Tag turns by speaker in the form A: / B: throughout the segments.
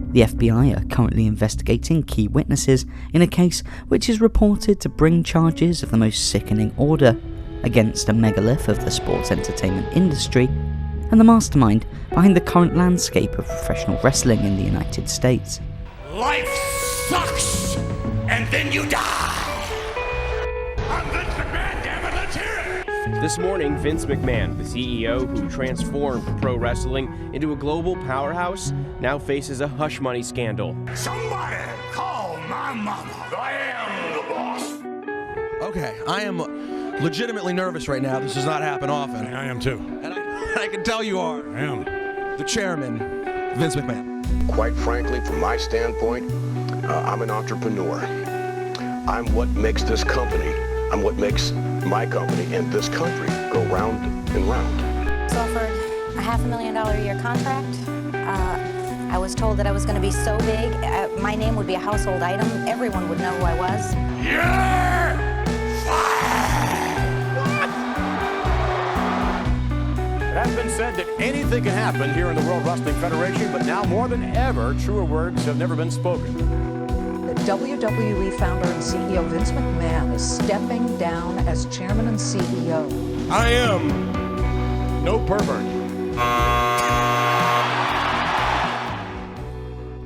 A: The FBI are currently investigating key witnesses in a case which is reported to bring charges of the most sickening order against a megalith of the sports entertainment industry and the mastermind behind the current landscape of professional wrestling in the United States.
B: Life sucks, and then you die. I'm Vince McMahon, damn it, let's hear it!
C: This morning, Vince McMahon, the CEO who transformed pro wrestling into a global powerhouse, now faces a hush money scandal.
B: Somebody call my mama. I am the boss.
D: Okay, I am legitimately nervous right now. This does not happen often.
E: I am too.
D: And I can tell you are.
E: I am.
D: The chairman, Vince McMahon.
F: Quite frankly, from my standpoint, I'm an entrepreneur. I'm what makes this company, I'm what makes my company and this country go round and round.
G: I was offered a $500,000 a year contract. I was told that I was going to be so big, my name would be a household item. Everyone would know who I was.
B: You're fired!
E: It has been said that anything can happen here in the World Wrestling Federation, but now more than ever, truer words have never been spoken.
H: The WWE founder and CEO Vince McMahon is stepping down as chairman and CEO.
E: I am no pervert.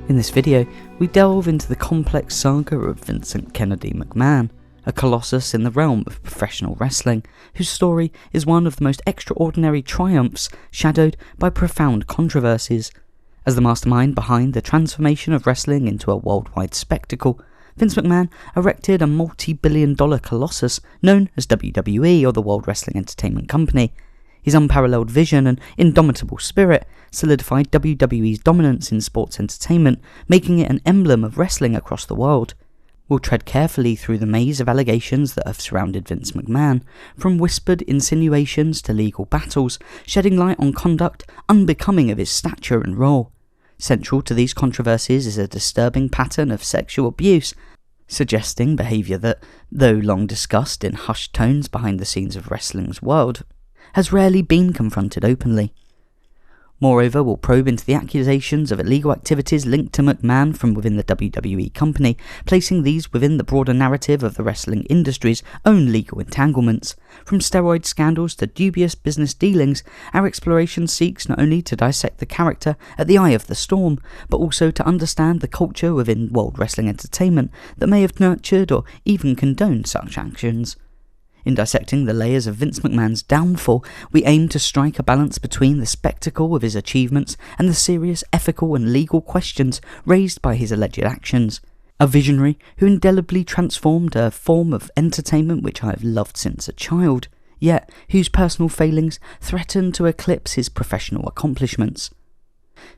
A: In this video, we delve into the complex saga of Vincent Kennedy McMahon, a colossus in the realm of professional wrestling, whose story is one of the most extraordinary triumphs shadowed by profound controversies. As the mastermind behind the transformation of wrestling into a worldwide spectacle, Vince McMahon erected a multi-billion-dollar colossus known as WWE, or the World Wrestling Entertainment Company. His unparalleled vision and indomitable spirit solidified WWE's dominance in sports entertainment, making it an emblem of wrestling across the world. We'll tread carefully through the maze of allegations that have surrounded Vince McMahon, from whispered insinuations to legal battles, shedding light on conduct unbecoming of his stature and role. Central to these controversies is a disturbing pattern of sexual abuse, suggesting behaviour that, though long discussed in hushed tones behind the scenes of wrestling's world, has rarely been confronted openly. Moreover, we'll probe into the accusations of illegal activities linked to McMahon from within the WWE company, placing these within the broader narrative of the wrestling industry's own legal entanglements. From steroid scandals to dubious business dealings, our exploration seeks not only to dissect the character at the eye of the storm, but also to understand the culture within World Wrestling Entertainment that may have nurtured or even condoned such actions. In dissecting the layers of Vince McMahon's downfall, we aim to strike a balance between the spectacle of his achievements and the serious ethical and legal questions raised by his alleged actions. A visionary who indelibly transformed a form of entertainment which I have loved since a child, yet whose personal failings threaten to eclipse his professional accomplishments.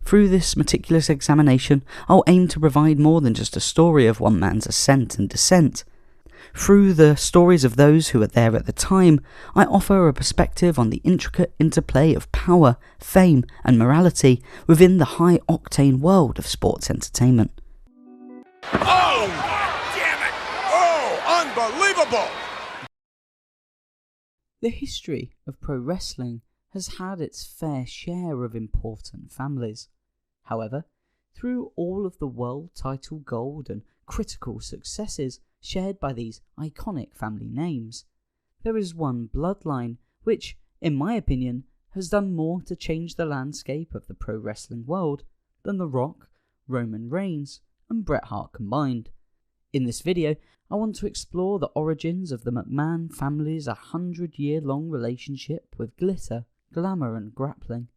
A: Through this meticulous examination, I'll aim to provide more than just a story of one man's ascent and descent. Through the stories of those who were there at the time, I offer a perspective on the intricate interplay of power, fame, and morality within the high-octane world of sports entertainment.
B: Oh, damn it! Oh, unbelievable!
A: The history of pro wrestling has had its fair share of important families. However, through all of the world title gold and critical successes shared by these iconic family names, there is one bloodline which, in my opinion, has done more to change the landscape of the pro wrestling world than The Rock, Roman Reigns, and Bret Hart combined. In this video, I want to explore the origins of the McMahon family's 100-year-long relationship with glitter, glamour, and grappling.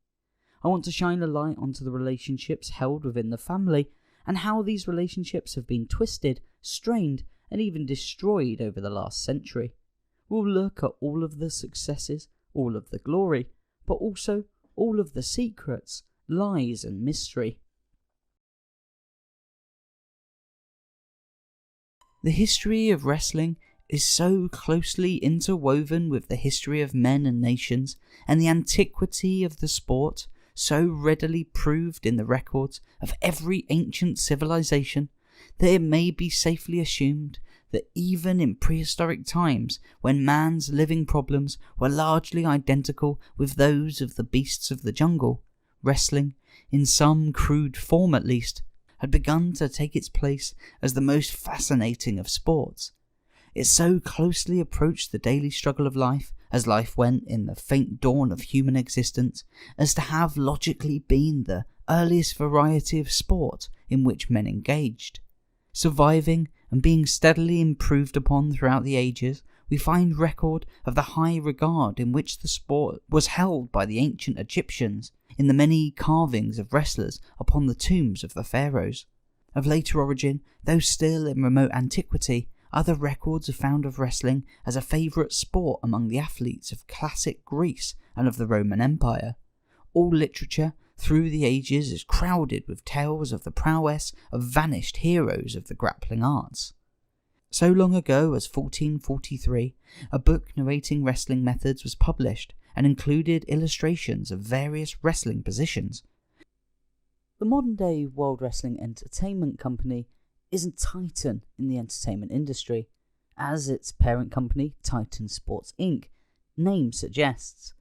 A: I want to shine a light onto the relationships held within the family and how these relationships have been twisted, strained, and even destroyed over the last century. We'll look at all of the successes, all of the glory, but also all of the secrets, lies, and mystery. The history of wrestling is so closely interwoven with the history of men and nations, and the antiquity of the sport so readily proved in the records of every ancient civilization, that it may be safely assumed that even in prehistoric times, when man's living problems were largely identical with those of the beasts of the jungle, wrestling, in some crude form at least, had begun to take its place as the most fascinating of sports. It so closely approached the daily struggle of life, as life went in the faint dawn of human existence, as to have logically been the earliest variety of sport in which men engaged. Surviving and being steadily improved upon throughout the ages, we find record of the high regard in which the sport was held by the ancient Egyptians, in the many carvings of wrestlers upon the tombs of the pharaohs. Of later origin, though still in remote antiquity, other records are found of wrestling as a favourite sport among the athletes of classic Greece and of the Roman Empire. All literature through the ages is crowded with tales of the prowess of vanished heroes of the grappling arts. So long ago as 1443, a book narrating wrestling methods was published and included illustrations of various wrestling positions. The modern-day World Wrestling Entertainment Company is a titan in the entertainment industry, as its parent company, Titan Sports Inc., name suggests.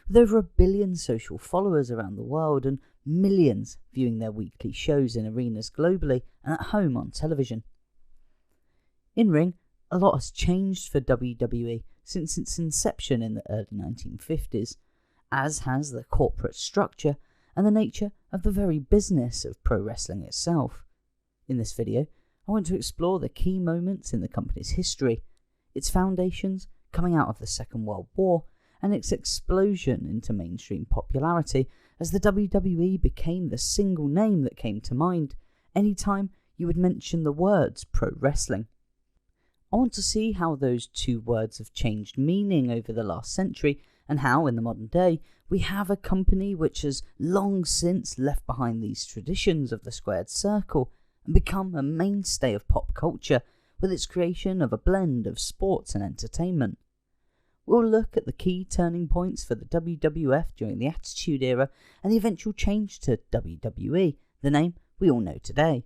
A: With over 1 billion social followers around the world and millions viewing their weekly shows in arenas globally and at home on television. In-ring, a lot has changed for WWE since its inception in the early 1950s, as has the corporate structure and the nature of the very business of pro wrestling itself. In this video, I want to explore the key moments in the company's history, its foundations coming out of the Second World War, and its explosion into mainstream popularity as the WWE became the single name that came to mind anytime you would mention the words pro wrestling. I want to see how those two words have changed meaning over the last century, and how, in the modern day, we have a company which has long since left behind these traditions of the squared circle and become a mainstay of pop culture with its creation of a blend of sports and entertainment. We'll look at the key turning points for the WWF during the Attitude Era and the eventual change to WWE, the name we all know today.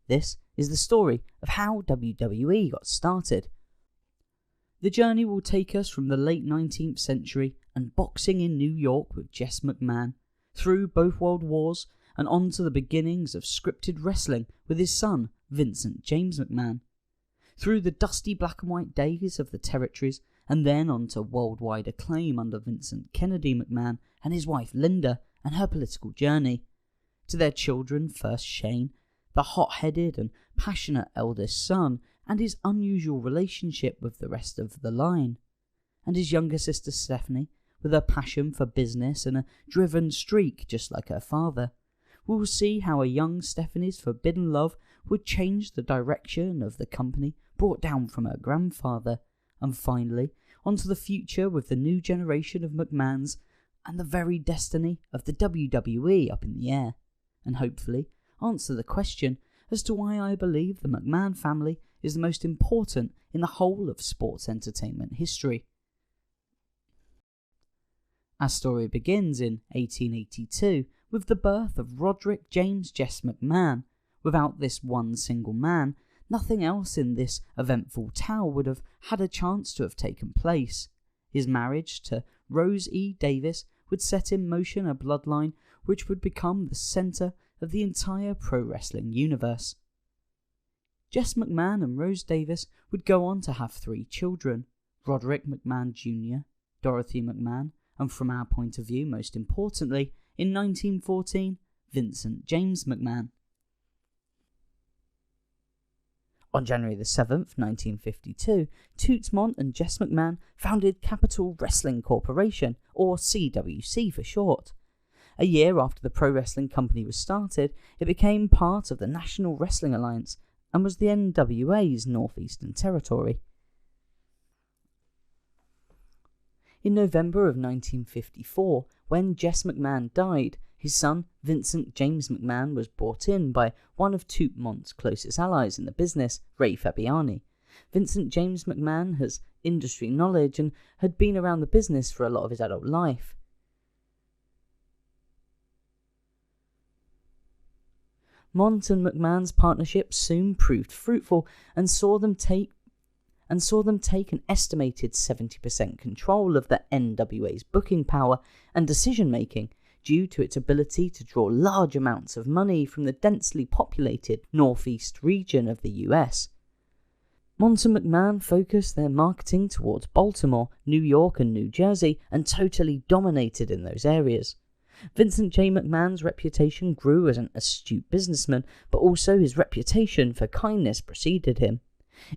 A: This is the story of how WWE got started. The journey will take us from the late 19th century and boxing in New York with Jess McMahon, through both world wars and on to the beginnings of scripted wrestling with his son, Vincent James McMahon, through the dusty black and white days of the territories, and then on to worldwide acclaim under Vincent Kennedy McMahon and his wife Linda and her political journey, to their children, first Shane, the hot-headed and passionate eldest son, and his unusual relationship with the rest of the line, and his younger sister Stephanie, with her passion for business and a driven streak just like her father. We will see how a young Stephanie's forbidden love would change the direction of the company brought down from her grandfather, and finally onto the future with the new generation of McMahons and the very destiny of the WWE up in the air, and hopefully answer the question as to why I believe the McMahon family is the most important in the whole of sports entertainment history. Our story begins in 1882 with the birth of Roderick James Jess McMahon. Without this one single man, nothing else in this eventful tale would have had a chance to have taken place. His marriage to Rose E. Davis would set in motion a bloodline which would become the centre of the entire pro wrestling universe. Jess McMahon and Rose Davis would go on to have 3 children, Roderick McMahon Jr., Dorothy McMahon, and from our point of view, most importantly, in 1914, Vincent James McMahon. On January the 7th, 1952, Tootsmont and Jess McMahon founded Capital Wrestling Corporation, or CWC for short. A year after the pro wrestling company was started, it became part of the National Wrestling Alliance and was the NWA's Northeastern Territory. In November of 1954, when Jess McMahon died, his son, Vincent James McMahon, was brought in by one of Tootsmont's closest allies in the business, Ray Fabiani. Vincent James McMahon has industry knowledge and had been around the business for a lot of his adult life. Mont and McMahon's partnership soon proved fruitful and saw them take an estimated 70% control of the NWA's booking power and decision-making due to its ability to draw large amounts of money from the densely populated northeast region of the US. Mont and McMahon focused their marketing towards Baltimore, New York and New Jersey and totally dominated in those areas. Vincent J. McMahon's reputation grew as an astute businessman, but also his reputation for kindness preceded him.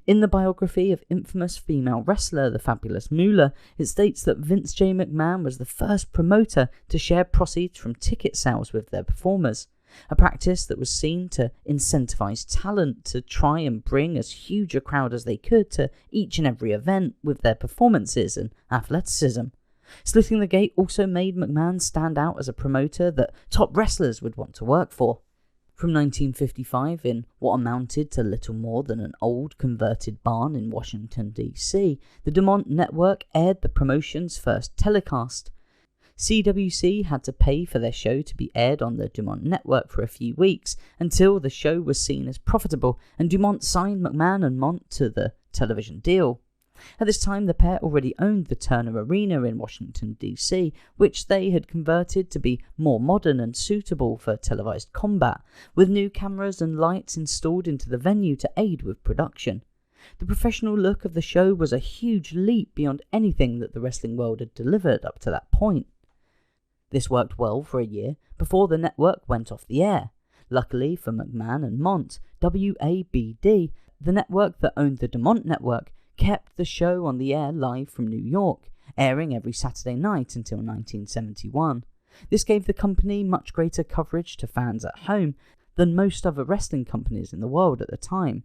A: In the biography of infamous female wrestler The Fabulous Moolah, it states that Vince J. McMahon was the first promoter to share proceeds from ticket sales with their performers, a practice that was seen to incentivize talent to try and bring as huge a crowd as they could to each and every event with their performances and athleticism. Slitting the Gate also made McMahon stand out as a promoter that top wrestlers would want to work for. From 1955, in what amounted to little more than an old converted barn in Washington, D.C., the DuMont Network aired the promotion's first telecast. CWC had to pay for their show to be aired on the DuMont Network for a few weeks until the show was seen as profitable, and DuMont signed McMahon and Mont to the television deal. At this time, the pair already owned the Turner Arena in Washington, D.C., which they had converted to be more modern and suitable for televised combat, with new cameras and lights installed into the venue to aid with production. The professional look of the show was a huge leap beyond anything that the wrestling world had delivered up to that point. This worked well for a year before the network went off the air. Luckily for McMahon and Mont, WABD, the network that owned the DuMont Network, kept the show on the air live from New York, airing every Saturday night until 1971. This gave the company much greater coverage to fans at home than most other wrestling companies in the world at the time.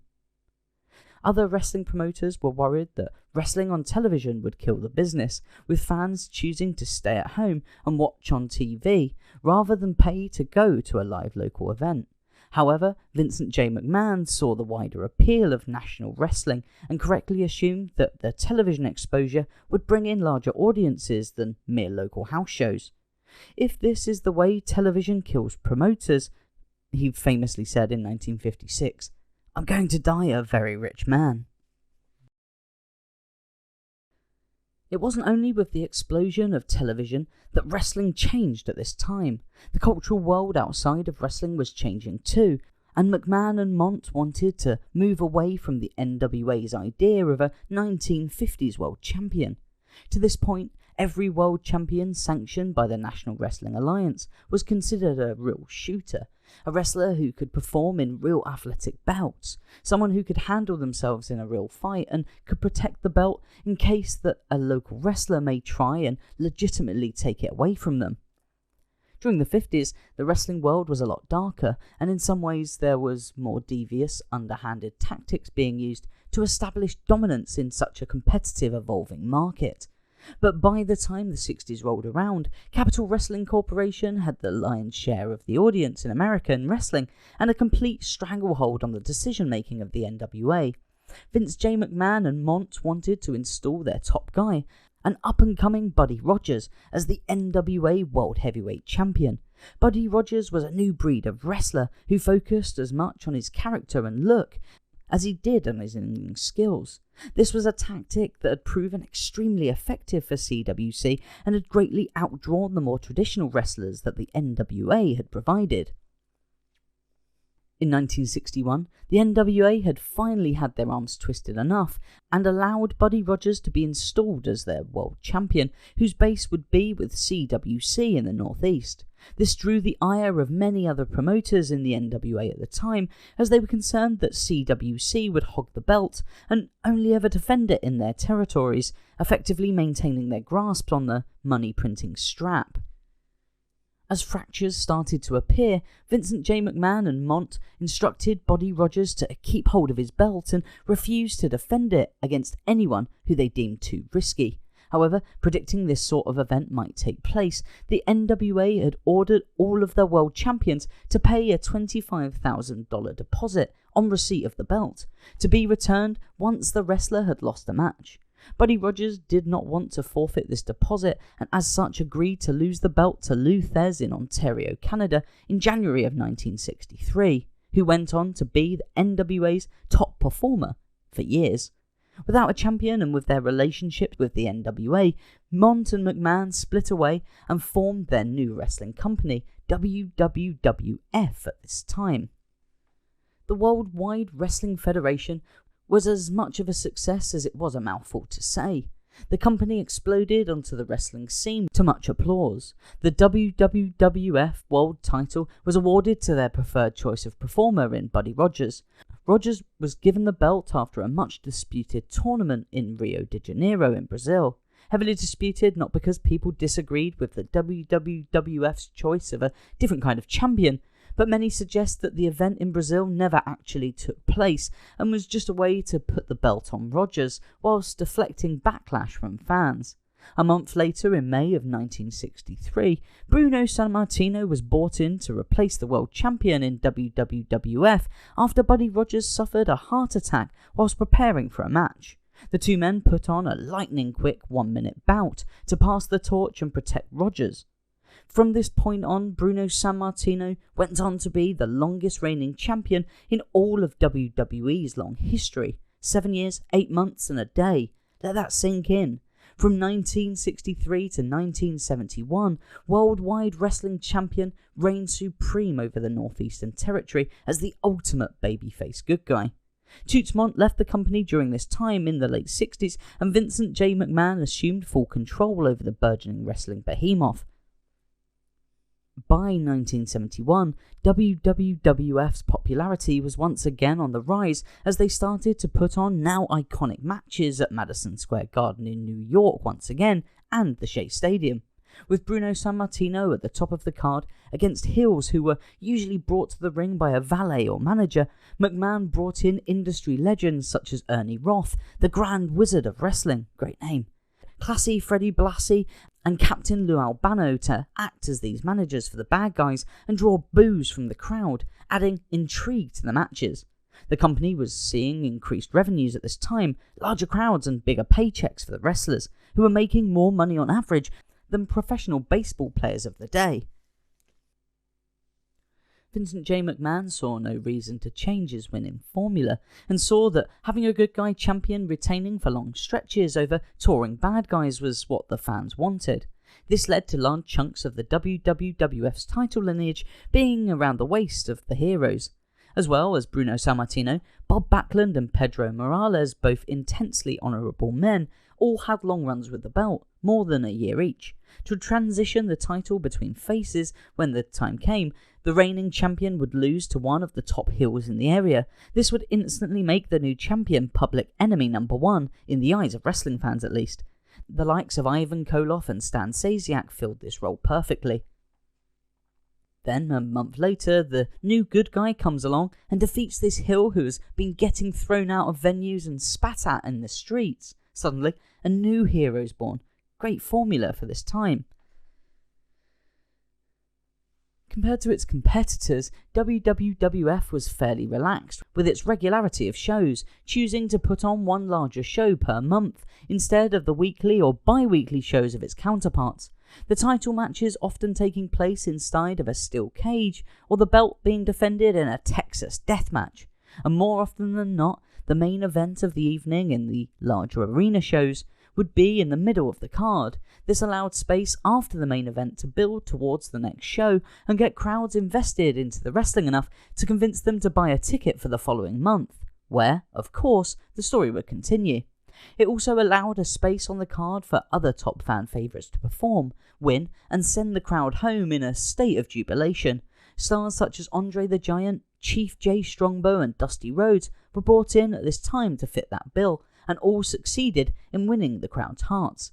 A: Other wrestling promoters were worried that wrestling on television would kill the business, with fans choosing to stay at home and watch on TV rather than pay to go to a live local event. However, Vincent J. McMahon saw the wider appeal of national wrestling and correctly assumed that the television exposure would bring in larger audiences than mere local house shows. "If this is the way television kills promoters," he famously said in 1956, "I'm going to die a very rich man." It wasn't only with the explosion of television that wrestling changed at this time. The cultural world outside of wrestling was changing too, and McMahon and Mont wanted to move away from the NWA's idea of a 1950s world champion. To this point, every world champion sanctioned by the National Wrestling Alliance was considered a real shooter, a wrestler who could perform in real athletic bouts, someone who could handle themselves in a real fight and could protect the belt in case that a local wrestler may try and legitimately take it away from them. During the 50s, the wrestling world was a lot darker, and in some ways there was more devious, underhanded tactics being used to establish dominance in such a competitive, evolving market. But by the time the 60s rolled around, Capital Wrestling Corporation had the lion's share of the audience in American wrestling and a complete stranglehold on the decision-making of the NWA. Vince J. McMahon and Mont wanted to install their top guy, an up-and-coming Buddy Rogers, as the NWA World Heavyweight Champion. Buddy Rogers was a new breed of wrestler who focused as much on his character and look as he did on his in-ring skills. This was a tactic that had proven extremely effective for CWC and had greatly outdrawn the more traditional wrestlers that the NWA had provided. In 1961, the NWA had finally had their arms twisted enough and allowed Buddy Rogers to be installed as their world champion, whose base would be with CWC in the Northeast. This drew the ire of many other promoters in the NWA at the time, as they were concerned that CWC would hog the belt and only ever defend it in their territories, effectively maintaining their grasp on the money-printing strap. As fractures started to appear, Vincent J. McMahon and Mont instructed Buddy Rogers to keep hold of his belt and refuse to defend it against anyone who they deemed too risky. However, predicting this sort of event might take place, the NWA had ordered all of their world champions to pay a $25,000 deposit on receipt of the belt, to be returned once the wrestler had lost the match. Buddy Rogers did not want to forfeit this deposit and as such agreed to lose the belt to Lou Thez in Ontario, Canada in January of 1963, who went on to be the NWA's top performer for years. Without a champion and with their relationship with the NWA, Mont and McMahon split away and formed their new wrestling company, WWF, at this time. The Worldwide Wrestling Federation was as much of a success as it was a mouthful to say. The company exploded onto the wrestling scene to much applause. The WWF World title was awarded to their preferred choice of performer in Buddy Rogers. Rogers was given the belt after a much disputed tournament in Rio de Janeiro in Brazil. Heavily disputed not because people disagreed with the WWF's choice of a different kind of champion, but many suggest that the event in Brazil never actually took place and was just a way to put the belt on Rogers whilst deflecting backlash from fans. A month later, in May of 1963, Bruno Sammartino was brought in to replace the world champion in WWF after Buddy Rogers suffered a heart attack whilst preparing for a match. The two men put on a lightning-quick 1-minute bout to pass the torch and protect Rogers. From this point on, Bruno Sammartino went on to be the longest reigning champion in all of WWE's long history. 7 years, 8 months and a day. Let that sink in. From 1963 to 1971, Worldwide Wrestling Champion reigned supreme over the Northeastern Territory as the ultimate babyface good guy. Toots Mondt left the company during this time in the late 60s, and Vincent J. McMahon assumed full control over the burgeoning wrestling behemoth. By 1971, WWF's popularity was once again on the rise as they started to put on now iconic matches at Madison Square Garden in New York once again, and the Shea Stadium. With Bruno Sammartino at the top of the card against heels who were usually brought to the ring by a valet or manager, McMahon brought in industry legends such as Ernie Roth, the Grand Wizard of Wrestling, great name, Classy Freddie Blassie, and Captain Lou Albano to act as these managers for the bad guys and draw boos from the crowd, adding intrigue to the matches. The company was seeing increased revenues at this time, larger crowds and bigger paychecks for the wrestlers, who were making more money on average than professional baseball players of the day. Vincent J. McMahon saw no reason to change his winning formula, and saw that having a good guy champion retaining for long stretches over touring bad guys was what the fans wanted. This led to large chunks of the WWF's title lineage being around the waist of the heroes. As well as Bruno Sammartino, Bob Backlund and Pedro Morales, both intensely honourable men, all had long runs with the belt, more than a year each. To transition the title between faces when the time came, the reigning champion would lose to one of the top heels in the area. This would instantly make the new champion public enemy number one, in the eyes of wrestling fans at least. The likes of Ivan Koloff and Stan Stasiak filled this role perfectly. Then, a month later, the new good guy comes along and defeats this heel who has been getting thrown out of venues and spat at in the streets. Suddenly, a new hero's born. Great formula for this time. Compared to its competitors, WWF was fairly relaxed with its regularity of shows, choosing to put on one larger show per month instead of the weekly or bi-weekly shows of its counterparts. The title matches often taking place inside of a steel cage, or the belt being defended in a Texas death match. And more often than not, the main event of the evening in the larger arena shows would be in the middle of the card. This allowed space after the main event to build towards the next show and get crowds invested into the wrestling enough to convince them to buy a ticket for the following month, where, of course, the story would continue. It also allowed a space on the card for other top fan favourites to perform, win, and send the crowd home in a state of jubilation. Stars such as Andre the Giant, Chief Jay Strongbow and Dusty Rhodes were brought in at this time to fit that bill, and all succeeded in winning the crowd's hearts.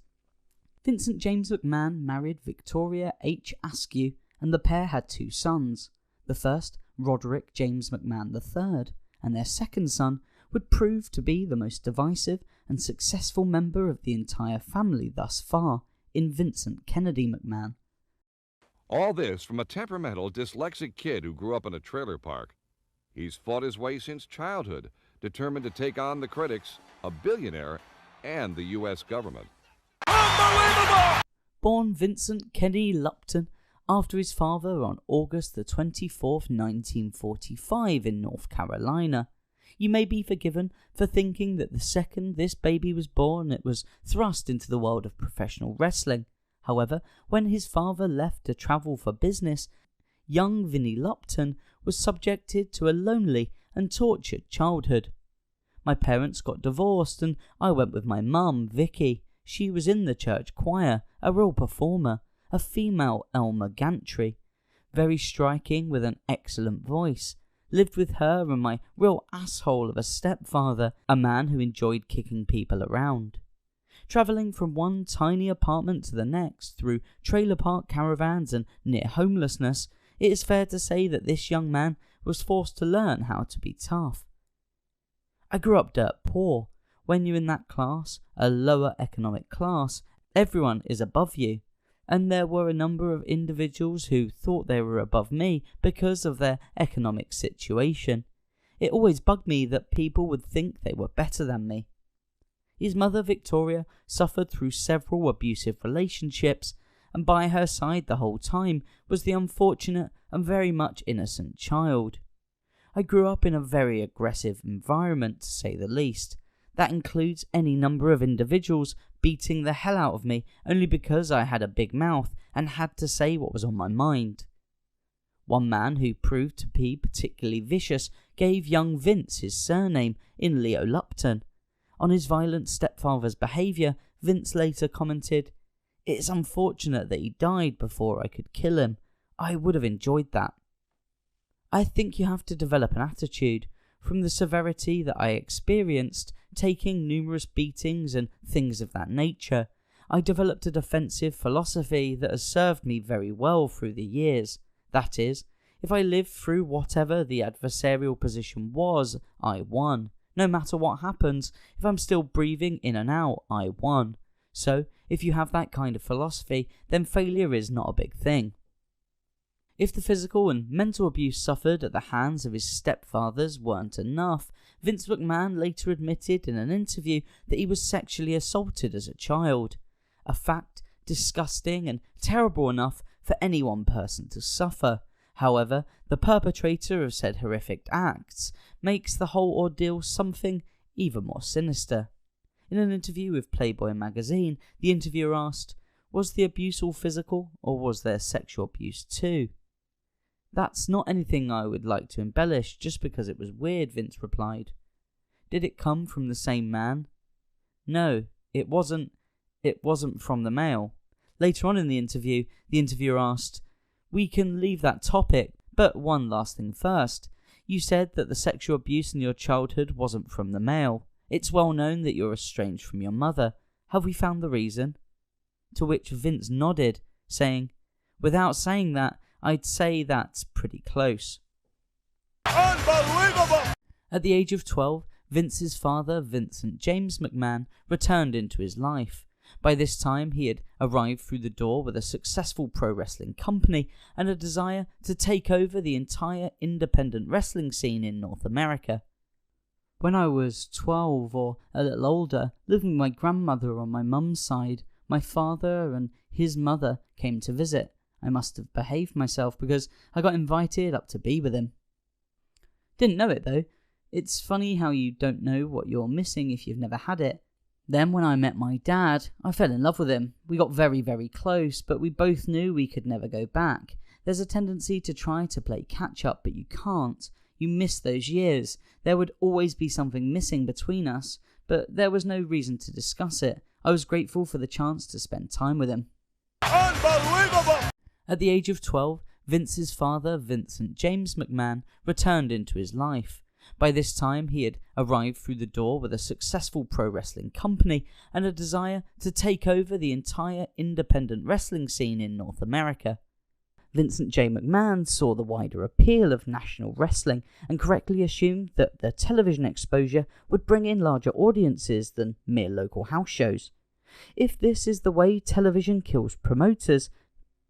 A: Vincent James McMahon married Victoria H. Askew, and the pair had 2 sons. The first, Roderick James McMahon III, and their second son would prove to be the most divisive and successful member of the entire family thus far, in Vincent Kennedy McMahon.
I: All this from a temperamental, dyslexic kid who grew up in a trailer park. He's fought his way since childhood, determined to take on the critics, a billionaire, and the U.S. government.
B: Unbelievable!
A: Born Vincent Kennedy Lupton after his father on August the 24th, 1945 in North Carolina. You may be forgiven for thinking that the second this baby was born, it was thrust into the world of professional wrestling. However, when his father left to travel for business, young Vinnie Lupton was subjected to a lonely and tortured childhood. My parents got divorced and I went with my mum, Vicky. She was in the church choir, a real performer, a female Elmer Gantry, very striking with an excellent voice. Lived with her and my real asshole of a stepfather, a man who enjoyed kicking people around. Travelling from one tiny apartment to the next through trailer park caravans and near homelessness, it is fair to say that this young man was forced to learn how to be tough. I grew up dirt poor. When you're in that class, a lower economic class, everyone is above you. And there were a number of individuals who thought they were above me because of their economic situation. It always bugged me that people would think they were better than me. His mother, Victoria, suffered through several abusive relationships, and by her side the whole time was the unfortunate and very much innocent child. I grew up in a very aggressive environment, to say the least. That includes any number of individuals beating the hell out of me only because I had a big mouth and had to say what was on my mind. One man who proved to be particularly vicious gave young Vince his surname in Leo Lupton. On his violent stepfather's behaviour, Vince later commented, "It is unfortunate that he died before I could kill him. I would have enjoyed that." I think you have to develop an attitude. From the severity that I experienced, taking numerous beatings and things of that nature, I developed a defensive philosophy that has served me very well through the years. That is, if I lived through whatever the adversarial position was, I won. No matter what happens, if I'm still breathing in and out, I won. So, if you have that kind of philosophy, then failure is not a big thing. If the physical and mental abuse suffered at the hands of his stepfathers weren't enough, Vince McMahon later admitted in an interview that he was sexually assaulted as a child. A fact disgusting and terrible enough for any one person to suffer. However, the perpetrator of said horrific acts makes the whole ordeal something even more sinister. In an interview with Playboy magazine, the interviewer asked, "Was the abuse all physical, or was there sexual abuse too?" "That's not anything I would like to embellish just because it was weird," Vince replied. "Did it come from the same man?" "No, it wasn't from the male." Later on in the interview, the interviewer asked, "We can leave that topic, but one last thing first. You said that the sexual abuse in your childhood wasn't from the male. It's well known that you're estranged from your mother. Have we found the reason?" To which Vince nodded, saying, "Without saying that, I'd say that's pretty close."
B: Unbelievable!
A: At the age of 12, Vince's father, Vincent James McMahon, returned into his life. By this time, he had arrived through the door with a successful pro wrestling company and a desire to take over the entire independent wrestling scene in North America. When I was 12 or a little older, living with my grandmother on my mum's side, my father and his mother came to visit. I must have behaved myself because I got invited up to be with him. Didn't know it though. It's funny how you don't know what you're missing if you've never had it. Then when I met my dad, I fell in love with him. We got very, very close, but we both knew we could never go back. There's a tendency to try to play catch up, but you can't. You miss those years. There would always be something missing between us, but there was no reason to discuss it. I was grateful for the chance to spend time with him.
B: Unbelievable!
A: At the age of 12, Vince's father, Vincent James McMahon, returned into his life. By this time, he had arrived through the door with a successful pro wrestling company and a desire to take over the entire independent wrestling scene in North America. Vincent J. McMahon saw the wider appeal of national wrestling and correctly assumed that the television exposure would bring in larger audiences than mere local house shows. "If this is the way television kills promoters,"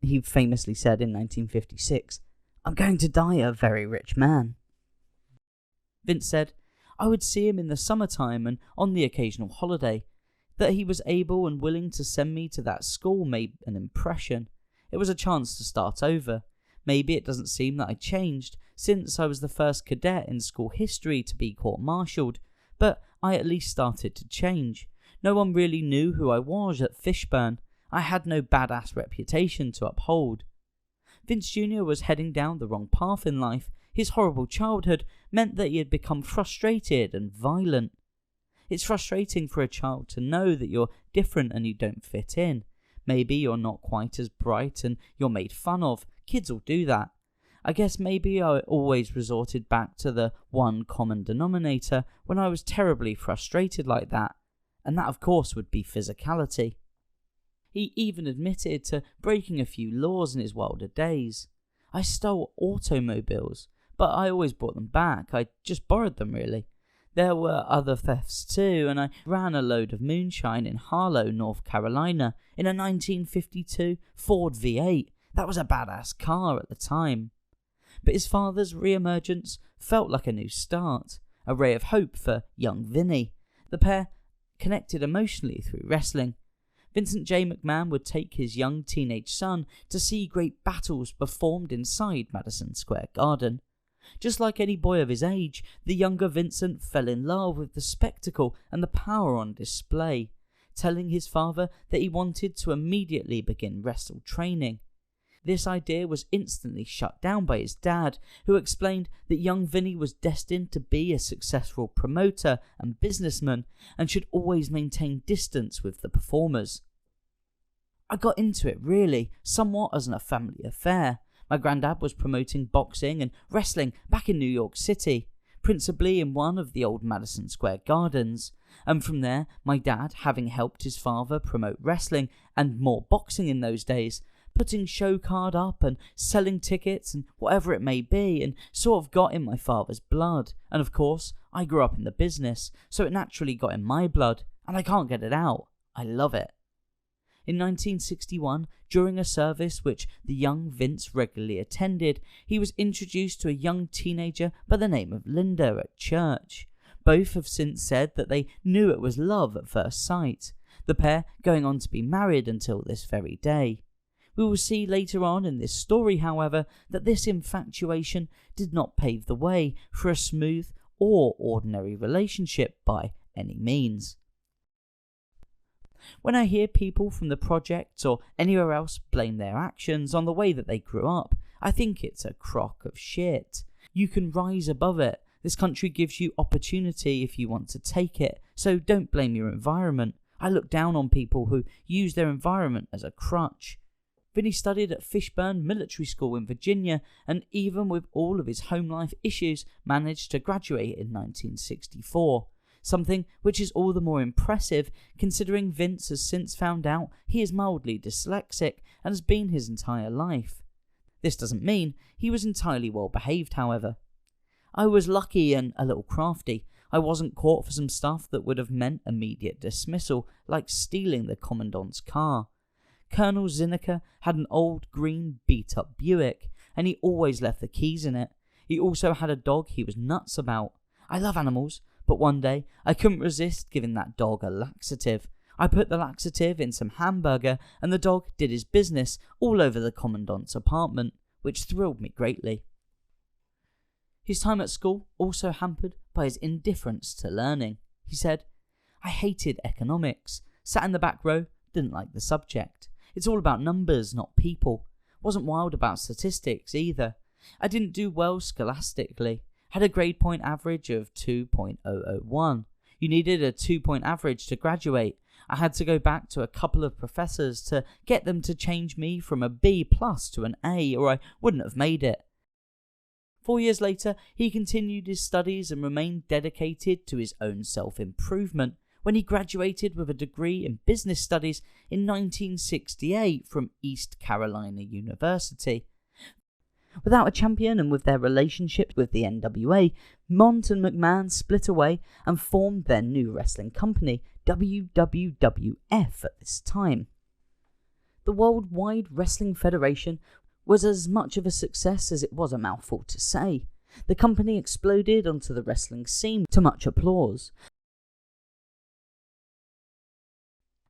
A: he famously said in 1956, "I'm going to die a very rich man." Vince said, "I would see him in the summertime and on the occasional holiday. That he was able and willing to send me to that school made an impression. It was a chance to start over. Maybe it doesn't seem that I changed, since I was the first cadet in school history to be court-martialed, but I at least started to change. No one really knew who I was at Fishburne. I had no badass reputation to uphold. Vince Jr. was heading down the wrong path in life. His horrible childhood meant that he had become frustrated and violent. It's frustrating for a child to know that you're different and you don't fit in. Maybe you're not quite as bright and you're made fun of. Kids will do that. I guess maybe I always resorted back to the one common denominator when I was terribly frustrated like that, and that of course would be physicality. He even admitted to breaking a few laws in his wilder days. I stole automobiles, but I always brought them back. I just borrowed them really. There were other thefts too, and I ran a load of moonshine in Harlow, North Carolina, in a 1952 Ford V8. That was a badass car at the time. But his father's re-emergence felt like a new start, a ray of hope for young Vinny. The pair connected emotionally through wrestling. Vincent J. McMahon would take his young teenage son to see great battles performed inside Madison Square Garden. Just like any boy of his age, the younger Vincent fell in love with the spectacle and the power on display, telling his father that he wanted to immediately begin wrestle training. This idea was instantly shut down by his dad, who explained that young Vinny was destined to be a successful promoter and businessman and should always maintain distance with the performers. I got into it really, somewhat as a family affair. My granddad was promoting boxing and wrestling back in New York City, principally in one of the old Madison Square Gardens, and from there, my dad, having helped his father promote wrestling and more boxing in those days, putting show card up and selling tickets and whatever it may be, and sort of got in my father's blood. And of course, I grew up in the business, so it naturally got in my blood, and I can't get it out. I love it. In 1961, during a service which the young Vince regularly attended, he was introduced to a young teenager by the name of Linda at church. Both have since said that they knew it was love at first sight, the pair going on to be married until this very day. We will see later on in this story, however, that this infatuation did not pave the way for a smooth or ordinary relationship by any means. When I hear people from the project or anywhere else blame their actions on the way that they grew up, I think it's a crock of shit. You can rise above it. This country gives you opportunity if you want to take it, so don't blame your environment. I look down on people who use their environment as a crutch. Vinny studied at Fishburne Military School in Virginia, and even with all of his home life issues, managed to graduate in 1964. Something which is all the more impressive considering Vince has since found out he is mildly dyslexic and has been his entire life. This doesn't mean he was entirely well behaved, however. I was lucky and a little crafty. I wasn't caught for some stuff that would have meant immediate dismissal, like stealing the Commandant's car. Colonel Zinnecker had an old green beat-up Buick, and he always left the keys in it. He also had a dog he was nuts about. I love animals, but one day I couldn't resist giving that dog a laxative. I put the laxative in some hamburger, and the dog did his business all over the Commandant's apartment, which thrilled me greatly. His time at school also hampered by his indifference to learning. He said, "I hated economics, sat in the back row, didn't like the subject. It's all about numbers, not people. Wasn't wild about statistics either. I didn't do well scholastically. Had a grade point average of 2.001. You needed a 2-point average to graduate. I had to go back to a couple of professors to get them to change me from a B+ to an A, or I wouldn't have made it." 4 years later, he continued his studies and remained dedicated to his own self-improvement, when he graduated with a degree in business studies in 1968 from East Carolina University. Without a champion and with their relationship with the NWA, Mont and McMahon split away and formed their new wrestling company, WWF, at this time. The Worldwide Wrestling Federation was as much of a success as it was a mouthful to say. The company exploded onto the wrestling scene to much applause.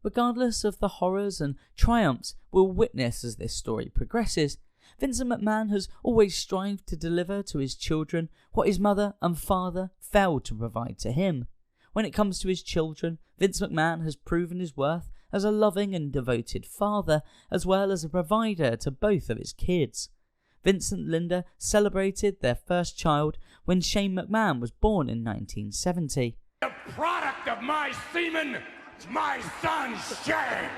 A: Regardless of the horrors and triumphs we'll witness as this story progresses, Vincent McMahon has always strived to deliver to his children what his mother and father failed to provide to him. When it comes to his children, Vince McMahon has proven his worth as a loving and devoted father, as well as a provider to both of his kids. Vince and Linda celebrated their first child when Shane McMahon was born in 1970.
B: The product of my semen, my son Shane.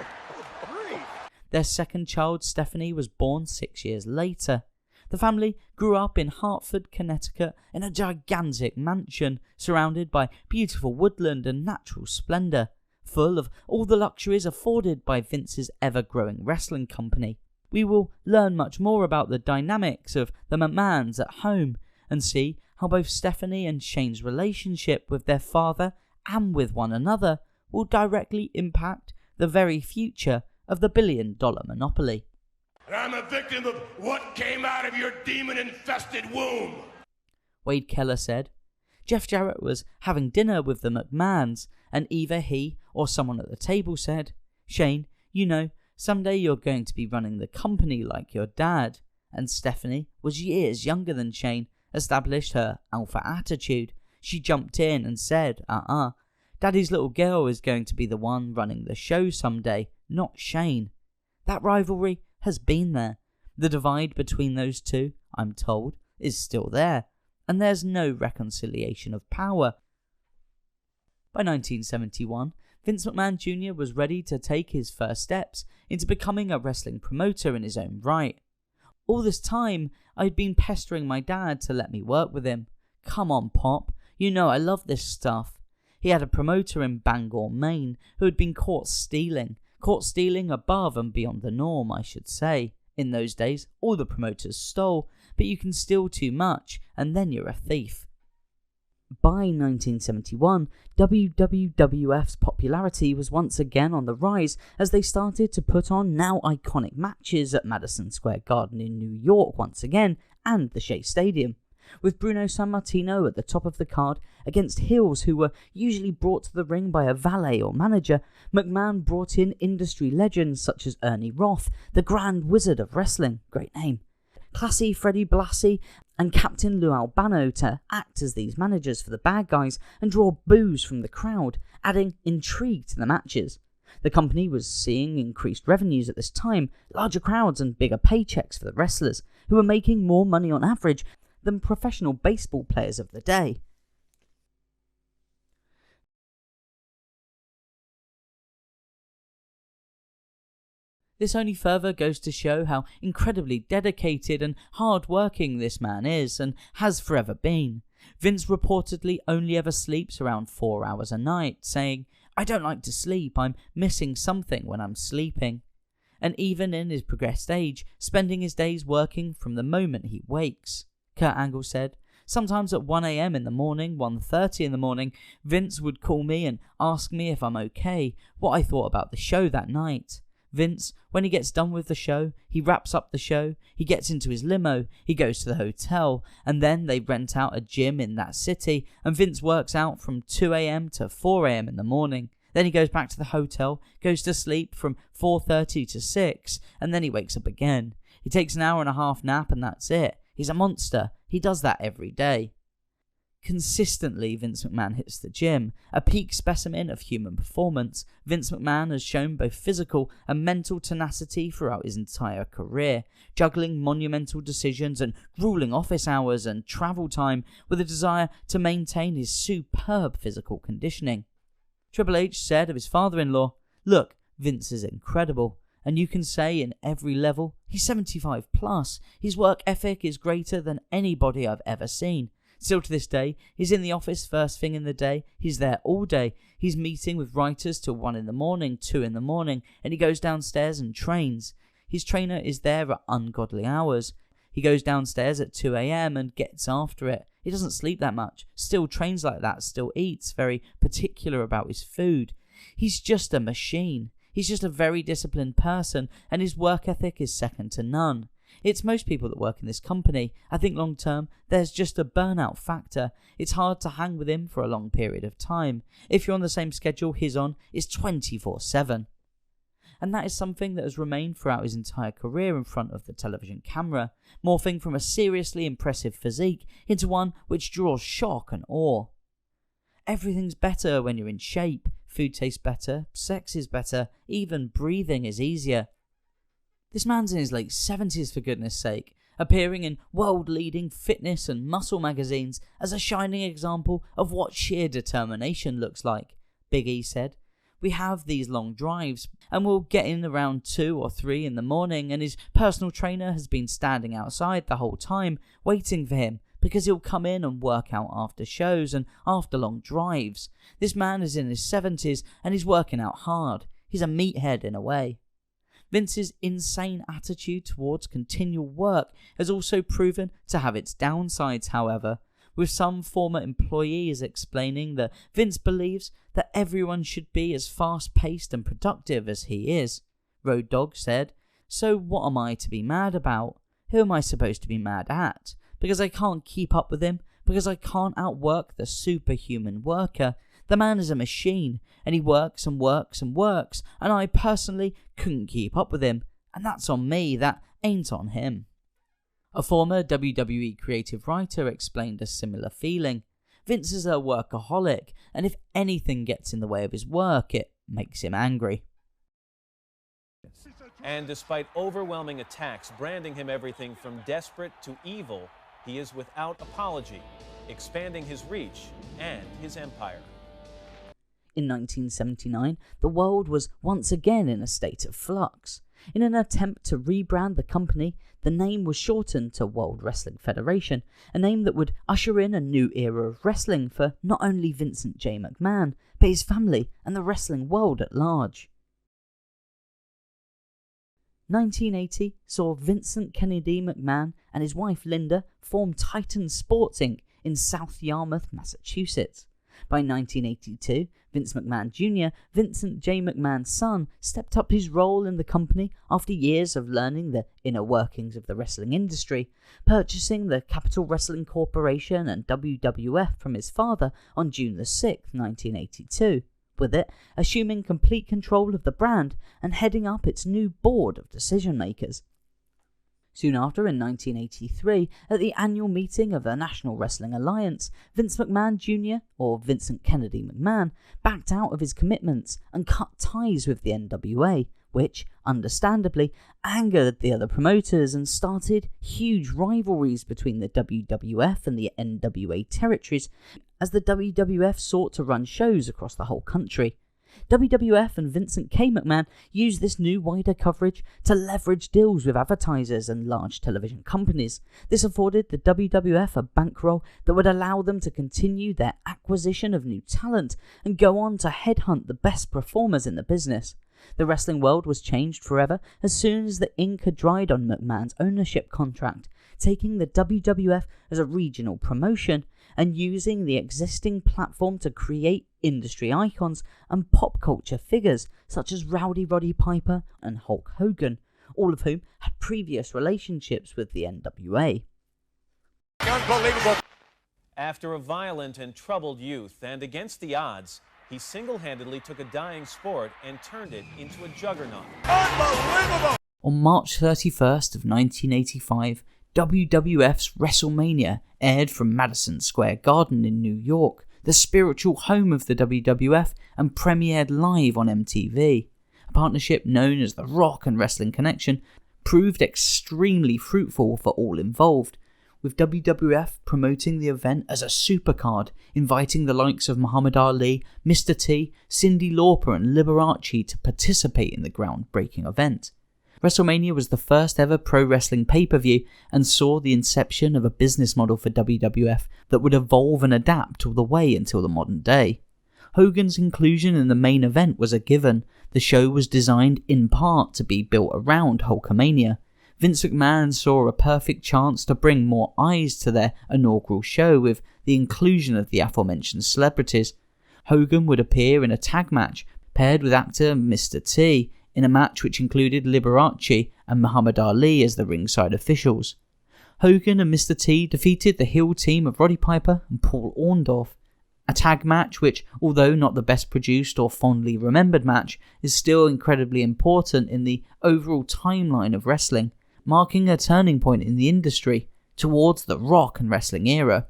A: Their second child, Stephanie, was born 6 years later. The family grew up in Hartford, Connecticut, in a gigantic mansion surrounded by beautiful woodland and natural splendour, full of all the luxuries afforded by Vince's ever-growing wrestling company. We will learn much more about the dynamics of the McMahons at home and see how both Stephanie and Shane's relationship with their father and with one another will directly impact the very future of the billion-dollar monopoly.
B: And I'm a victim of what came out of your demon-infested womb.
A: Wade Keller said. Jeff Jarrett was having dinner with the McMahons, and either he or someone at the table said, "Shane, you know, someday you're going to be running the company like your dad." And Stephanie was years younger than Shane, established her alpha attitude. She jumped in and said, Daddy's little girl is going to be the one running the show someday, not Shane. That rivalry has been there. The divide between those two, I'm told, is still there, and there's no reconciliation of power. By 1971, Vince McMahon Jr. was ready to take his first steps into becoming a wrestling promoter in his own right. All this time, I'd been pestering my dad to let me work with him. Come on, Pop, you know I love this stuff. He had a promoter in Bangor, Maine, who had been caught stealing above and beyond the norm, I should say. In those days, all the promoters stole, but you can steal too much, and then you're a thief. By 1971, WWF's popularity was once again on the rise as they started to put on now iconic matches at Madison Square Garden in New York once again, and the Shea Stadium. With Bruno Sammartino at the top of the card against heels who were usually brought to the ring by a valet or manager, McMahon brought in industry legends such as Ernie Roth, the Grand Wizard of Wrestling, great name, Classy Freddie Blassie, and Captain Lou Albano to act as these managers for the bad guys and draw boos from the crowd, adding intrigue to the matches. The company was seeing increased revenues at this time, larger crowds and bigger paychecks for the wrestlers, who were making more money on average than professional baseball players of the day. This only further goes to show how incredibly dedicated and hard-working this man is and has forever been. Vince reportedly only ever sleeps around 4 hours a night, saying, "I don't like to sleep, I'm missing something when I'm sleeping." And even in his progressed age, spending his days working from the moment he wakes. Kurt Angle said, "Sometimes at 1 a.m. in the morning, 1:30 in the morning, Vince would call me and ask me if I'm okay, what I thought about the show that night. Vince, when he gets done with the show, he wraps up the show, he gets into his limo, he goes to the hotel, and then they rent out a gym in that city, and Vince works out from 2 a.m. to 4 a.m. in the morning. Then he goes back to the hotel, goes to sleep from 4:30 to 6, and then he wakes up again. He takes an hour and a half nap and that's it. He's a monster. He does that every day." Consistently, Vince McMahon hits the gym, a peak specimen of human performance. Vince McMahon has shown both physical and mental tenacity throughout his entire career, juggling monumental decisions and grueling office hours and travel time with a desire to maintain his superb physical conditioning. Triple H said of his father-in-law, "Look, Vince is incredible. And you can say in every level, he's 75 plus. His work ethic is greater than anybody I've ever seen. Still to this day, he's in the office first thing in the day. He's there all day. He's meeting with writers till 1 in the morning, 2 in the morning, and he goes downstairs and trains. His trainer is there at ungodly hours. He goes downstairs at 2 a.m. and gets after it. He doesn't sleep that much, still trains like that, still eats, very particular about his food. He's just a machine. He's just a very disciplined person, and his work ethic is second to none. It's most people that work in this company. I think long term, there's just a burnout factor. It's hard to hang with him for a long period of time. If you're on the same schedule he's on, it's 24/7. and that is something that has remained throughout his entire career in front of the television camera, morphing from a seriously impressive physique into one which draws shock and awe. Everything's better when you're in shape, food tastes better, sex is better, even breathing is easier. This man's in his late 70s for goodness sake, appearing in world-leading fitness and muscle magazines as a shining example of what sheer determination looks like. Big E said, "We have these long drives, and we'll get in around 2 or 3 in the morning, and his personal trainer has been standing outside the whole time, waiting for him, because he'll come in and work out after shows and after long drives. This man is in his 70s, and he's working out hard. He's a meathead in a way." Vince's insane attitude towards continual work has also proven to have its downsides, however, with some former employees explaining that Vince believes that everyone should be as fast-paced and productive as he is. Road Dogg said, "So what am I to be mad about? Who am I supposed to be mad at? Because I can't keep up with him? Because I can't outwork the superhuman worker? The man is a machine, and he works and works and works, and I personally couldn't keep up with him, and that's on me, that ain't on him." A former WWE creative writer explained a similar feeling. Vince is a workaholic, and if anything gets in the way of his work, it makes him angry.
J: And despite overwhelming attacks branding him everything from desperate to evil, he is without apology, expanding his reach and his empire.
A: In 1979, the world was once again in a state of flux. In an attempt to rebrand the company, the name was shortened to World Wrestling Federation, a name that would usher in a new era of wrestling for not only Vincent J. McMahon, but his family and the wrestling world at large. 1980 saw Vincent Kennedy McMahon and his wife Linda form Titan Sports Inc. in South Yarmouth, Massachusetts. By 1982, Vince McMahon Jr., Vincent J. McMahon's son, stepped up his role in the company after years of learning the inner workings of the wrestling industry, purchasing the Capital Wrestling Corporation and WWF from his father on June 6, 1982. With it, assuming complete control of the brand and heading up its new board of decision makers. Soon after, in 1983, at the annual meeting of the National Wrestling Alliance, Vince McMahon Jr., or Vincent Kennedy McMahon, backed out of his commitments and cut ties with the NWA, which, understandably, angered the other promoters and started huge rivalries between the WWF and the NWA territories, as the WWF sought to run shows across the whole country. WWF and Vincent K. McMahon used this new wider coverage to leverage deals with advertisers and large television companies. This afforded the WWF a bankroll that would allow them to continue their acquisition of new talent and go on to headhunt the best performers in the business. The wrestling world was changed forever as soon as the ink had dried on McMahon's ownership contract, taking the WWF as a regional promotion and using the existing platform to create industry icons and pop culture figures such as Rowdy Roddy Piper and Hulk Hogan, all of whom had previous relationships with the NWA.
J: Unbelievable! After a violent and troubled youth and against the odds, he single-handedly took a dying sport and turned it into a juggernaut. Unbelievable!
A: On March 31st of 1985, WWF's Wrestlemania aired from Madison Square Garden in New York, the spiritual home of the WWF, and premiered live on MTV. A partnership known as the Rock and Wrestling Connection proved extremely fruitful for all involved, with WWF promoting the event as a supercard, inviting the likes of Muhammad Ali, Mr. T, Cyndi Lauper and Liberace to participate in the groundbreaking event. Wrestlemania was the first ever pro wrestling pay-per-view and saw the inception of a business model for WWF that would evolve and adapt all the way until the modern day. Hogan's inclusion in the main event was a given. The show was designed in part to be built around Hulkamania. Vince McMahon saw a perfect chance to bring more eyes to their inaugural show with the inclusion of the aforementioned celebrities. Hogan would appear in a tag match paired with actor Mr. T, in a match which included Liberace and Muhammad Ali as the ringside officials. Hogan and Mr. T defeated the heel team of Roddy Piper and Paul Orndorff. A tag match which, although not the best produced or fondly remembered match, is still incredibly important in the overall timeline of wrestling, marking a turning point in the industry towards the rock and wrestling era.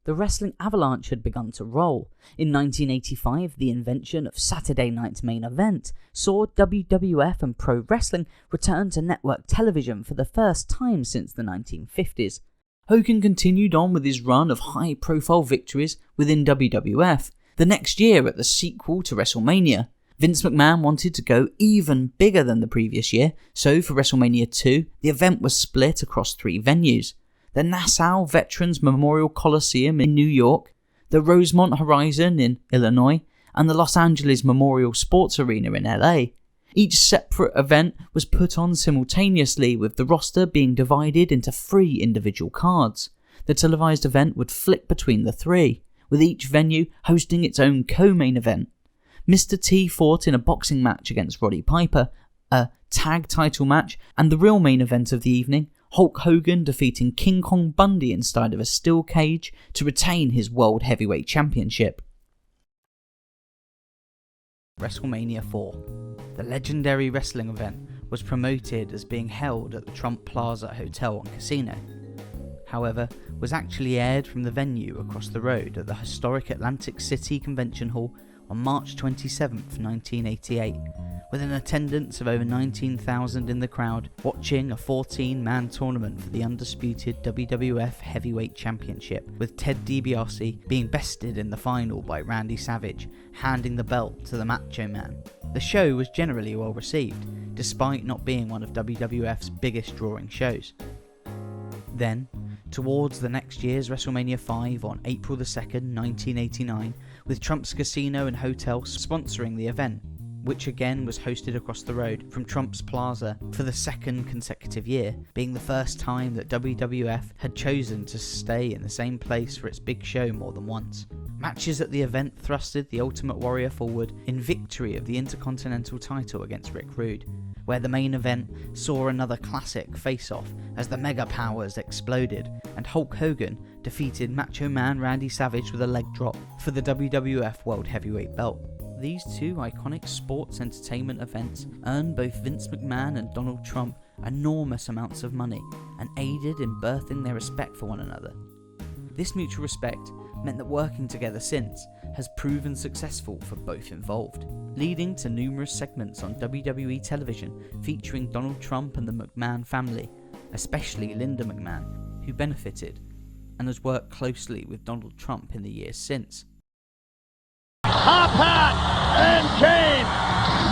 A: The wrestling avalanche had begun to roll. In 1985, the invention of Saturday Night's Main Event saw WWF and pro wrestling return to network television for the first time since the 1950s. Hogan continued on with his run of high-profile victories within WWF. The next year, at the sequel to Wrestlemania, Vince McMahon wanted to go even bigger than the previous year, so for Wrestlemania 2, the event was split across 3 venues. The Nassau Veterans Memorial Coliseum in New York, the Rosemont Horizon in Illinois, and the Los Angeles Memorial Sports Arena in LA. Each separate event was put on simultaneously, with the roster being divided into 3 individual cards. The televised event would flick between the 3, with each venue hosting its own co-main event. Mr. T fought in a boxing match against Roddy Piper, a tag title match, and the real main event of the evening, Hulk Hogan defeating King Kong Bundy inside of a steel cage to retain his World Heavyweight Championship. Wrestlemania 4. The legendary wrestling event was promoted as being held at the Trump Plaza Hotel and Casino. However, was actually aired from the venue across the road at the historic Atlantic City Convention Hall on March 27, 1988, with an attendance of over 19,000 in the crowd watching a 14-man tournament for the undisputed WWF Heavyweight Championship, with Ted DiBiase being bested in the final by Randy Savage, handing the belt to the Macho Man. The show was generally well received, despite not being one of WWF's biggest drawing shows. Then, towards the next year's WrestleMania 5 on April 2nd, 1989, with Trump's Casino and Hotel sponsoring the event, which again was hosted across the road from Trump's Plaza for the 2nd consecutive year, being the first time that WWF had chosen to stay in the same place for its big show more than once. Matches at the event thrusted the Ultimate Warrior forward in victory of the Intercontinental title against Rick Rude, where the main event saw another classic face-off as the Mega Powers exploded and Hulk Hogan defeated Macho Man Randy Savage with a leg drop for the WWF World Heavyweight belt. These 2 iconic sports entertainment events earned both Vince McMahon and Donald Trump enormous amounts of money and aided in birthing their respect for one another. This mutual respect meant that working together since has proven successful for both involved, leading to numerous segments on WWE television featuring Donald Trump and the McMahon family, especially Linda McMahon, who benefited and has worked closely with Donald Trump in the years since.
E: Top hat and cane.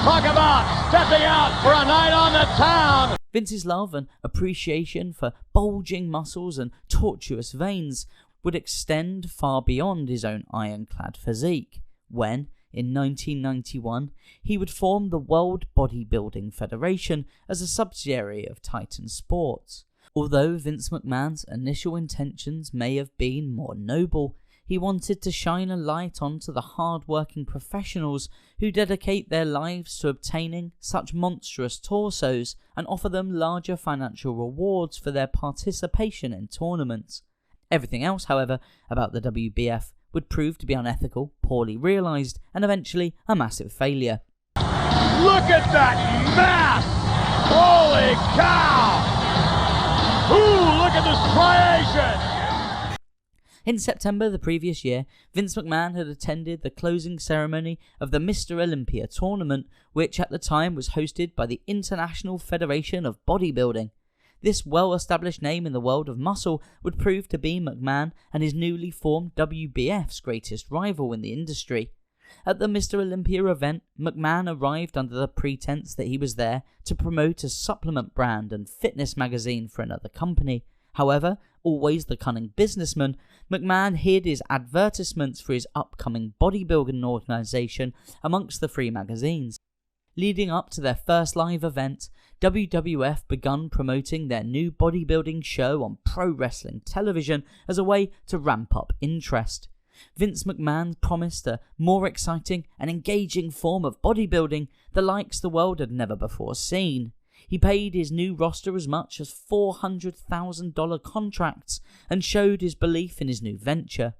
E: Talk about stepping out for a night on the town.
A: Vince's love and appreciation for bulging muscles and tortuous veins would extend far beyond his own ironclad physique, when, in 1991, he would form the World Bodybuilding Federation as a subsidiary of Titan Sports. Although Vince McMahon's initial intentions may have been more noble, he wanted to shine a light onto the hard-working professionals who dedicate their lives to obtaining such monstrous torsos and offer them larger financial rewards for their participation in tournaments. Everything else, however, about the WBF would prove to be unethical, poorly realised, and eventually a massive failure.
E: Look at that mass! Holy cow! Ooh, look at this striation!
A: In September the previous year, Vince McMahon had attended the closing ceremony of the Mr. Olympia tournament, which at the time was hosted by the International Federation of Bodybuilding. This well-established name in the world of muscle would prove to be McMahon and his newly formed WBF's greatest rival in the industry. At the Mr. Olympia event, McMahon arrived under the pretense that he was there to promote a supplement brand and fitness magazine for another company. However, always the cunning businessman, McMahon hid his advertisements for his upcoming bodybuilding organisation amongst the 3 magazines. Leading up to their first live event, WWF begun promoting their new bodybuilding show on pro wrestling television as a way to ramp up interest. Vince McMahon promised a more exciting and engaging form of bodybuilding, the likes the world had never before seen. He paid his new roster as much as $400,000 contracts and showed his belief in his new venture.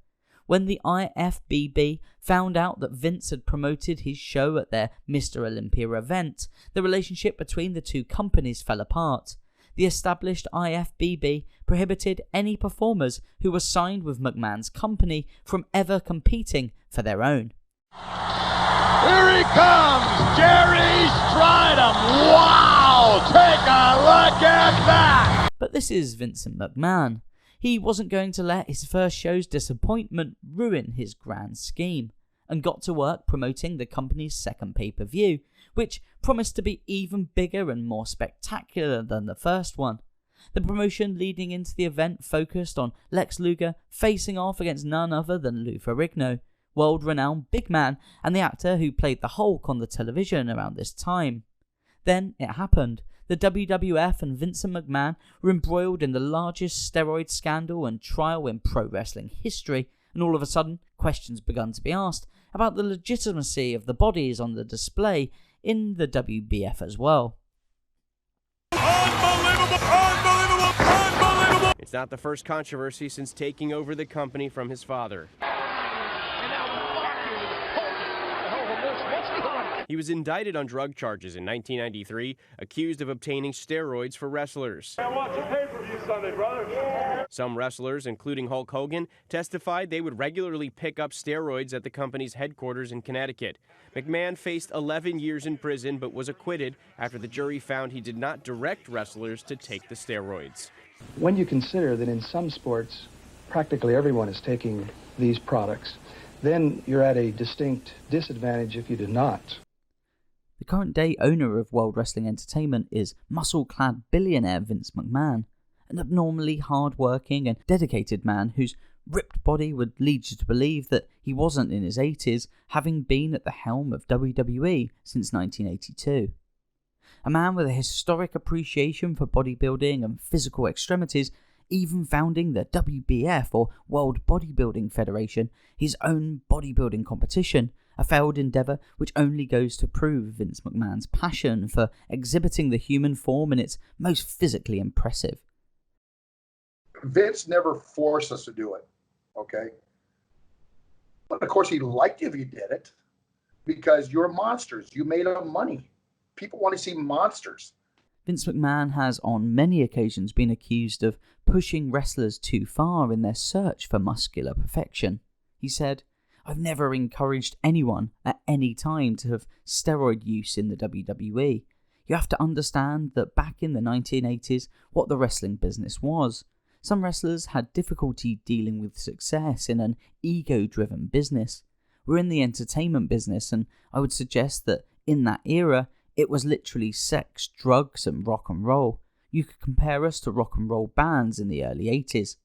A: When the IFBB found out that Vince had promoted his show at their Mr. Olympia event, the relationship between the two companies fell apart. The established IFBB prohibited any performers who were signed with McMahon's company from ever competing for their own.
B: Here he comes, Jerry Stridham. Wow, take a look at that.
A: But this is Vincent McMahon. He wasn't going to let his first show's disappointment ruin his grand scheme, and got to work promoting the company's second pay-per-view, which promised to be even bigger and more spectacular than the first one. The promotion leading into the event focused on Lex Luger facing off against none other than Lou Ferrigno, world-renowned big man and the actor who played the Hulk on the television around this time. Then it happened. The WWF and Vincent McMahon were embroiled in the largest steroid scandal and trial in pro wrestling history, and all of a sudden questions began to be asked about the legitimacy of the bodies on the display in the WBF as well.
B: Unbelievable! Unbelievable! Unbelievable!
C: It's not the first controversy since taking over the company from his father. He was indicted on drug charges in 1993, accused of obtaining steroids for wrestlers.
B: I want your pay-per-view Sunday, brother.
C: Some wrestlers, including Hulk Hogan, testified they would regularly pick up steroids at the company's headquarters in Connecticut. McMahon faced 11 years in prison but was acquitted after the jury found he did not direct wrestlers to take the steroids.
K: When you consider that in some sports, practically everyone is taking these products, then you're at a distinct disadvantage if you do not.
A: The current day owner of World Wrestling Entertainment is muscle-clad billionaire Vince McMahon, an abnormally hard-working and dedicated man whose ripped body would lead you to believe that he wasn't in his 80s, having been at the helm of WWE since 1982. A man with a historic appreciation for bodybuilding and physical extremities, even founding the WBF or World Bodybuilding Federation, his own bodybuilding competition, a failed endeavour which only goes to prove Vince McMahon's passion for exhibiting the human form in its most physically impressive.
L: Vince never forced us to do it, okay? But of course he liked if you did it because you're monsters. You made up money. People want to see monsters.
A: Vince McMahon has on many occasions been accused of pushing wrestlers too far in their search for muscular perfection. He said, "I've never encouraged anyone at any time to have steroid use in the WWE. You have to understand that back in the 1980s, what the wrestling business was. Some wrestlers had difficulty dealing with success in an ego-driven business. We're in the entertainment business, and I would suggest that in that era, it was literally sex, drugs, and rock and roll. You could compare us to rock and roll bands in the early 80s.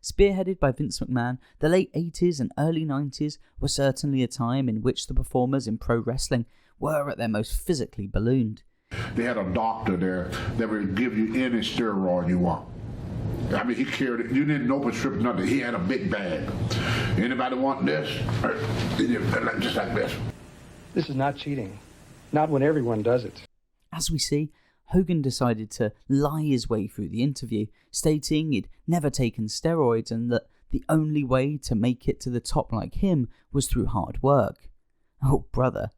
A: Spearheaded by Vince McMahon, the late 80s and early 90s were certainly a time in which the performers in pro wrestling were at their most physically ballooned.
M: They had a doctor there that would give you any steroid you want. I mean, he carried it. You didn't know prescription, nothing. He had a big bag. Anybody want this? Just like this.
K: This is not cheating. Not when everyone does it.
A: As we see, Hogan decided to lie his way through the interview, stating he'd never taken steroids and that the only way to make it to the top like him was through hard work. Oh, brother.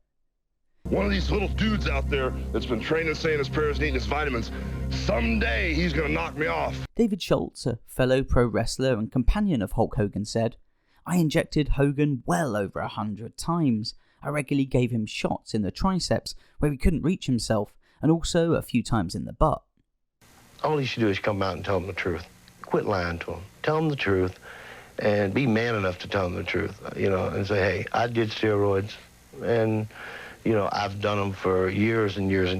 N: One of these little dudes out there that's been training, saying his prayers and eating his vitamins, someday he's going to knock me off.
A: David Schultz, a fellow pro wrestler and companion of Hulk Hogan, said, "I injected Hogan well over 100 times. I regularly gave him shots in the triceps where he couldn't reach himself, and also a few times in the butt."
O: All you should do is come out and tell him the truth. Quit lying to him. Tell him the truth, and be man enough to tell him the truth, and say, hey, I did steroids, and, I've done them for years and years.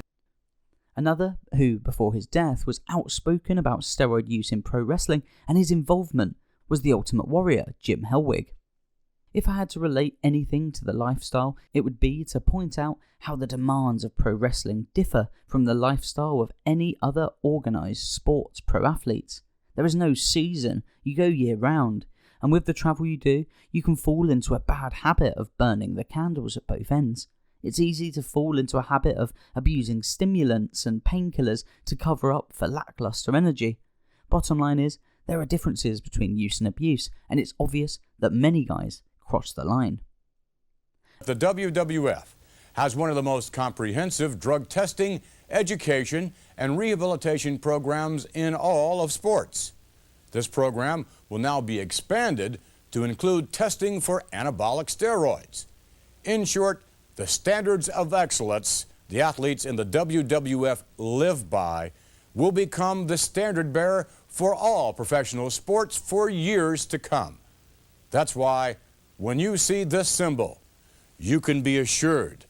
A: Another, who before his death was outspoken about steroid use in pro wrestling and his involvement, was the Ultimate Warrior, Jim Hellwig. If I had to relate anything to the lifestyle, it would be to point out how the demands of pro wrestling differ from the lifestyle of any other organised sports pro athletes. There is no season, you go year round, and with the travel you do, you can fall into a bad habit of burning the candles at both ends. It's easy to fall into a habit of abusing stimulants and painkillers to cover up for lackluster energy. Bottom line is, there are differences between use and abuse, and it's obvious that many guys crossed the line.
E: The WWF has one of the most comprehensive drug testing, education, and rehabilitation programs in all of sports. This program will now be expanded to include testing for anabolic steroids. In short, the standards of excellence the athletes in the WWF live by will become the standard bearer for all professional sports for years to come. That's why when you see this symbol, you can be assured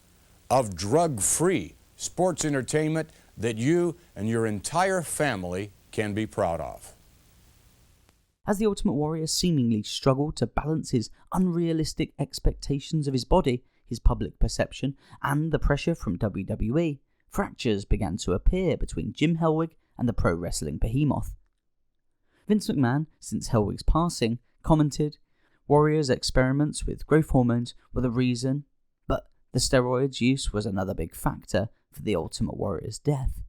E: of drug-free sports entertainment that you and your entire family can be proud of.
A: As the Ultimate Warrior seemingly struggled to balance his unrealistic expectations of his body, his public perception, and the pressure from WWE, fractures began to appear between Jim Hellwig and the pro wrestling behemoth. Vince McMahon, since Hellwig's passing, commented, "Warrior's experiments with growth hormones were the reason, but the steroids use was another big factor for the Ultimate Warrior's death."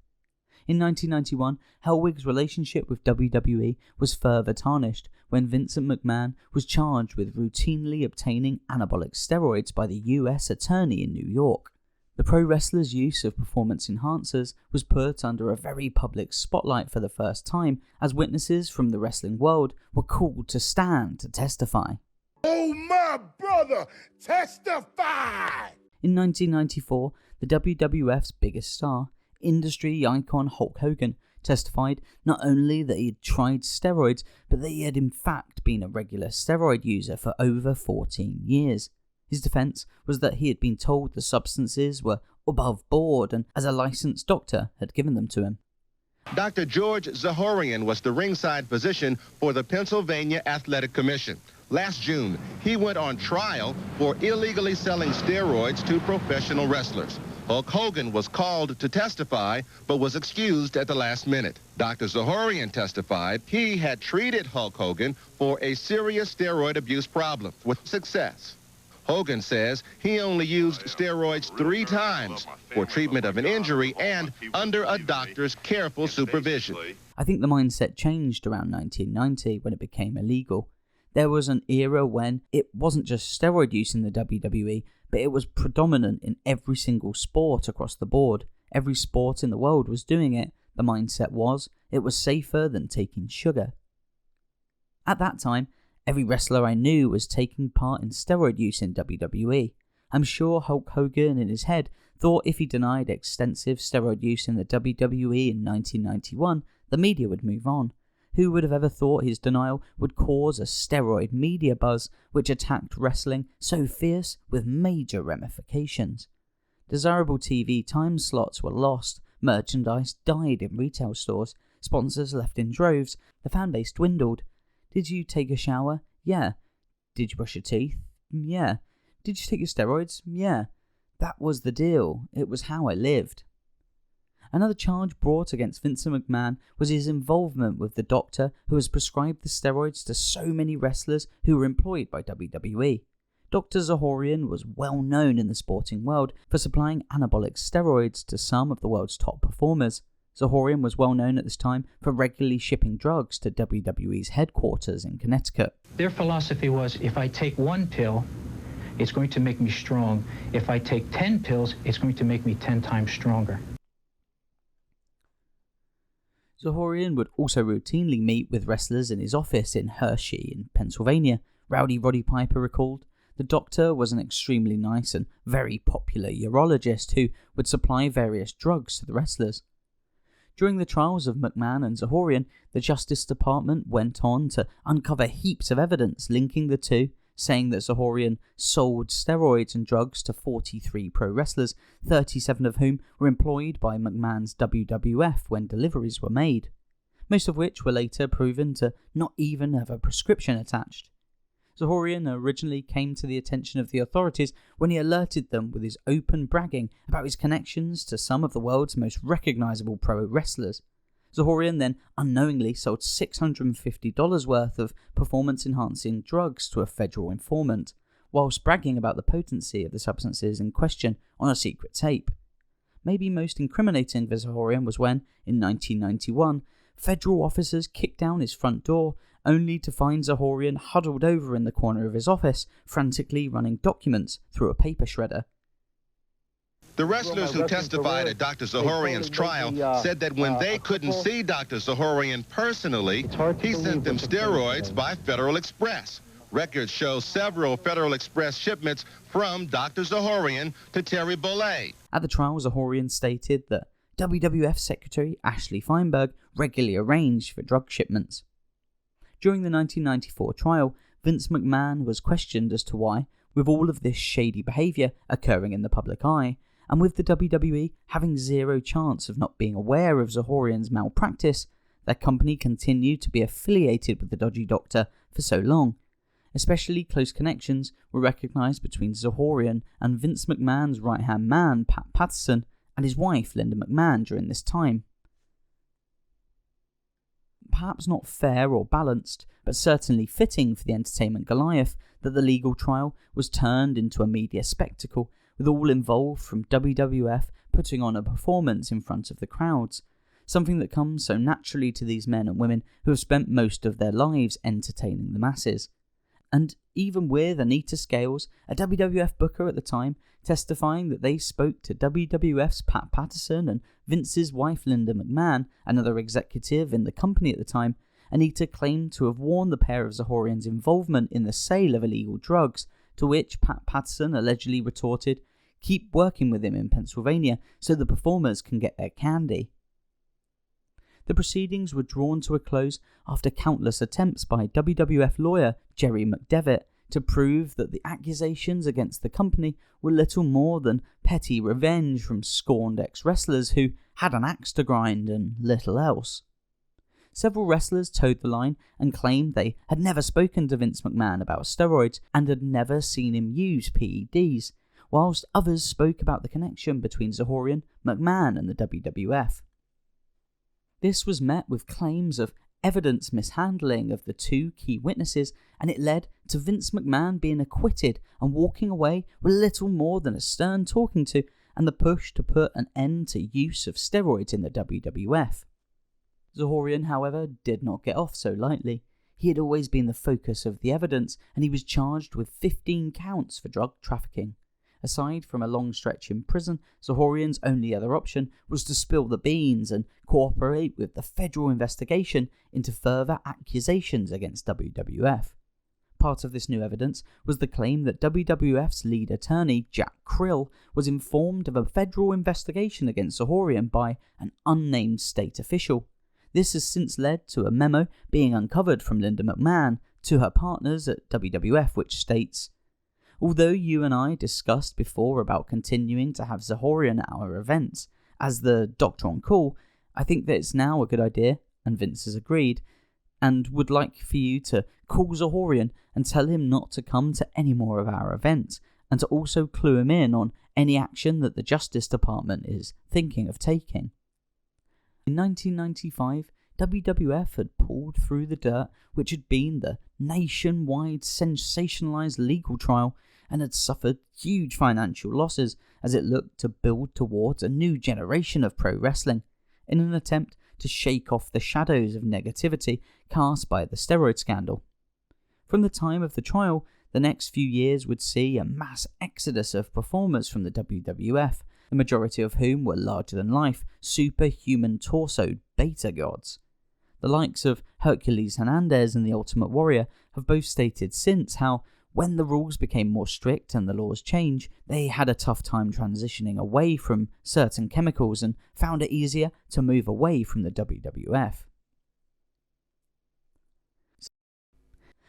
A: In 1991, Hellwig's relationship with WWE was further tarnished when Vincent McMahon was charged with routinely obtaining anabolic steroids by the US attorney in New York. The pro wrestler's use of performance enhancers was put under a very public spotlight for the first time, as witnesses from the wrestling world were called to stand to testify.
B: Oh, my brother, testify!
A: In 1994, the WWF's biggest star, industry icon Hulk Hogan, testified not only that he had tried steroids, but that he had in fact been a regular steroid user for over 14 years. His defense was that he had been told the substances were above board and as a licensed doctor had given them to him.
P: Dr. George Zahorian was the ringside physician for the Pennsylvania Athletic Commission. Last June, he went on trial for illegally selling steroids to professional wrestlers. Hulk Hogan was called to testify, but was excused at the last minute. Dr. Zahorian testified he had treated Hulk Hogan for a serious steroid abuse problem with success. Hogan says he only used steroids 3 times for treatment of an injury and under a doctor's careful supervision.
A: I think the mindset changed around 1990 when it became illegal. There was an era when it wasn't just steroid use in the WWE, but it was predominant in every single sport across the board. Every sport in the world was doing it. The mindset was, it was safer than taking sugar. At that time, every wrestler I knew was taking part in steroid use in WWE. I'm sure Hulk Hogan in his head thought if he denied extensive steroid use in the WWE in 1991, the media would move on. Who would have ever thought his denial would cause a steroid media buzz which attacked wrestling so fierce with major ramifications? Desirable TV time slots were lost, merchandise died in retail stores, sponsors left in droves, the fan base dwindled. Did you take a shower? Yeah. Did you brush your teeth? Yeah. Did you take your steroids? Yeah. That was the deal. It was how I lived. Another charge brought against Vincent McMahon was his involvement with the doctor who has prescribed the steroids to so many wrestlers who were employed by WWE. Dr. Zahorian was well known in the sporting world for supplying anabolic steroids to some of the world's top performers. Zahorian was well known at this time for regularly shipping drugs to WWE's headquarters in Connecticut.
Q: Their philosophy was, if I take 1 pill, it's going to make me strong. If I take 10 pills, it's going to make me 10 times stronger.
A: Zahorian would also routinely meet with wrestlers in his office in Hershey in Pennsylvania. Rowdy Roddy Piper recalled, the doctor was an extremely nice and very popular urologist who would supply various drugs to the wrestlers. During the trials of McMahon and Zahorian, the Justice Department went on to uncover heaps of evidence linking the two, saying that Zahorian sold steroids and drugs to 43 pro wrestlers, 37 of whom were employed by McMahon's WWF when deliveries were made, most of which were later proven to not even have a prescription attached. Zahorian originally came to the attention of the authorities when he alerted them with his open bragging about his connections to some of the world's most recognizable pro wrestlers. Zahorian then unknowingly sold $650 worth of performance-enhancing drugs to a federal informant, whilst bragging about the potency of the substances in question on a secret tape. Maybe most incriminating for Zahorian was when, in 1991, federal officers kicked down his front door only to find Zahorian huddled over in the corner of his office, frantically running documents through a paper shredder.
P: The wrestlers who testified at Dr. Zahorian's trial said that when they couldn't see Dr. Zahorian personally, he sent them steroids by Federal Express. Records show several Federal Express shipments from Dr. Zahorian to Terry Bollea.
A: At the trial, Zahorian stated that WWF Secretary Ashley Feinberg regularly arranged for drug shipments. During the 1994 trial, Vince McMahon was questioned as to why, with all of this shady behaviour occurring in the public eye, and with the WWE having zero chance of not being aware of Zahorian's malpractice, their company continued to be affiliated with the dodgy doctor for so long. Especially close connections were recognised between Zahorian and Vince McMahon's right-hand man, Pat Patterson, and his wife, Linda McMahon, during this time. Perhaps not fair or balanced, but certainly fitting for the entertainment Goliath that the legal trial was turned into a media spectacle, with all involved from WWF putting on a performance in front of the crowds, something that comes so naturally to these men and women who have spent most of their lives entertaining the masses. And even with Anita Scales, a WWF booker at the time, testifying that they spoke to WWF's Pat Patterson and Vince's wife Linda McMahon, another executive in the company at the time, Anita claimed to have warned the pair of Zahorian's involvement in the sale of illegal drugs, to which Pat Patterson allegedly retorted, "Keep working with him in Pennsylvania so the performers can get their candy." The proceedings were drawn to a close after countless attempts by WWF lawyer Jerry McDevitt to prove that the accusations against the company were little more than petty revenge from scorned ex-wrestlers who had an axe to grind and little else. Several wrestlers toed the line and claimed they had never spoken to Vince McMahon about steroids and had never seen him use PEDs, whilst others spoke about the connection between Zahorian, McMahon and the WWF. This was met with claims of evidence mishandling of the two key witnesses, and it led to Vince McMahon being acquitted and walking away with little more than a stern talking to and the push to put an end to use of steroids in the WWF. Zahorian, however, did not get off so lightly. He had always been the focus of the evidence, and he was charged with 15 counts for drug trafficking. Aside from a long stretch in prison, Zahorian's only other option was to spill the beans and cooperate with the federal investigation into further accusations against WWF. Part of this new evidence was the claim that WWF's lead attorney, Jack Krill, was informed of a federal investigation against Zahorian by an unnamed state official. This has since led to a memo being uncovered from Linda McMahon to her partners at WWF, which states, "Although you and I discussed before about continuing to have Zahorian at our events as the doctor on call, I think that it's now a good idea," and Vince has agreed, "and would like for you to call Zahorian and tell him not to come to any more of our events, and to also clue him in on any action that the Justice Department is thinking of taking." In 1995, WWF had pulled through the dirt which had been the nationwide sensationalized legal trial and had suffered huge financial losses as it looked to build towards a new generation of pro wrestling in an attempt to shake off the shadows of negativity cast by the steroid scandal. From the time of the trial, the next few years would see a mass exodus of performers from the WWF, the majority of whom were larger-than-life, superhuman torsoed beta gods. The likes of Hercules Hernandez and the Ultimate Warrior have both stated since how, when the rules became more strict and the laws changed, they had a tough time transitioning away from certain chemicals and found it easier to move away from the WWF.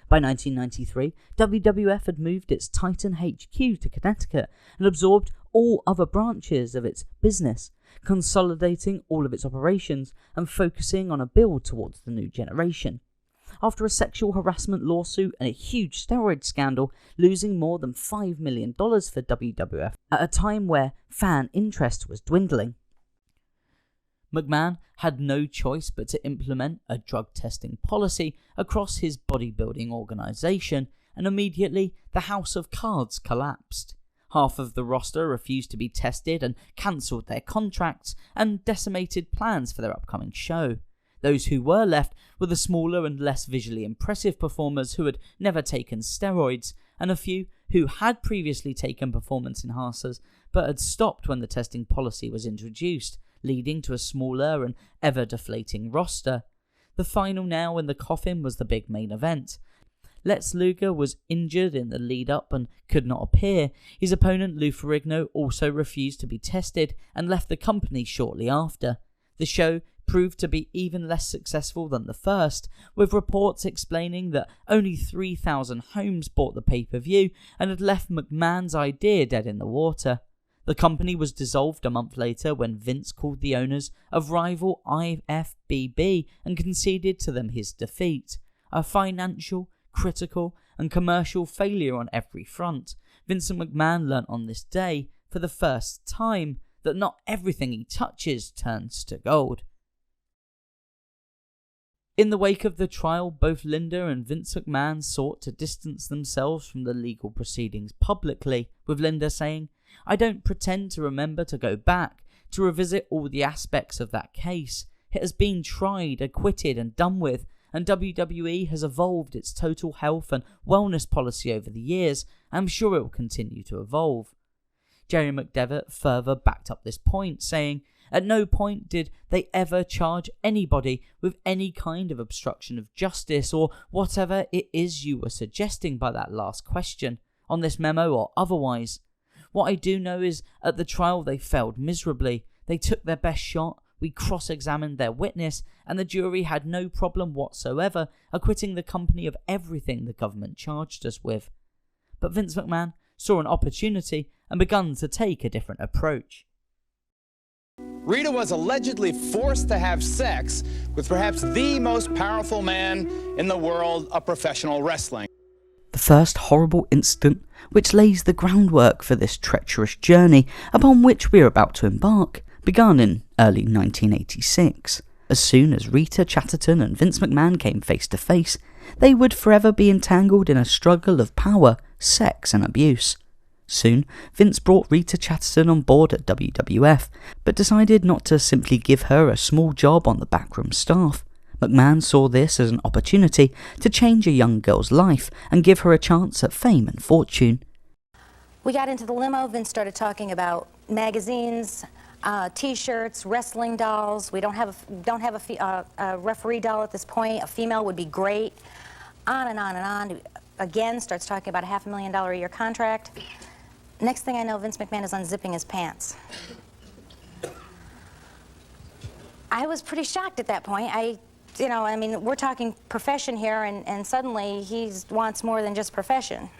A: By 1993, WWF had moved its Titan HQ to Connecticut and absorbed all other branches of its business, consolidating all of its operations and focusing on a build towards the new generation. After a sexual harassment lawsuit and a huge steroid scandal, losing more than $5 million for WWF at a time where fan interest was dwindling, McMahon had no choice but to implement a drug testing policy across his bodybuilding organization, and immediately the house of cards collapsed. Half of the roster refused to be tested and cancelled their contracts and decimated plans for their upcoming show. Those who were left were the smaller and less visually impressive performers who had never taken steroids, and a few who had previously taken performance enhancers but had stopped when the testing policy was introduced, leading to a smaller and ever-deflating roster. The final nail in the coffin was the big main event. Lex Luger was injured in the lead-up and could not appear. His opponent Lou Ferrigno also refused to be tested and left the company shortly after. The show proved to be even less successful than the first, with reports explaining that only 3,000 homes bought the pay-per-view and had left McMahon's idea dead in the water. The company was dissolved a month later when Vince called the owners of rival IFBB and conceded to them his defeat. A financial, critical and commercial failure on every front. Vincent McMahon learnt on this day, for the first time, that not everything he touches turns to gold. In the wake of the trial, both Linda and Vince McMahon sought to distance themselves from the legal proceedings publicly, with Linda saying, "I don't pretend to remember to go back, to revisit all the aspects of that case. It has been tried, acquitted and done with, and WWE has evolved its total health and wellness policy over the years. I'm sure it will continue to evolve." Jerry McDevitt further backed up this point, saying, "At no point did they ever charge anybody with any kind of obstruction of justice or whatever it is you were suggesting by that last question, on this memo or otherwise. What I do know is at the trial they failed miserably. They took their best shot, we cross-examined their witness, and the jury had no problem whatsoever acquitting the company of everything the government charged us with." But Vince McMahon saw an opportunity and begun to take a different approach.
R: Rita was allegedly forced to have sex with perhaps the most powerful man in the world of professional wrestling.
A: The first horrible incident which lays the groundwork for this treacherous journey upon which we are about to embark began in early 1986. As soon as Rita Chatterton and Vince McMahon came face to face, they would forever be entangled in a struggle of power, sex and abuse. Soon, Vince brought Rita Chatterton on board at WWF, but decided not to simply give her a small job on the backroom staff. McMahon saw this as an opportunity to change a young girl's life and give her a chance at fame and fortune.
G: We got into the limo. Vince started talking about magazines, T-shirts, wrestling dolls. We don't have a referee doll at this point. A female would be great. On and on and on. Again, starts talking about a $500,000 a year contract. Next thing I know, Vince McMahon is unzipping his pants. I was pretty shocked at that point. We're talking profession here, and suddenly he wants more than just profession.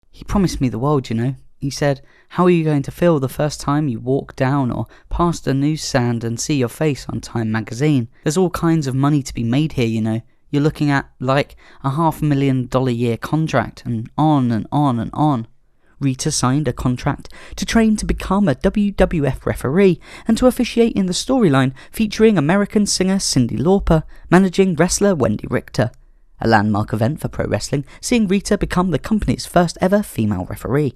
A: He promised me the world, you know. He said, "How are you going to feel the first time you walk down or past a newsstand and see your face on Time magazine? There's all kinds of money to be made here, you know. You're looking at, like, a $500,000 a year contract, and on and on and on." Rita signed a contract to train to become a WWF referee and to officiate in the storyline featuring American singer Cyndi Lauper managing wrestler Wendy Richter. A landmark event for pro wrestling, seeing Rita become the company's first ever female referee.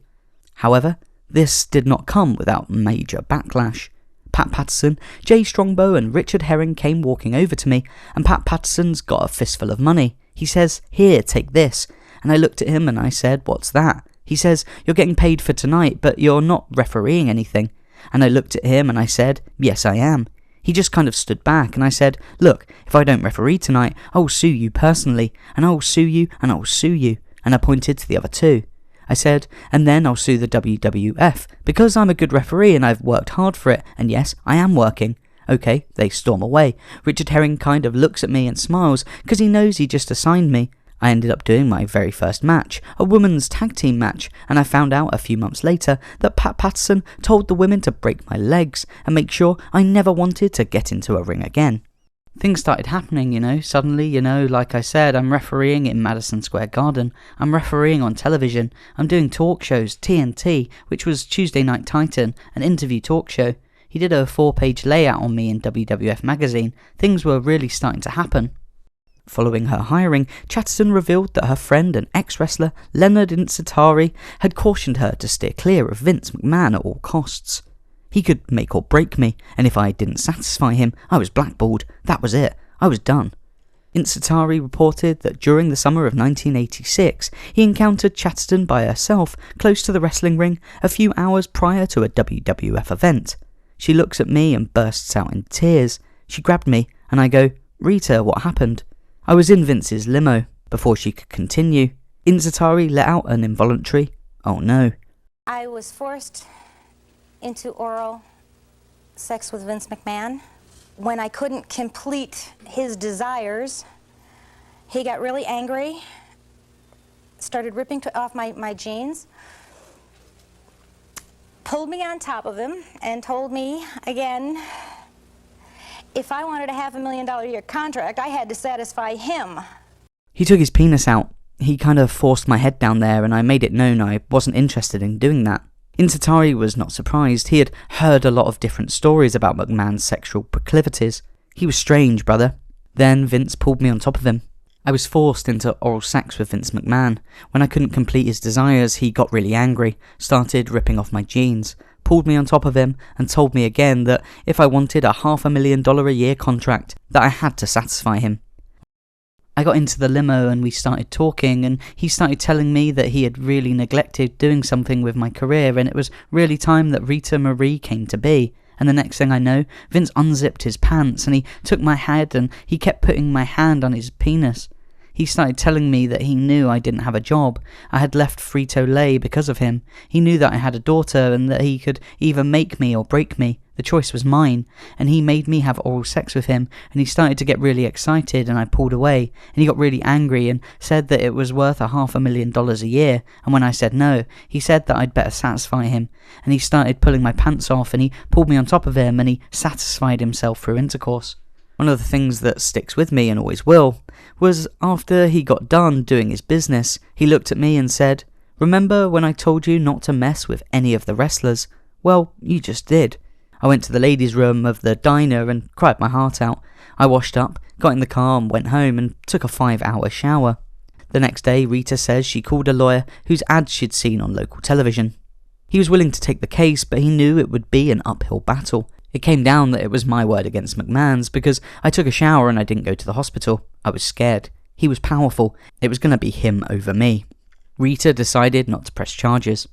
A: However, this did not come without major backlash. Pat Patterson, Jay Strongbow and Richard Herring came walking over to me, and Pat Patterson's got a fistful of money. He says, "Here, take this." And I looked at him and I said, "What's that?" He says, "You're getting paid for tonight, but you're not refereeing anything." And I looked at him and I said, "Yes, I am." He just kind of stood back and I said, "Look, if I don't referee tonight, I'll sue you personally, and I'll sue you, and I'll sue you." And I pointed to the other two. I said, "And then I'll sue the WWF, because I'm a good referee and I've worked hard for it, and yes, I am working." Okay, they storm away. Richard Herring kind of looks at me and smiles, because he knows he just assigned me. I ended up doing my very first match, a women's tag team match, and I found out a few months later that Pat Patterson told the women to break my legs and make sure I never wanted to get into a ring again. Things started happening, you know. Suddenly, like I said, I'm refereeing in Madison Square Garden. I'm refereeing on television. I'm doing talk shows, TNT, which was Tuesday Night Titan, an interview talk show. He did a 4-page layout on me in WWF magazine. Things were really starting to happen. Following her hiring, Chatterton revealed that her friend and ex-wrestler Leonard Insitari had cautioned her to steer clear of Vince McMahon at all costs. He could make or break me, and if I didn't satisfy him, I was blackballed. That was it. I was done. Insatari reported that during the summer of 1986, he encountered Chatterton by herself close to the wrestling ring a few hours prior to a WWF event. She looks at me and bursts out in tears. She grabbed me and I go, "Rita, what happened?" I was in Vince's limo. Before she could continue, Insatari let out an involuntary, "Oh no."
G: I was forced into oral sex with Vince McMahon. When I couldn't complete his desires, he got really angry, started ripping off my jeans, pulled me on top of him, and told me again, if I wanted a $500,000-a-year contract, I had to satisfy him.
A: He took his penis out. He kind of forced my head down there, and I made it known I wasn't interested in doing that. Insatari was not surprised. He had heard a lot of different stories about McMahon's sexual proclivities. He was strange, brother. Then Vince pulled me on top of him. I was forced into oral sex with Vince McMahon. When I couldn't complete his desires, he got really angry, started ripping off my jeans, pulled me on top of him, and told me again that if I wanted a $500,000-a-year contract, that I had to satisfy him. I got into the limo and we started talking, and he started telling me that he had really neglected doing something with my career, and it was really time that Rita Marie came to be. And the next thing I know, Vince unzipped his pants and he took my head and he kept putting my hand on his penis. He started telling me that he knew I didn't have a job. I had left Frito-Lay because of him. He knew that I had a daughter and that he could either make me or break me. The choice was mine, and he made me have oral sex with him, and he started to get really excited, and I pulled away, and he got really angry and said that it was worth a $500,000 a year, and when I said no, he said that I'd better satisfy him, and he started pulling my pants off, and he pulled me on top of him, and he satisfied himself through intercourse. One of the things that sticks with me, and always will, was after he got done doing his business, he looked at me and said, "Remember when I told you not to mess with any of the wrestlers? Well, you just did." I went to the ladies' room of the diner and cried my heart out. I washed up, got in the car and went home and took a 5-hour shower. The next day, Rita says she called a lawyer whose ads she'd seen on local television. He was willing to take the case, but he knew it would be an uphill battle. It came down that it was my word against McMahon's because I took a shower and I didn't go to the hospital. I was scared. He was powerful. It was going to be him over me. Rita decided not to press charges.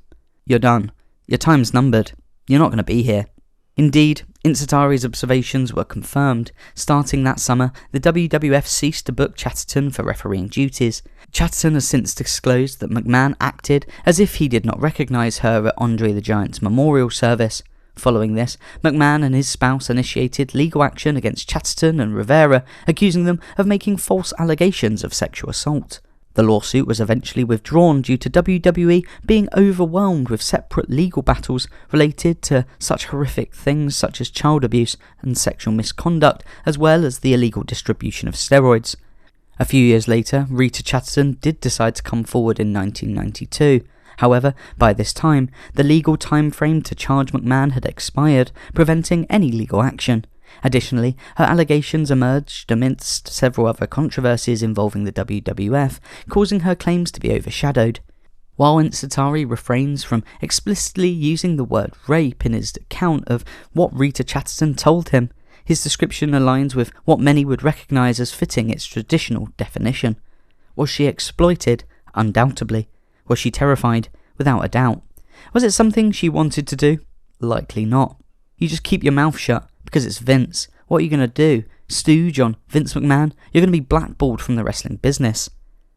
A: "You're done. Your time's numbered. You're not going to be here." Indeed, Insatari's observations were confirmed. Starting that summer, the WWF ceased to book Chatterton for refereeing duties. Chatterton has since disclosed that McMahon acted as if he did not recognise her at Andre the Giant's memorial service. Following this, McMahon and his spouse initiated legal action against Chatterton and Rivera, accusing them of making false allegations of sexual assault. The lawsuit was eventually withdrawn due to WWE being overwhelmed with separate legal battles related to such horrific things such as child abuse and sexual misconduct, as well as the illegal distribution of steroids. A few years later, Rita Chatterton did decide to come forward in 1992. However, by this time, the legal time frame to charge McMahon had expired, preventing any legal action. Additionally, her allegations emerged amidst several other controversies involving the WWF, causing her claims to be overshadowed. While Insatari refrains from explicitly using the word rape in his account of what Rita Chatterton told him, his description aligns with what many would recognise as fitting its traditional definition. Was she exploited? Undoubtedly. Was she terrified? Without a doubt. Was it something she wanted to do? Likely not. You just keep your mouth shut, because it's Vince. What are you going to do? Stooge on Vince McMahon? You're going to be blackballed from the wrestling business.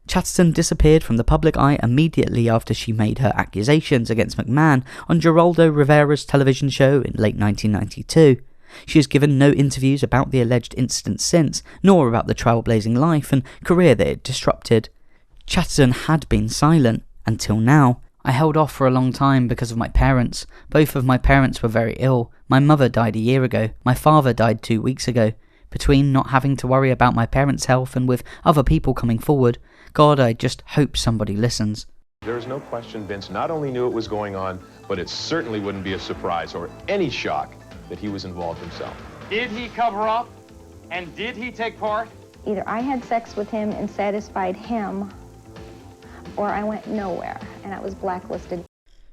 A: Chatterton disappeared from the public eye immediately after she made her accusations against McMahon on Geraldo Rivera's television show in late 1992. She has given no interviews about the alleged incident since, nor about the trailblazing life and career that it disrupted. Chatterton had been silent, until now. I held off for a long time because of my parents. Both of my parents were very ill. My mother died a year ago. My father died 2 weeks ago. Between not having to worry about my parents' health and with other people coming forward, God, I just hope somebody listens.
S: There is no question Vince not only knew it was going on, but it certainly wouldn't be a surprise or any shock that he was involved himself.
T: Did he cover up? And did he take part?
U: Either I had sex with him and satisfied him, or I went nowhere, and I was blacklisted.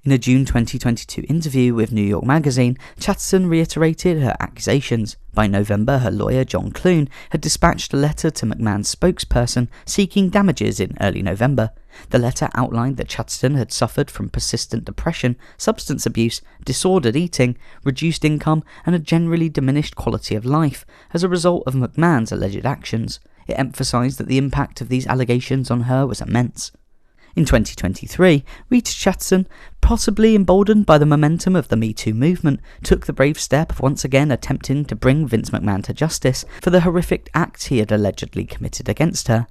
A: In a June 2022 interview with New York Magazine, Chatterton reiterated her accusations. By November, her lawyer, John Clune, had dispatched a letter to McMahon's spokesperson seeking damages in early November. The letter outlined that Chatterton had suffered from persistent depression, substance abuse, disordered eating, reduced income, and a generally diminished quality of life as a result of McMahon's alleged actions. It emphasized that the impact of these allegations on her was immense. In 2023, Rita Chatterton, possibly emboldened by the momentum of the Me Too movement, took the brave step of once again attempting to bring Vince McMahon to justice for the horrific act he had allegedly committed against her.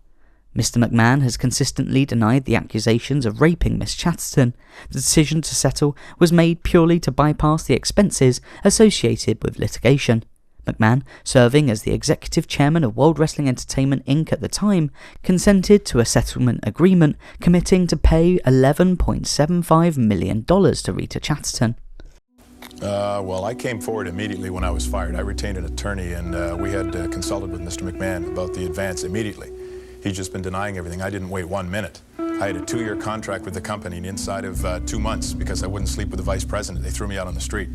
A: Mr. McMahon has consistently denied the accusations of raping Miss Chatterton. The decision to settle was made purely to bypass the expenses associated with litigation. McMahon, serving as the executive chairman of World Wrestling Entertainment Inc. at the time, consented to a settlement agreement committing to pay $11.75 million to Rita Chatterton.
D: Well, I came forward immediately when I was fired. I retained an attorney, and we had consulted with Mr. McMahon about the advance immediately. He'd just been denying everything. I didn't wait 1 minute. I had a 2-year contract with the company, and inside of 2 months, because I wouldn't sleep with the vice president, they threw me out on the street.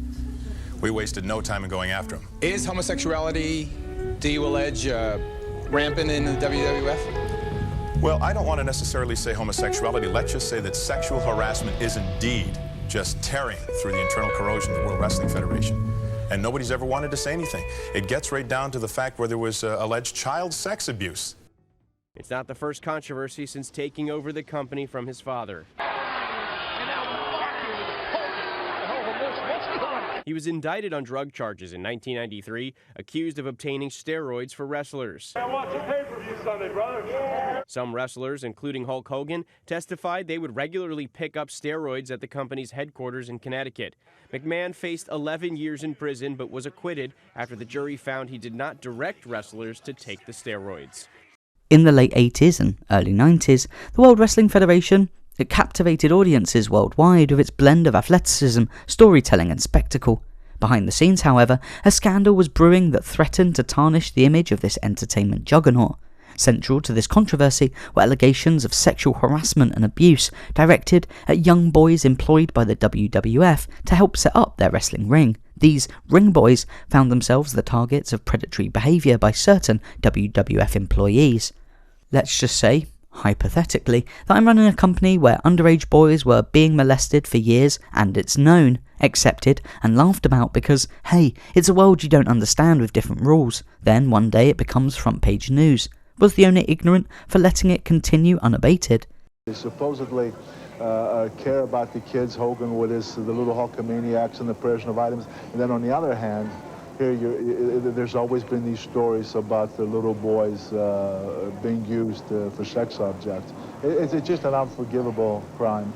D: We wasted no time in going after him.
R: Is homosexuality, do you allege, rampant in the WWF?
D: Well, I don't want to necessarily say homosexuality. Let's just say that sexual harassment is indeed just tearing through the internal corrosion of the World Wrestling Federation. And nobody's ever wanted to say anything. It gets right down to the fact where there was alleged child sex abuse.
C: It's not the first controversy since taking over the company from his father. He was indicted on drug charges in 1993, accused of obtaining steroids for wrestlers.
B: I watch a pay-per-view Sunday, brother. Yeah.
C: Some wrestlers, including Hulk Hogan, testified they would regularly pick up steroids at the company's headquarters in Connecticut. McMahon faced 11 years in prison but was acquitted after the jury found he did not direct wrestlers to take the steroids.
A: In the late 80s and early 90s, the World Wrestling Federation it captivated audiences worldwide with its blend of athleticism, storytelling and spectacle. Behind the scenes, however, a scandal was brewing that threatened to tarnish the image of this entertainment juggernaut. Central to this controversy were allegations of sexual harassment and abuse directed at young boys employed by the WWF to help set up their wrestling ring. These ring boys found themselves the targets of predatory behaviour by certain WWF employees. Let's just say, hypothetically, that I'm running a company where underage boys were being molested for years and it's known, accepted and laughed about because, hey, it's a world you don't understand with different rules. Then one day it becomes front page news. Was the owner ignorant for letting it continue unabated?
V: They supposedly care about the kids, Hogan with the little Hulkamaniacs and the provision of items, and then on the other hand, here, there's always been these stories about the little boys being used for sex objects. It's just an unforgivable crime.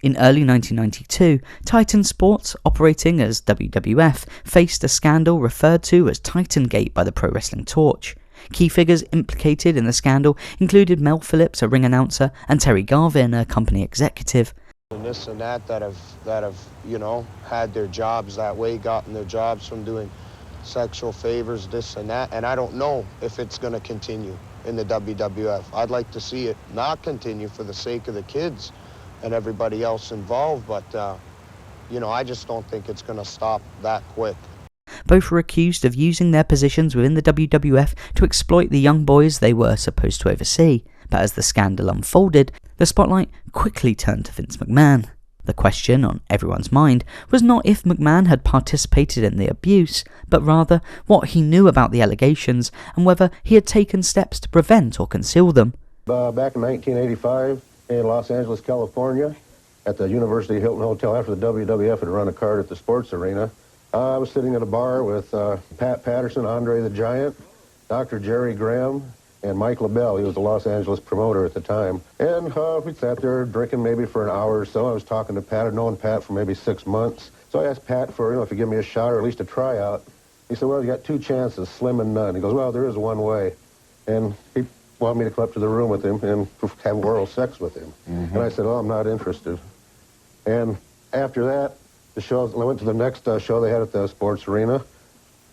A: In early 1992, Titan Sports, operating as WWF, faced a scandal referred to as Titangate by the Pro Wrestling Torch. Key figures implicated in the scandal included Mel Phillips, a ring announcer, and Terry Garvin, a company executive.
O: And this and that have you know, had their jobs that way, gotten their jobs from doing sexual favors, this and that, and I don't know if it's going to continue in the WWF. I'd like to see it not continue for the sake of the kids and everybody else involved, but you know, I just don't think it's going to stop that quick.
A: Both were accused of using their positions within the WWF to exploit the young boys they were supposed to oversee. But as the scandal unfolded, the spotlight quickly turned to Vince McMahon. The question on everyone's mind was not if McMahon had participated in the abuse, but rather what he knew about the allegations and whether he had taken steps to prevent or conceal them.
W: Back in 1985 in Los Angeles, California, at the University Hilton Hotel after the WWF had run a card at the sports arena, I was sitting at a bar with Pat Patterson, Andre the Giant, Dr. Jerry Graham, and Mike LaBelle. He was the Los Angeles promoter at the time. And we sat there drinking maybe for an hour or so. I was talking to Pat. I'd known Pat for maybe 6 months. So I asked Pat for, if you give me a shot or at least a tryout. He said, well, you got 2 chances, slim and none. He goes, well, there is one way. And he wanted me to come up to the room with him and have oral sex with him. Mm-hmm. And I said, oh, I'm not interested. And after that, I went to the next show they had at the sports arena.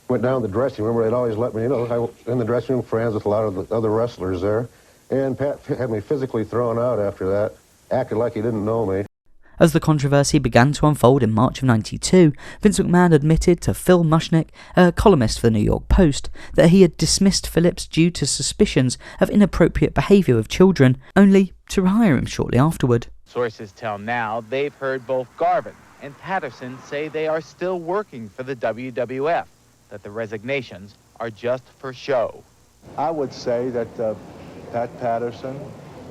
W: Went down to the dressing room where they'd always let me, I was in the dressing room, friends with a lot of the other wrestlers there. And Pat had me physically thrown out after that, acted like he didn't know me.
A: As the controversy began to unfold in March of '92, Vince McMahon admitted to Phil Mushnick, a columnist for the New York Post, that he had dismissed Phillips due to suspicions of inappropriate behaviour with children, only to rehire him shortly afterward.
F: Sources tell now they've heard both Garvin and Patterson say they are still working for the WWF, that the resignations are just for show.
V: I would say that Pat Patterson,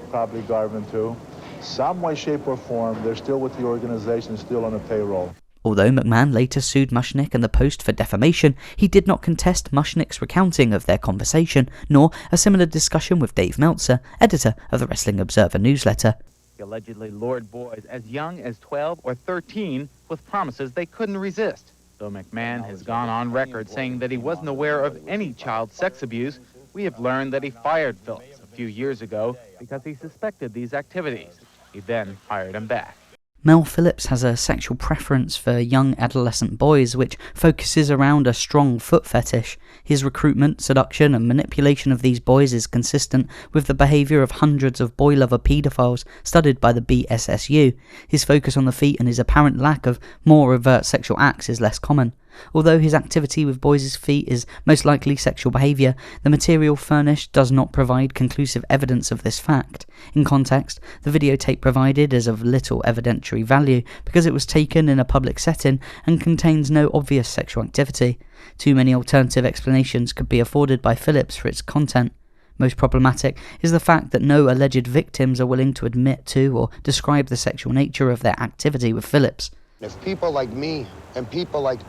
V: probably Garvin too, some way, shape, or form, they're still with the organization, still on a payroll.
A: Although McMahon later sued Mushnick and the Post for defamation, he did not contest Mushnick's recounting of their conversation, nor a similar discussion with Dave Meltzer, editor of the Wrestling Observer newsletter.
F: He allegedly lured boys as young as 12 or 13 with promises they couldn't resist. Though McMahon has gone on record saying that he wasn't aware of any child sex abuse, we have learned that he fired Phillips a few years ago because he suspected these activities. He then hired him back.
A: Mel Phillips has a sexual preference for young adolescent boys which focuses around a strong foot fetish. His recruitment, seduction and manipulation of these boys is consistent with the behaviour of hundreds of boy-lover paedophiles studied by the BSSU. His focus on the feet and his apparent lack of more overt sexual acts is less common. Although his activity with boys' feet is most likely sexual behaviour, the material furnished does not provide conclusive evidence of this fact. In context, the videotape provided is of little evidentiary value because it was taken in a public setting and contains no obvious sexual activity. Too many alternative explanations could be afforded by Phillips for its content. Most problematic is the fact that no alleged victims are willing to admit to or describe the sexual nature of their activity with Phillips.
H: If people like me and people like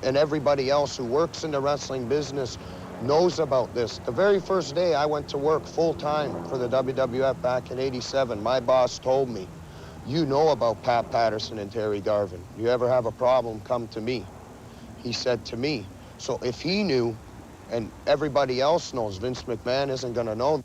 H: everybody else who works in the wrestling business knows about this. The very first day I went to work full-time for the WWF back in '87, my boss told me, you know about Pat Patterson and Terry Garvin. You ever have a problem, come to me. He said to me. So if he knew and everybody else knows, Vince McMahon isn't going to know.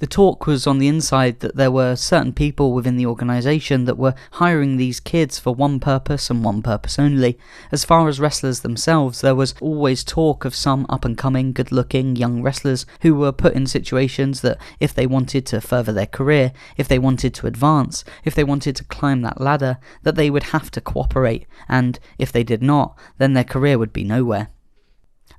A: The talk was on the inside that there were certain people within the organisation that were hiring these kids for one purpose and one purpose only. As far as wrestlers themselves, there was always talk of some up-and-coming, good-looking young wrestlers who were put in situations that if they wanted to further their career, if they wanted to advance, if they wanted to climb that ladder, that they would have to cooperate, and if they did not, then their career would be nowhere.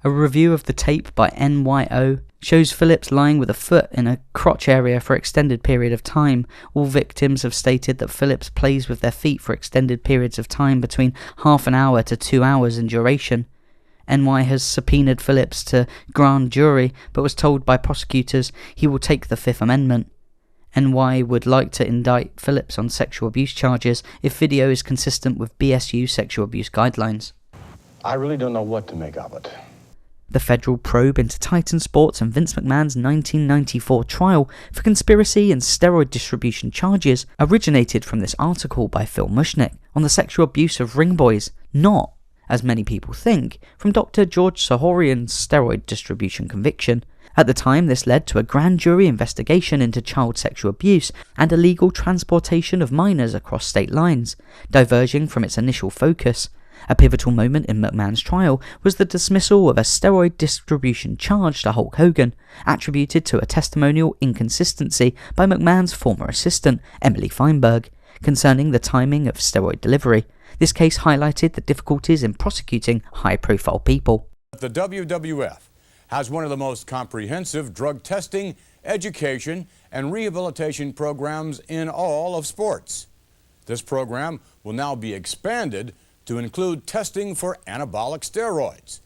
A: A review of the tape by NYO shows Phillips lying with a foot in a crotch area for an extended period of time. All victims have stated that Phillips plays with their feet for extended periods of time between half an hour to 2 hours in duration. NY has subpoenaed Phillips to grand jury, but was told by prosecutors he will take the Fifth Amendment. NY would like to indict Phillips on sexual abuse charges if video is consistent with BSU sexual abuse guidelines.
I: I really don't know what to make of it.
A: The federal probe into Titan Sports and Vince McMahon's 1994 trial for conspiracy and steroid distribution charges originated from this article by Phil Mushnick on the sexual abuse of ring boys, not, as many people think, from Dr. George Sahorian's steroid distribution conviction. At the time, this led to a grand jury investigation into child sexual abuse and illegal transportation of minors across state lines, diverging from its initial focus. A pivotal moment in McMahon's trial was the dismissal of a steroid distribution charge to Hulk Hogan, attributed to a testimonial inconsistency by McMahon's former assistant, Emily Feinberg, concerning the timing of steroid delivery. This case highlighted the difficulties in prosecuting high-profile people.
E: The WWF has one of the most comprehensive drug testing, education, and rehabilitation programs in all of sports. This program will now be expanded to include testing for anabolic steroids.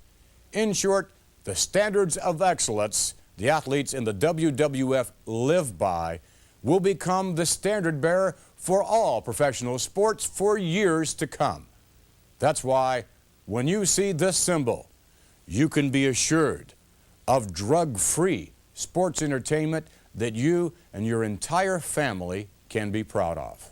E: In short, the standards of excellence the athletes in the WWF live by will become the standard bearer for all professional sports for years to come. That's why when you see this symbol, you can be assured of drug-free sports entertainment that you and your entire family can be proud of.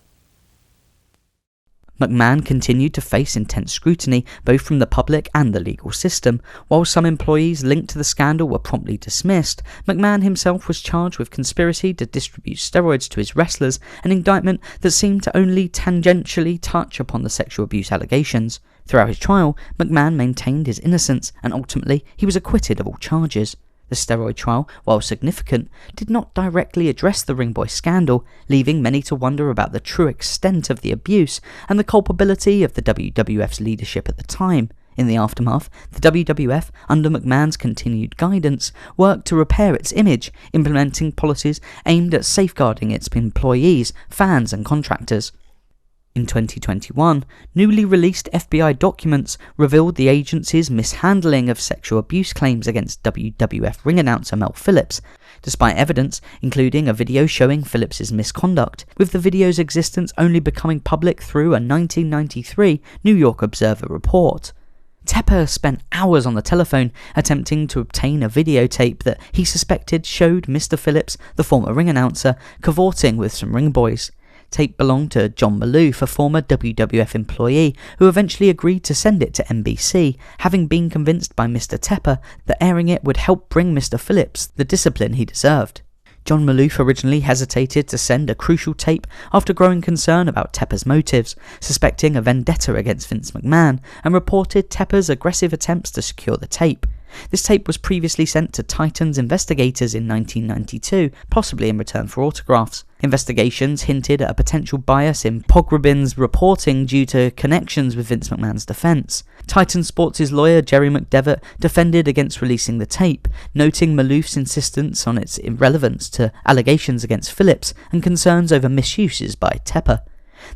A: McMahon continued to face intense scrutiny both from the public and the legal system. While some employees linked to the scandal were promptly dismissed, McMahon himself was charged with conspiracy to distribute steroids to his wrestlers, an indictment that seemed to only tangentially touch upon the sexual abuse allegations. Throughout his trial, McMahon maintained his innocence and ultimately he was acquitted of all charges. The Steroid trial, while significant, did not directly address the Ringboy scandal, leaving many to wonder about the true extent of the abuse and the culpability of the WWF's leadership at the time. In the aftermath, the WWF, under McMahon's continued guidance, worked to repair its image, implementing policies aimed at safeguarding its employees, fans and contractors. In 2021, newly released FBI documents revealed the agency's mishandling of sexual abuse claims against WWF ring announcer Mel Phillips, despite evidence including a video showing Phillips's misconduct, with the video's existence only becoming public through a 1993 New York Observer report. Tepper spent hours on the telephone attempting to obtain a videotape that he suspected showed Mr. Phillips, the former ring announcer, cavorting with some ring boys. Tape belonged to John Maloof, a former WWF employee, who eventually agreed to send it to NBC, having been convinced by Mr. Tepper that airing it would help bring Mr. Phillips the discipline he deserved. John Maloof originally hesitated to send a crucial tape after growing concern about Tepper's motives, suspecting a vendetta against Vince McMahon, and reported Tepper's aggressive attempts to secure the tape. This tape was previously sent to Titan's investigators in 1992, possibly in return for autographs. Investigations hinted at a potential bias in Pogrebin's reporting due to connections with Vince McMahon's defence. Titan Sports' lawyer Jerry McDevitt defended against releasing the tape, noting Maloof's insistence on its irrelevance to allegations against Phillips and concerns over misuses by Tepper.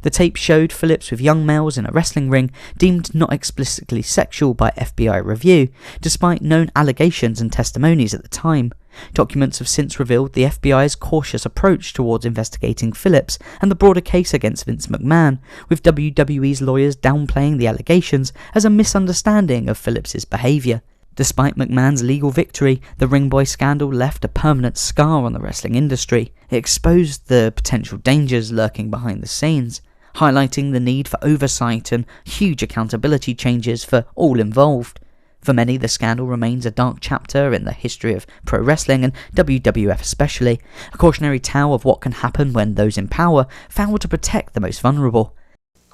A: The tape showed Phillips with young males in a wrestling ring, deemed not explicitly sexual by FBI review, despite known allegations and testimonies at the time. Documents have since revealed the FBI's cautious approach towards investigating Phillips and the broader case against Vince McMahon, with WWE's lawyers downplaying the allegations as a misunderstanding of Phillips's behaviour. Despite McMahon's legal victory, the Ringboy scandal left a permanent scar on the wrestling industry. It exposed the potential dangers lurking behind the scenes, highlighting the need for oversight and huge accountability changes for all involved. For many, the scandal remains a dark chapter in the history of pro wrestling and WWF especially, a cautionary tale of what can happen when those in power fail to protect the most vulnerable.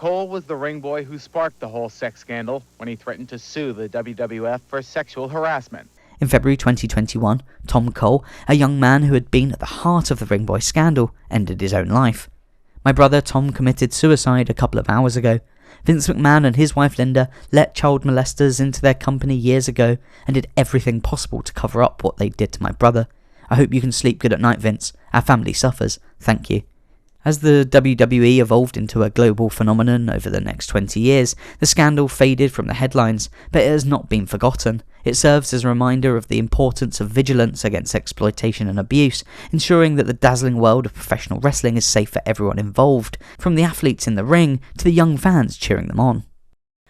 F: Cole was the ring boy who sparked the whole sex scandal when he threatened to sue the WWF for sexual harassment.
A: In February 2021, Tom Cole, a young man who had been at the heart of the Ringboy scandal, ended his own life. My brother Tom committed suicide a couple of hours ago. Vince McMahon and his wife Linda let child molesters into their company years ago and did everything possible to cover up what they did to my brother. I hope you can sleep good at night, Vince. Our family suffers. Thank you. As the WWE evolved into a global phenomenon over the next 20 years, the scandal faded from the headlines, but it has not been forgotten. It serves as a reminder of the importance of vigilance against exploitation and abuse, ensuring that the dazzling world of professional wrestling is safe for everyone involved, from the athletes in the ring to the young fans cheering them on.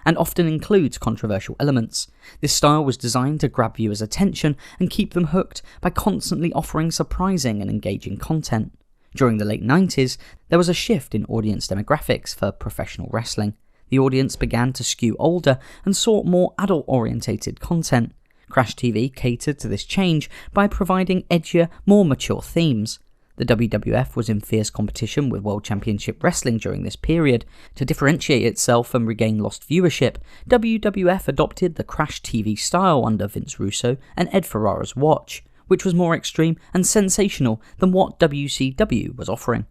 A: And often includes controversial elements. This style was designed to grab viewers' attention and keep them hooked by constantly offering surprising and engaging content. During the late 90s, there was a shift in audience demographics for professional wrestling. The audience began to skew older and sought more adult-orientated content. Crash TV catered to this change by providing edgier, more mature themes. The WWF was in fierce competition with World Championship Wrestling during this period. To differentiate itself and regain lost viewership, WWF adopted the Crash TV style under Vince Russo and Ed Ferrara's watch, which was more extreme and sensational than what WCW was offering.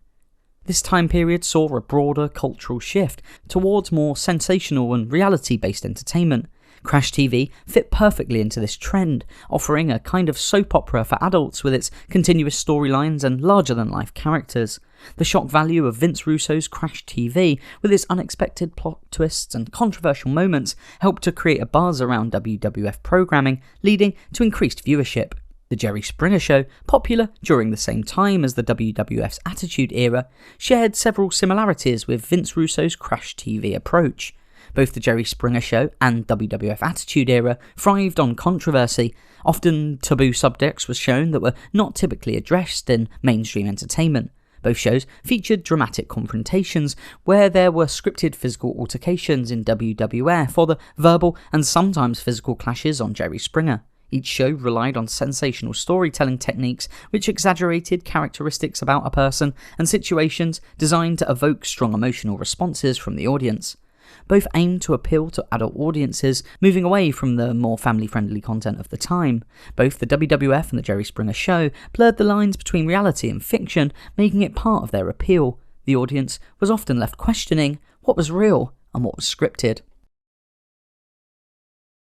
A: This time period saw a broader cultural shift towards more sensational and reality-based entertainment. Crash TV fit perfectly into this trend, offering a kind of soap opera for adults with its continuous storylines and larger-than-life characters. The shock value of Vince Russo's Crash TV, with its unexpected plot twists and controversial moments, helped to create a buzz around WWF programming, leading to increased viewership. The Jerry Springer Show, popular during the same time as the WWF's Attitude Era, shared several similarities with Vince Russo's Crash TV approach. Both the Jerry Springer Show and WWF Attitude Era thrived on controversy. Often taboo subjects were shown that were not typically addressed in mainstream entertainment. Both shows featured dramatic confrontations, where there were scripted physical altercations in WWF or the verbal and sometimes physical clashes on Jerry Springer. Each show relied on sensational storytelling techniques which exaggerated characteristics about a person and situations designed to evoke strong emotional responses from the audience. Both aimed to appeal to adult audiences, moving away from the more family-friendly content of the time. Both the WWF and the Jerry Springer Show blurred the lines between reality and fiction, making it part of their appeal. The audience was often left questioning what was real and what was scripted.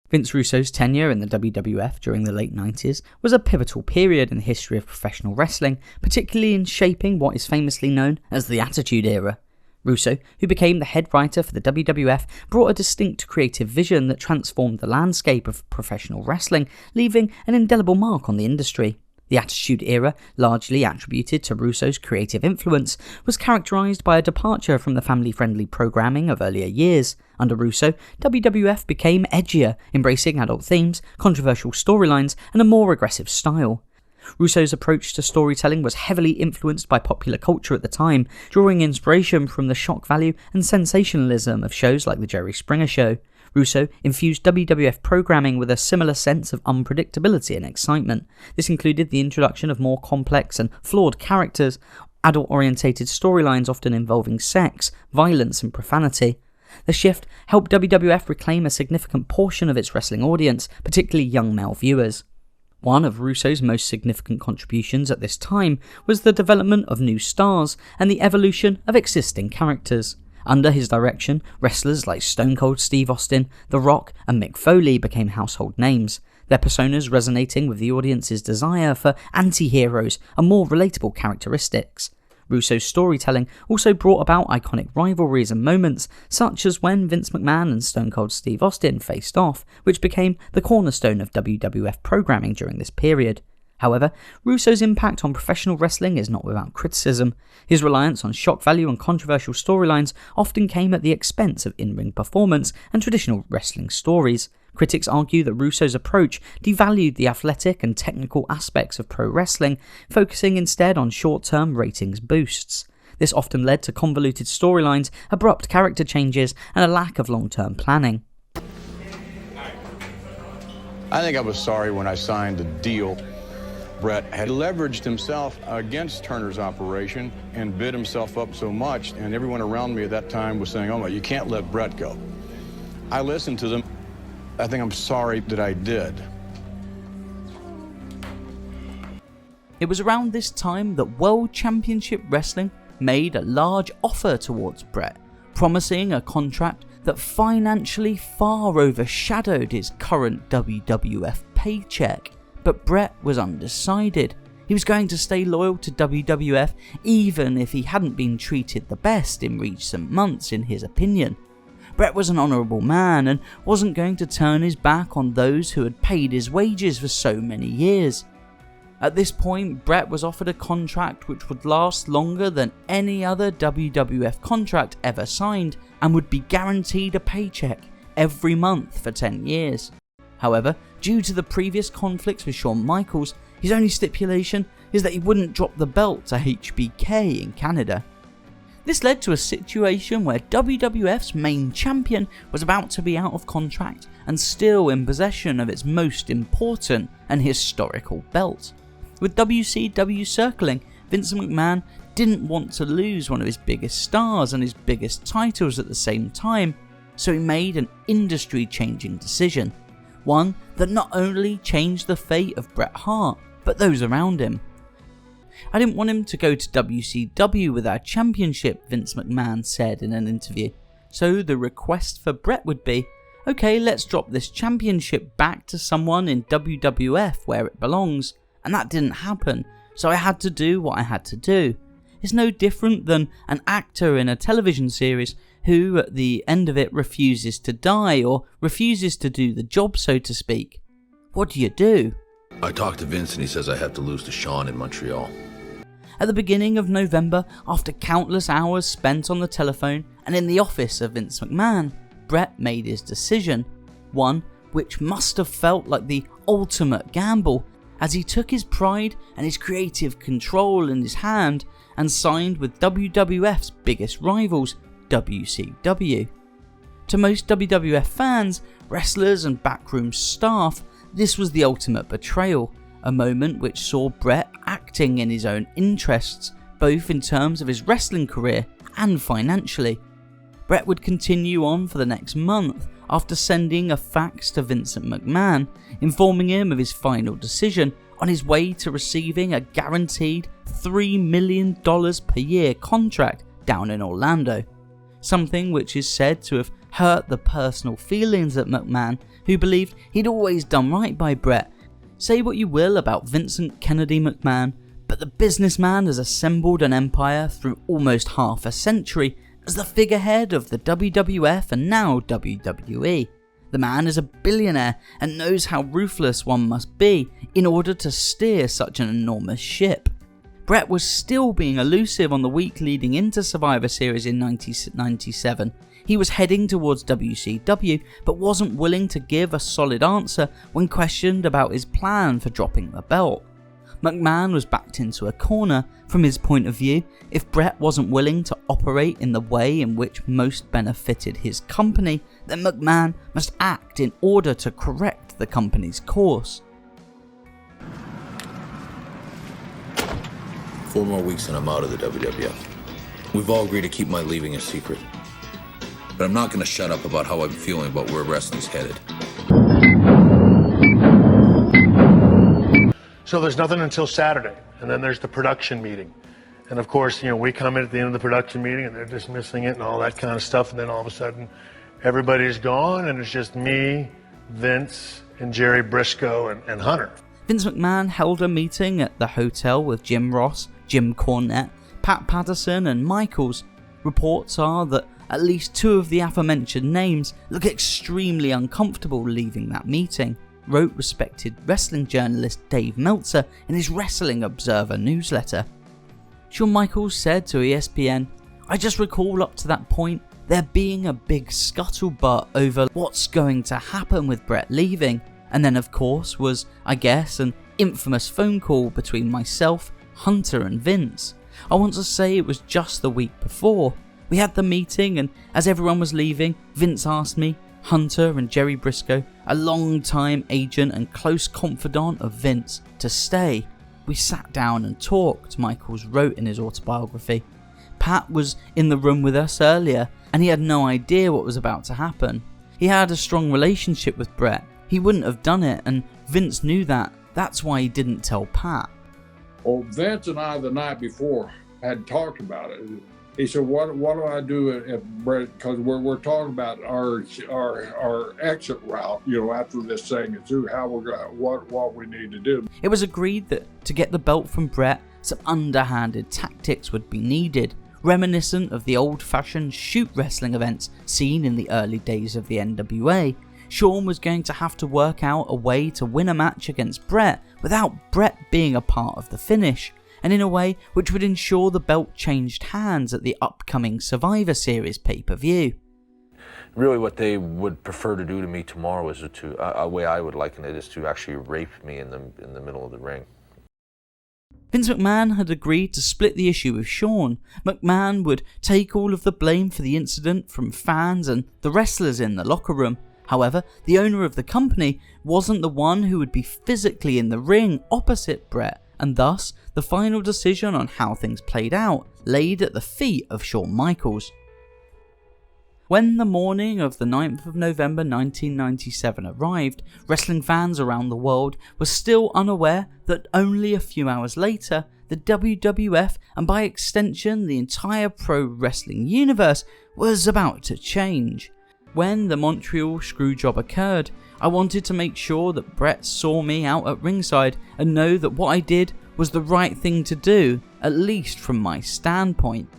A: Vince Russo's tenure in the WWF during the late 90s was a pivotal period in the history of professional wrestling, particularly in shaping what is famously known as the Attitude Era. Russo, who became the head writer for the WWF, brought a distinct creative vision that transformed the landscape of professional wrestling, leaving an indelible mark on the industry. The Attitude Era, largely attributed to Russo's creative influence, was characterised by a departure from the family-friendly programming of earlier years. Under Russo, WWF became edgier, embracing adult themes, controversial storylines, and a more aggressive style. Russo's approach to storytelling was heavily influenced by popular culture at the time, drawing inspiration from the shock value and sensationalism of shows like The Jerry Springer Show. Russo infused WWF programming with a similar sense of unpredictability and excitement. This included the introduction of more complex and flawed characters, adult-orientated storylines often involving sex, violence and profanity. The shift helped WWF reclaim a significant portion of its wrestling audience, particularly young male viewers. One of Russo's most significant contributions at this time was the development of new stars and the evolution of existing characters. Under his direction, wrestlers like Stone Cold Steve Austin, The Rock, and Mick Foley became household names, their personas resonating with the audience's desire for anti-heroes and more relatable characteristics. Russo's storytelling also brought about iconic rivalries and moments, such as when Vince McMahon and Stone Cold Steve Austin faced off, which became the cornerstone of WWF programming during this period. However, Russo's impact on professional wrestling is not without criticism. His reliance on shock value and controversial storylines often came at the expense of in-ring performance and traditional wrestling stories. Critics argue that Russo's approach devalued the athletic and technical aspects of pro wrestling, focusing instead on short-term ratings boosts. This often led to convoluted storylines, abrupt character changes, and a lack of long-term planning.
E: I think I was sorry when I signed the deal. Bret had leveraged himself against Turner's operation and bid himself up so much, and everyone around me at that time was saying, oh, you can't let Bret go. I listened to them. I think I'm sorry that I did.
A: It was around this time that World Championship Wrestling made a large offer towards Bret, promising a contract that financially far overshadowed his current WWF paycheck. But Bret was undecided. He was going to stay loyal to WWF even if he hadn't been treated the best in recent months, in his opinion. Bret was an honourable man and wasn't going to turn his back on those who had paid his wages for so many years. At this point, Bret was offered a contract which would last longer than any other WWF contract ever signed and would be guaranteed a paycheck every month for 10 years. However, due to the previous conflicts with Shawn Michaels, his only stipulation is that he wouldn't drop the belt to HBK in Canada. This led to a situation where WWF's main champion was about to be out of contract and still in possession of its most important and historical belt. With WCW circling, Vince McMahon didn't want to lose one of his biggest stars and his biggest titles at the same time, so he made an industry-changing decision. One that not only changed the fate of Bret Hart, but those around him. I didn't want him to go to WCW with our championship, Vince McMahon said in an interview. So the request for Bret would be, okay, let's drop this championship back to someone in WWF where it belongs. And that didn't happen, so I had to do what I had to do. It's no different than an actor in a television series who at the end of it refuses to die or refuses to do the job, so to speak. What do you do?
J: I talked to Vince and he says I have to lose to Shawn in Montreal.
A: At the beginning of November, after countless hours spent on the telephone and in the office of Vince McMahon, Bret made his decision, one which must have felt like the ultimate gamble, as he took his pride and his creative control in his hand and signed with WWF's biggest rivals, WCW. To most WWF fans, wrestlers and backroom staff, this was the ultimate betrayal, a moment which saw Bret acting in his own interests, both in terms of his wrestling career and financially. Bret would continue on for the next month after sending a fax to Vincent McMahon, informing him of his final decision on his way to receiving a guaranteed $3 million per year contract down in Orlando, something which is said to have hurt the personal feelings of McMahon, who believed he'd always done right by Bret. Say what you will about Vincent Kennedy McMahon, but the businessman has assembled an empire through almost half a century as the figurehead of the WWF and now WWE. The man is a billionaire and knows how ruthless one must be in order to steer such an enormous ship. Bret was still being elusive on the week leading into Survivor Series in 1997. He was heading towards WCW, but wasn't willing to give a solid answer when questioned about his plan for dropping the belt. McMahon was backed into a corner. From his point of view, if Bret wasn't willing to operate in the way in which most benefited his company, then McMahon must act in order to correct the company's course.
J: 4 more weeks and I'm out of the WWF. We've all agreed to keep my leaving a secret. But I'm not going to shut up about how I'm feeling about where wrestling's headed.
K: So there's nothing until Saturday, and then there's the production meeting. And of course, we come in at the end of the production meeting and they're dismissing it and all that kind of stuff, and then all of a sudden everybody's gone and it's just me, Vince, and Jerry Briscoe and Hunter.
A: Vince McMahon held a meeting at the hotel with Jim Ross, Jim Cornette, Pat Patterson and Michaels. Reports are that at least 2 of the aforementioned names look extremely uncomfortable leaving that meeting, wrote respected wrestling journalist Dave Meltzer in his Wrestling Observer newsletter. Shawn Michaels said to ESPN, "I just recall up to that point there being a big scuttlebutt over what's going to happen with Bret leaving, and then of course was, I guess, an infamous phone call between myself, Hunter and Vince. I want to say it was just the week before. We had the meeting and as everyone was leaving, Vince asked me, Hunter and Jerry Briscoe, a long-time agent and close confidant of Vince, to stay. We sat down and talked," Michaels wrote in his autobiography. Pat was in the room with us earlier and he had no idea what was about to happen. He had a strong relationship with Bret. He wouldn't have done it and Vince knew that. That's why he didn't tell Pat.
L: Well, Vince and I the night before had talked about it. He said, what do I do if Bret, because we're talking about our exit route, after this thing is through, how we're going, what we need to do.
A: It was agreed that to get the belt from Bret, some underhanded tactics would be needed, reminiscent of the old-fashioned shoot wrestling events seen in the early days of the NWA. Shawn was going to have to work out a way to win a match against Bret without Bret being a part of the finish, and in a way which would ensure the belt changed hands at the upcoming Survivor Series pay-per-view.
M: Really what they would prefer to do to me tomorrow is a way I would liken it is to actually rape me in the middle of the ring.
A: Vince McMahon had agreed to split the issue with Shawn. McMahon would take all of the blame for the incident from fans and the wrestlers in the locker room. However, the owner of the company wasn't the one who would be physically in the ring opposite Bret, and thus the final decision on how things played out laid at the feet of Shawn Michaels. When the morning of the 9th of November 1997 arrived, wrestling fans around the world were still unaware that only a few hours later, the WWF, and by extension the entire pro wrestling universe, was about to change. When the Montreal Screwjob occurred, I wanted to make sure that Bret saw me out at ringside and know that what I did was the right thing to do, at least from my standpoint.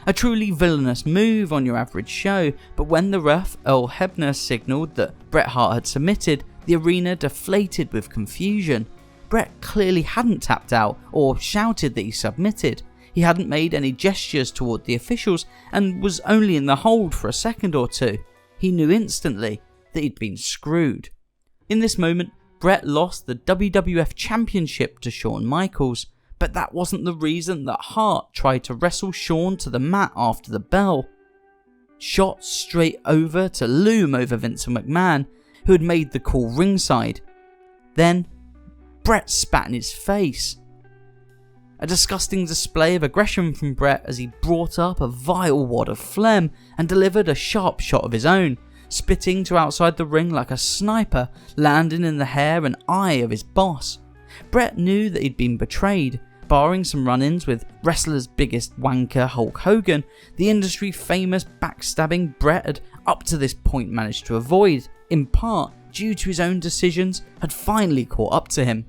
A: A truly villainous move on your average show, but when the ref Earl Hebner signalled that Bret Hart had submitted, the arena deflated with confusion. Bret clearly hadn't tapped out or shouted that he submitted. He hadn't made any gestures toward the officials and was only in the hold for a second or two. He knew instantly that he'd been screwed. In this moment, Bret lost the WWF Championship to Shawn Michaels, but that wasn't the reason that Hart tried to wrestle Shawn to the mat after the bell. Shot straight over to loom over Vincent McMahon, who had made the call ringside. Then, Bret spat in his face. A disgusting display of aggression from Bret as he brought up a vile wad of phlegm and delivered a sharp shot of his own, spitting to outside the ring like a sniper, landing in the hair and eye of his boss. Bret knew that he'd been betrayed. Barring some run-ins with wrestler's biggest wanker Hulk Hogan, the industry famous backstabbing Bret had up to this point managed to avoid, in part due to his own decisions, had finally caught up to him.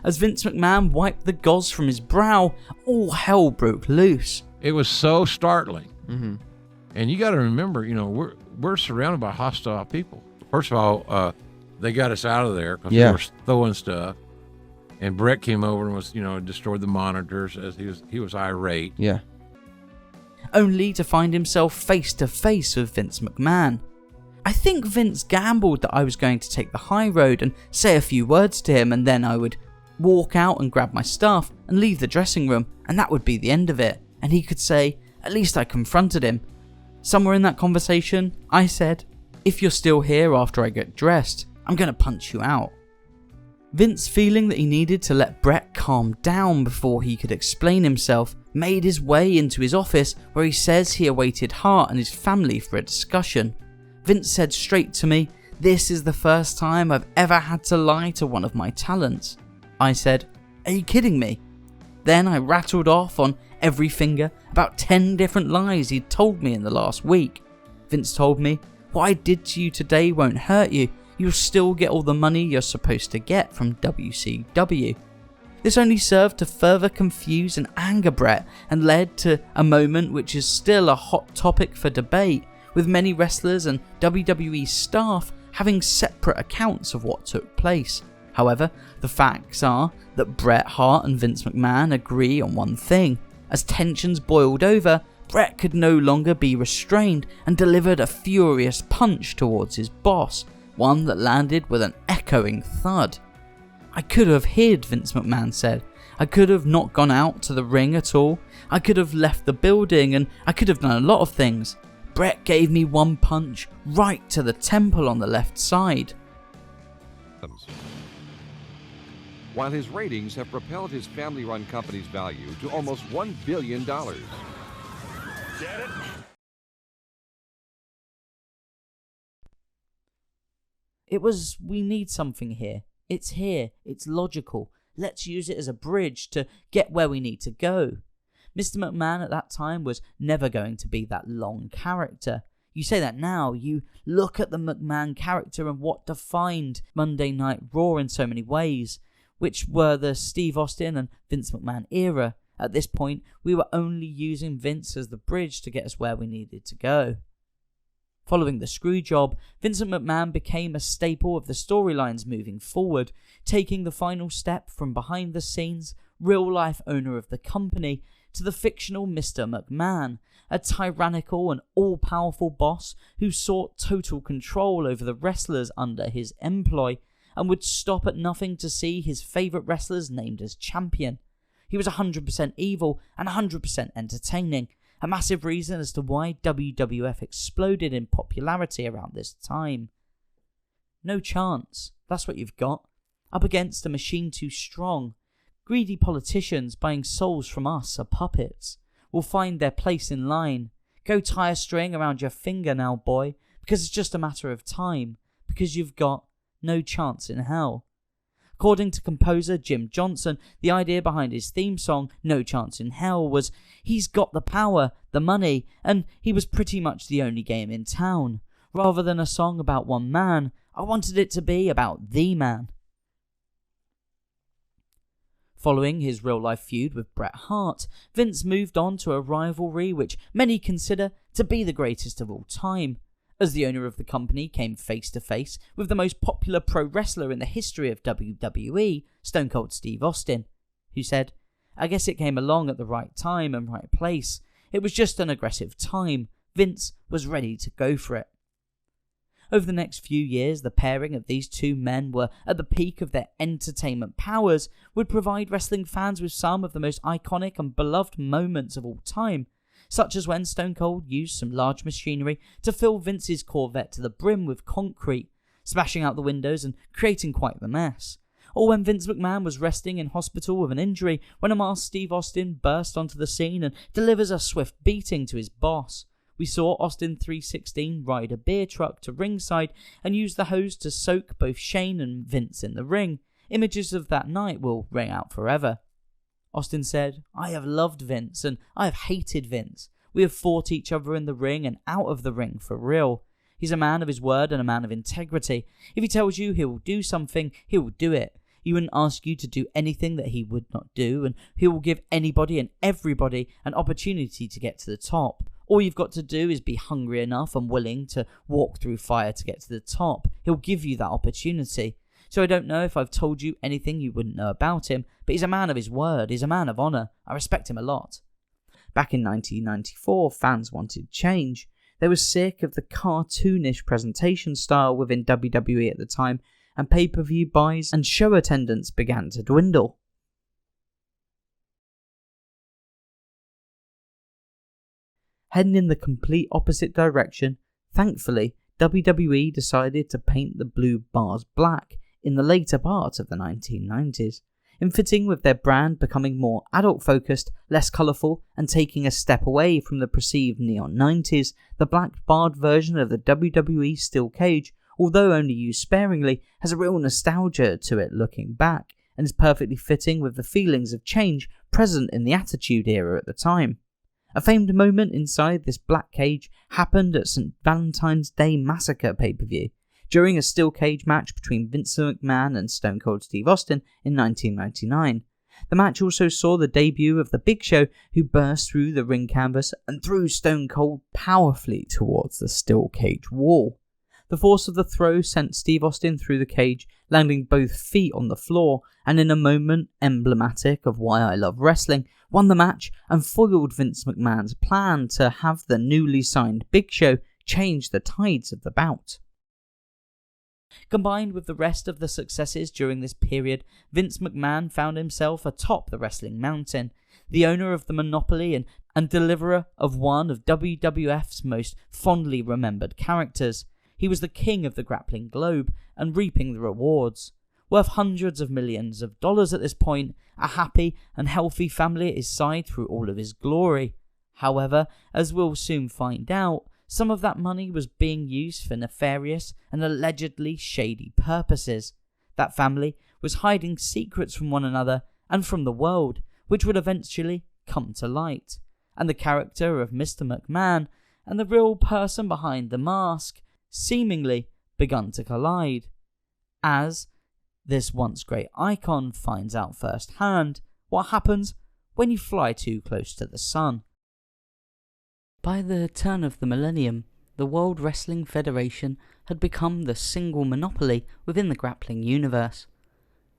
A: As Vince McMahon wiped the gauze from his brow, all hell broke loose.
N: It was so startling. Mm-hmm. And you got to remember, you know, we're surrounded by hostile people. First of all, they got us out of there because they were throwing stuff. And Bret came over and was, you know, destroyed the monitors as he was irate.
A: Yeah. Only to find himself face to face with Vince McMahon. I think Vince gambled that I was going to take the high road and say a few words to him, and then I would walk out and grab my stuff and leave the dressing room, and that would be the end of it. And he could say, at least I confronted him. Somewhere in that conversation, I said, if you're still here after I get dressed, I'm going to punch you out. Vince, feeling that he needed to let Bret calm down before he could explain himself, made his way into his office where he says he awaited Hart and his family for a discussion. Vince said straight to me, "This is the first time I've ever had to lie to one of my talents." I said, "Are you kidding me?" Then I rattled off on every finger about 10 different lies he'd told me in the last week. Vince told me, "What I did to you today won't hurt you. You'll still get all the money you're supposed to get from WCW." This only served to further confuse and anger Bret and led to a moment which is still a hot topic for debate, with many wrestlers and WWE staff having separate accounts of what took place. However, the facts are that Bret Hart and Vince McMahon agree on one thing. As tensions boiled over, Bret could no longer be restrained and delivered a furious punch towards his boss, one that landed with an echoing thud. "I could have hid," Vince McMahon said. "I could have not gone out to the ring at all. I could have left the building, and I could have done a lot of things. Bret gave me one punch right to the temple on the left side."
P: While his ratings have propelled his family-run company's value to almost $1 billion.
B: Get it?
A: It was, we need something here. It's here. It's logical. Let's use it as a bridge to get where we need to go. Mr. McMahon at that time was never going to be that long character. You say that now, you look at the McMahon character and what defined Monday Night Raw in so many ways, which were the Steve Austin and Vince McMahon era. At this point, we were only using Vince as the bridge to get us where we needed to go. Following the Screwjob, Vincent McMahon became a staple of the storylines moving forward, taking the final step from behind the scenes, real-life owner of the company, to the fictional Mr. McMahon, a tyrannical and all-powerful boss who sought total control over the wrestlers under his employ, and would stop at nothing to see his favourite wrestlers named as champion. He was 100% evil and 100% entertaining, a massive reason as to why WWF exploded in popularity around this time. No chance, that's what you've got. Up against a machine too strong. Greedy politicians buying souls from us are puppets. Will find their place in line. Go tie a string around your finger now, boy, because it's just a matter of time, because you've got no chance in hell. According to composer Jim Johnson, the idea behind his theme song, No Chance in Hell, was he's got the power, the money, and he was pretty much the only game in town. Rather than a song about one man, I wanted it to be about the man. Following his real-life feud with Bret Hart, Vince moved on to a rivalry which many consider to be the greatest of all time, as the owner of the company came face to face with the most popular pro wrestler in the history of WWE, Stone Cold Steve Austin, who said, "I guess it came along at the right time and right place. It was just an aggressive time. Vince was ready to go for it." Over the next few years, the pairing of these two men were at the peak of their entertainment powers, would provide wrestling fans with some of the most iconic and beloved moments of all time, such as when Stone Cold used some large machinery to fill Vince's Corvette to the brim with concrete, smashing out the windows and creating quite the mess. or when Vince McMahon was resting in hospital with an injury when a masked Steve Austin burst onto the scene and delivers a swift beating to his boss. We saw Austin 316 ride a beer truck to ringside and use the hose to soak both Shane and Vince in the ring. Images of that night will ring out forever. Austin said, "I have loved Vince and I have hated Vince. We have fought each other in the ring and out of the ring for real. He's a man of his word and a man of integrity. If he tells you he will do something, he will do it. He wouldn't ask you to do anything that he would not do, and he will give anybody and everybody an opportunity to get to the top. All you've got to do is be hungry enough and willing to walk through fire to get to the top. He'll give you that opportunity. So I don't know if I've told you anything you wouldn't know about him, but he's a man of his word, he's a man of honour. I respect him a lot." Back in 1994, fans wanted change. They were sick of the cartoonish presentation style within WWE at the time, and pay-per-view buys and show attendance began to dwindle. Heading in the complete opposite direction, thankfully, WWE decided to paint the blue bars black in the later part of the 1990s, in fitting with their brand becoming more adult-focused, less colourful, and taking a step away from the perceived neon 90s. The black barred version of the WWE steel cage, although only used sparingly, has a real nostalgia to it looking back, and is perfectly fitting with the feelings of change present in the Attitude Era at the time. A famed moment inside this black cage happened at St. Valentine's Day Massacre pay-per-view, during a steel cage match between Vincent McMahon and Stone Cold Steve Austin in 1999. The match also saw the debut of The Big Show, who burst through the ring canvas and threw Stone Cold powerfully towards the steel cage wall. The force of the throw sent Steve Austin through the cage, landing both feet on the floor, and in a moment emblematic of why I love wrestling, won the match and foiled Vince McMahon's plan to have the newly signed Big Show change the tides of the bout. Combined with the rest of the successes during this period, Vince McMahon found himself atop the wrestling mountain, the owner of the monopoly and deliverer of one of WWF's most fondly remembered characters. He was the king of the grappling globe and reaping the rewards. Worth hundreds of millions of dollars at this point, a happy and healthy family at his side through all of his glory. However, as we'll soon find out, some of that money was being used for nefarious and allegedly shady purposes. That family was hiding secrets from one another and from the world, which would eventually come to light. And the character of Mr. McMahon and the real person behind the mask seemingly begun to collide. As this once great icon finds out firsthand what happens when you fly too close to the sun. By the turn of the millennium, the World Wrestling Federation had become the single monopoly within the grappling universe,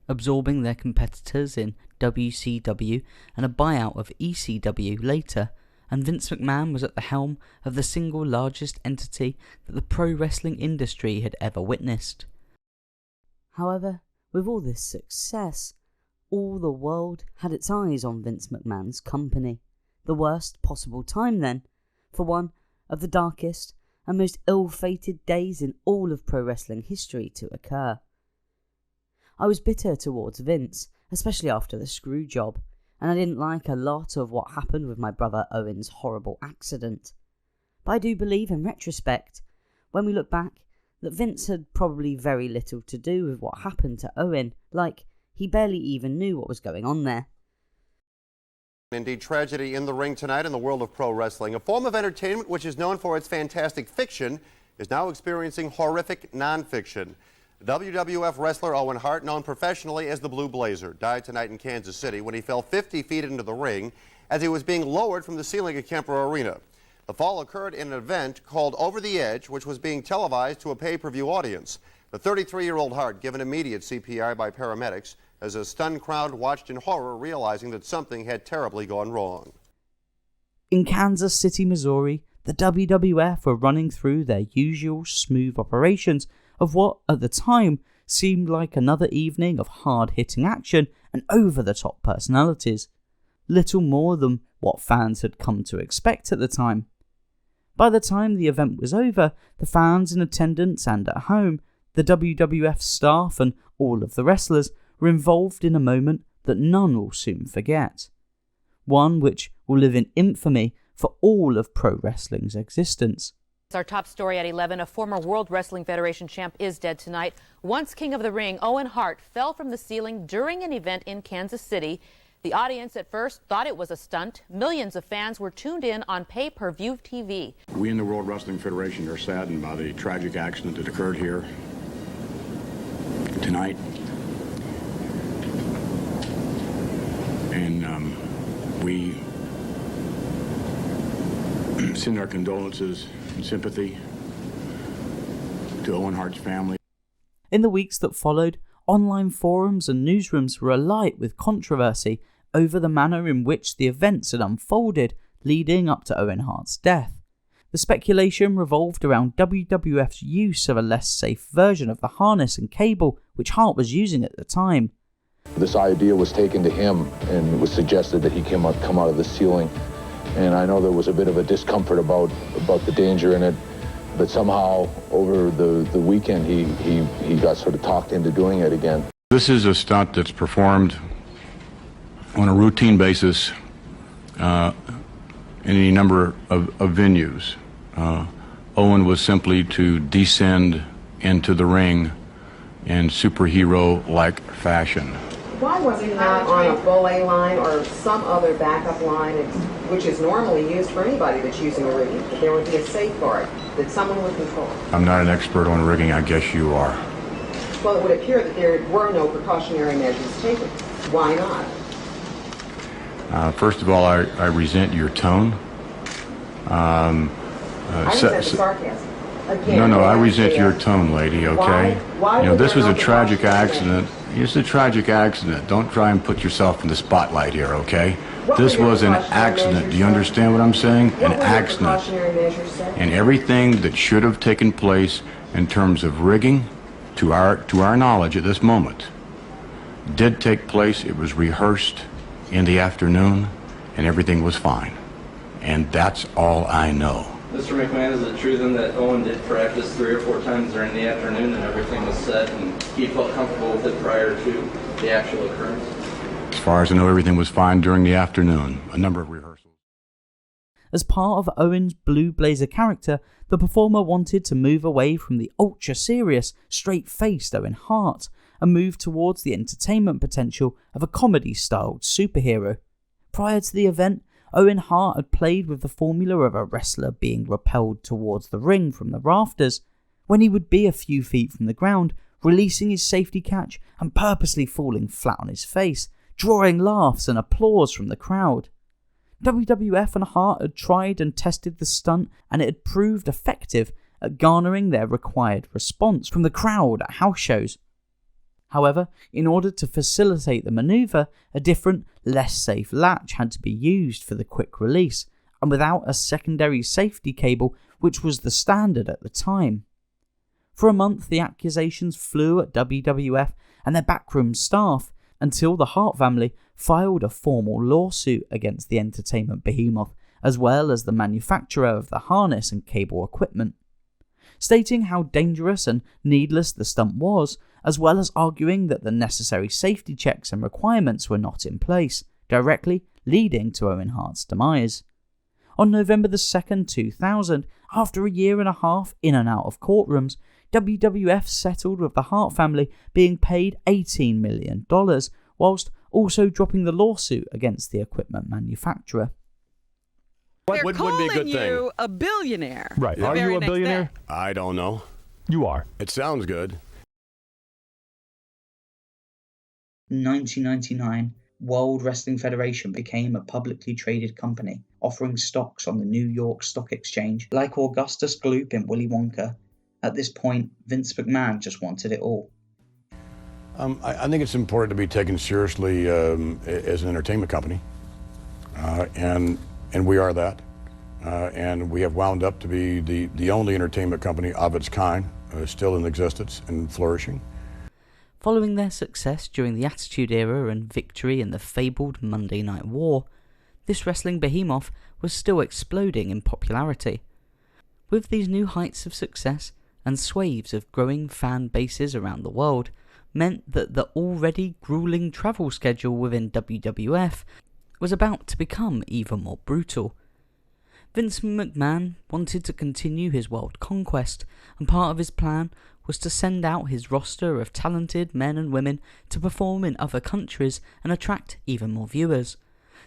A: absorbing their competitors in WCW and a buyout of ECW later, and Vince McMahon was at the helm of the single largest entity that the pro wrestling industry had ever witnessed. However, with all this success, all the world had its eyes on Vince McMahon's company. The worst possible time then, for one of the darkest and most ill-fated days in all of pro wrestling history to occur. I was bitter towards Vince, especially after the Screwjob, and I didn't like a lot of what happened with my brother Owen's horrible accident. But I do believe in retrospect, when we look back, that Vince had probably very little to do with what happened to Owen, like he barely even knew what was going on there.
G: Indeed, tragedy in the ring tonight in the world of pro wrestling. A form of entertainment which is known for its fantastic fiction is now experiencing horrific nonfiction. WWF wrestler Owen Hart, known professionally as the Blue Blazer, died tonight in Kansas City when he fell 50 feet into the ring as he was being lowered from the ceiling at Kemper Arena. The fall occurred in an event called Over the Edge, which was being televised to a pay-per-view audience. The 33-year-old Hart, given immediate CPR by paramedics, as a stunned crowd watched in horror, realizing that something had terribly gone wrong.
A: In Kansas City, Missouri, the WWF were running through their usual smooth operations of what, at the time, seemed like another evening of hard-hitting action and over-the-top personalities. Little more than what fans had come to expect at the time. By the time the event was over, the fans in attendance and at home, the WWF staff and all of the wrestlers were involved in a moment that none will soon forget. One which will live in infamy for all of pro wrestling's existence.
Q: It's our top story at 11. A former World Wrestling Federation champ is dead tonight. Once king of the ring, Owen Hart fell from the ceiling during an event in Kansas City. The audience at first thought it was a stunt. Millions of fans were tuned in on pay-per-view TV.
S: We in the World Wrestling Federation are saddened by the tragic accident that occurred here tonight. And we send our condolences and sympathy to Owen Hart's family.
A: In the weeks that followed, online forums and newsrooms were alight with controversy over the manner in which the events had unfolded leading up to Owen Hart's death. The speculation revolved around WWF's use of a less safe version of the harness and cable which Hart was using at the time.
J: This idea was taken to him, and it was suggested that he come out of the ceiling. And I know there was a bit of a discomfort about the danger in it, but somehow over the weekend he got sort of talked into doing it again.
S: This is a stunt that's performed on a routine basis in any number of venues. Owen was simply to descend into the ring in superhero-like fashion.
T: Why was he not on a belay line or some other backup line, which is normally used for anybody that's using a rigging? That there would be a safeguard that someone would control.
S: I'm not an expert on rigging, I guess you are.
T: Well, it would appear that there were no precautionary measures taken. Why not?
S: First of all, I resent your tone.
T: I resent the sarcasm. Again,
S: No, I resent your tone, lady, okay?
T: Why
S: you know, this was a
T: no
S: tragic accident. It's a tragic accident. Don't try and put yourself in the spotlight here, okay? This was an accident. Do you understand what I'm saying? An accident. And everything that should have taken place in terms of rigging, to our knowledge at this moment, did take place. It was rehearsed in the afternoon, and everything was fine. And that's all I know.
X: Mr. McMahon, is it true then that Owen did practice 3 or 4 times during the afternoon and everything was set and he felt comfortable with it prior to the actual occurrence?
S: As far as I know, everything was fine during the afternoon. A number of rehearsals.
A: As part of Owen's Blue Blazer character, the performer wanted to move away from the ultra-serious, straight-faced Owen Hart and move towards the entertainment potential of a comedy-styled superhero. Prior to the event, Owen Hart had played with the formula of a wrestler being repelled towards the ring from the rafters, when he would be a few feet from the ground, releasing his safety catch and purposely falling flat on his face, drawing laughs and applause from the crowd. WWF and Hart had tried and tested the stunt, and it had proved effective at garnering their required response from the crowd at house shows. However, in order to facilitate the manoeuvre, a different, less safe latch had to be used for the quick release, and without a secondary safety cable, which was the standard at the time. For a month, the accusations flew at WWF and their backroom staff, until the Hart family filed a formal lawsuit against the entertainment behemoth, as well as the manufacturer of the harness and cable equipment, stating how dangerous and needless the stunt was, as well as arguing that the necessary safety checks and requirements were not in place, directly leading to Owen Hart's demise. On November 2nd, 2000, after a year and a half in and out of courtrooms, WWF settled with the Hart family being paid $18 million, whilst also dropping the lawsuit against the equipment manufacturer.
Y: They're calling
Z: be a good thing.
Y: you a billionaire.
Z: Right.
Y: the
Z: Are
Y: very
Z: you a
Y: next
Z: billionaire?
Y: day.
Z: I don't know. You are. It sounds good.
A: In 1999, World Wrestling Federation became a publicly traded company, offering stocks on the New York Stock Exchange, like Augustus Gloop in Willy Wonka. At this point, Vince McMahon just wanted it all.
S: I think it's important to be taken seriously as an entertainment company, and we are that. And we have wound up to be the only entertainment company of its kind, still in existence and flourishing.
A: Following their success during the Attitude Era and victory in the fabled Monday Night War, this wrestling behemoth was still exploding in popularity. With these new heights of success and swaths of growing fan bases around the world, meant that the already grueling travel schedule within WWF was about to become even more brutal. Vince McMahon wanted to continue his world conquest, and part of his plan was to send out his roster of talented men and women to perform in other countries and attract even more viewers.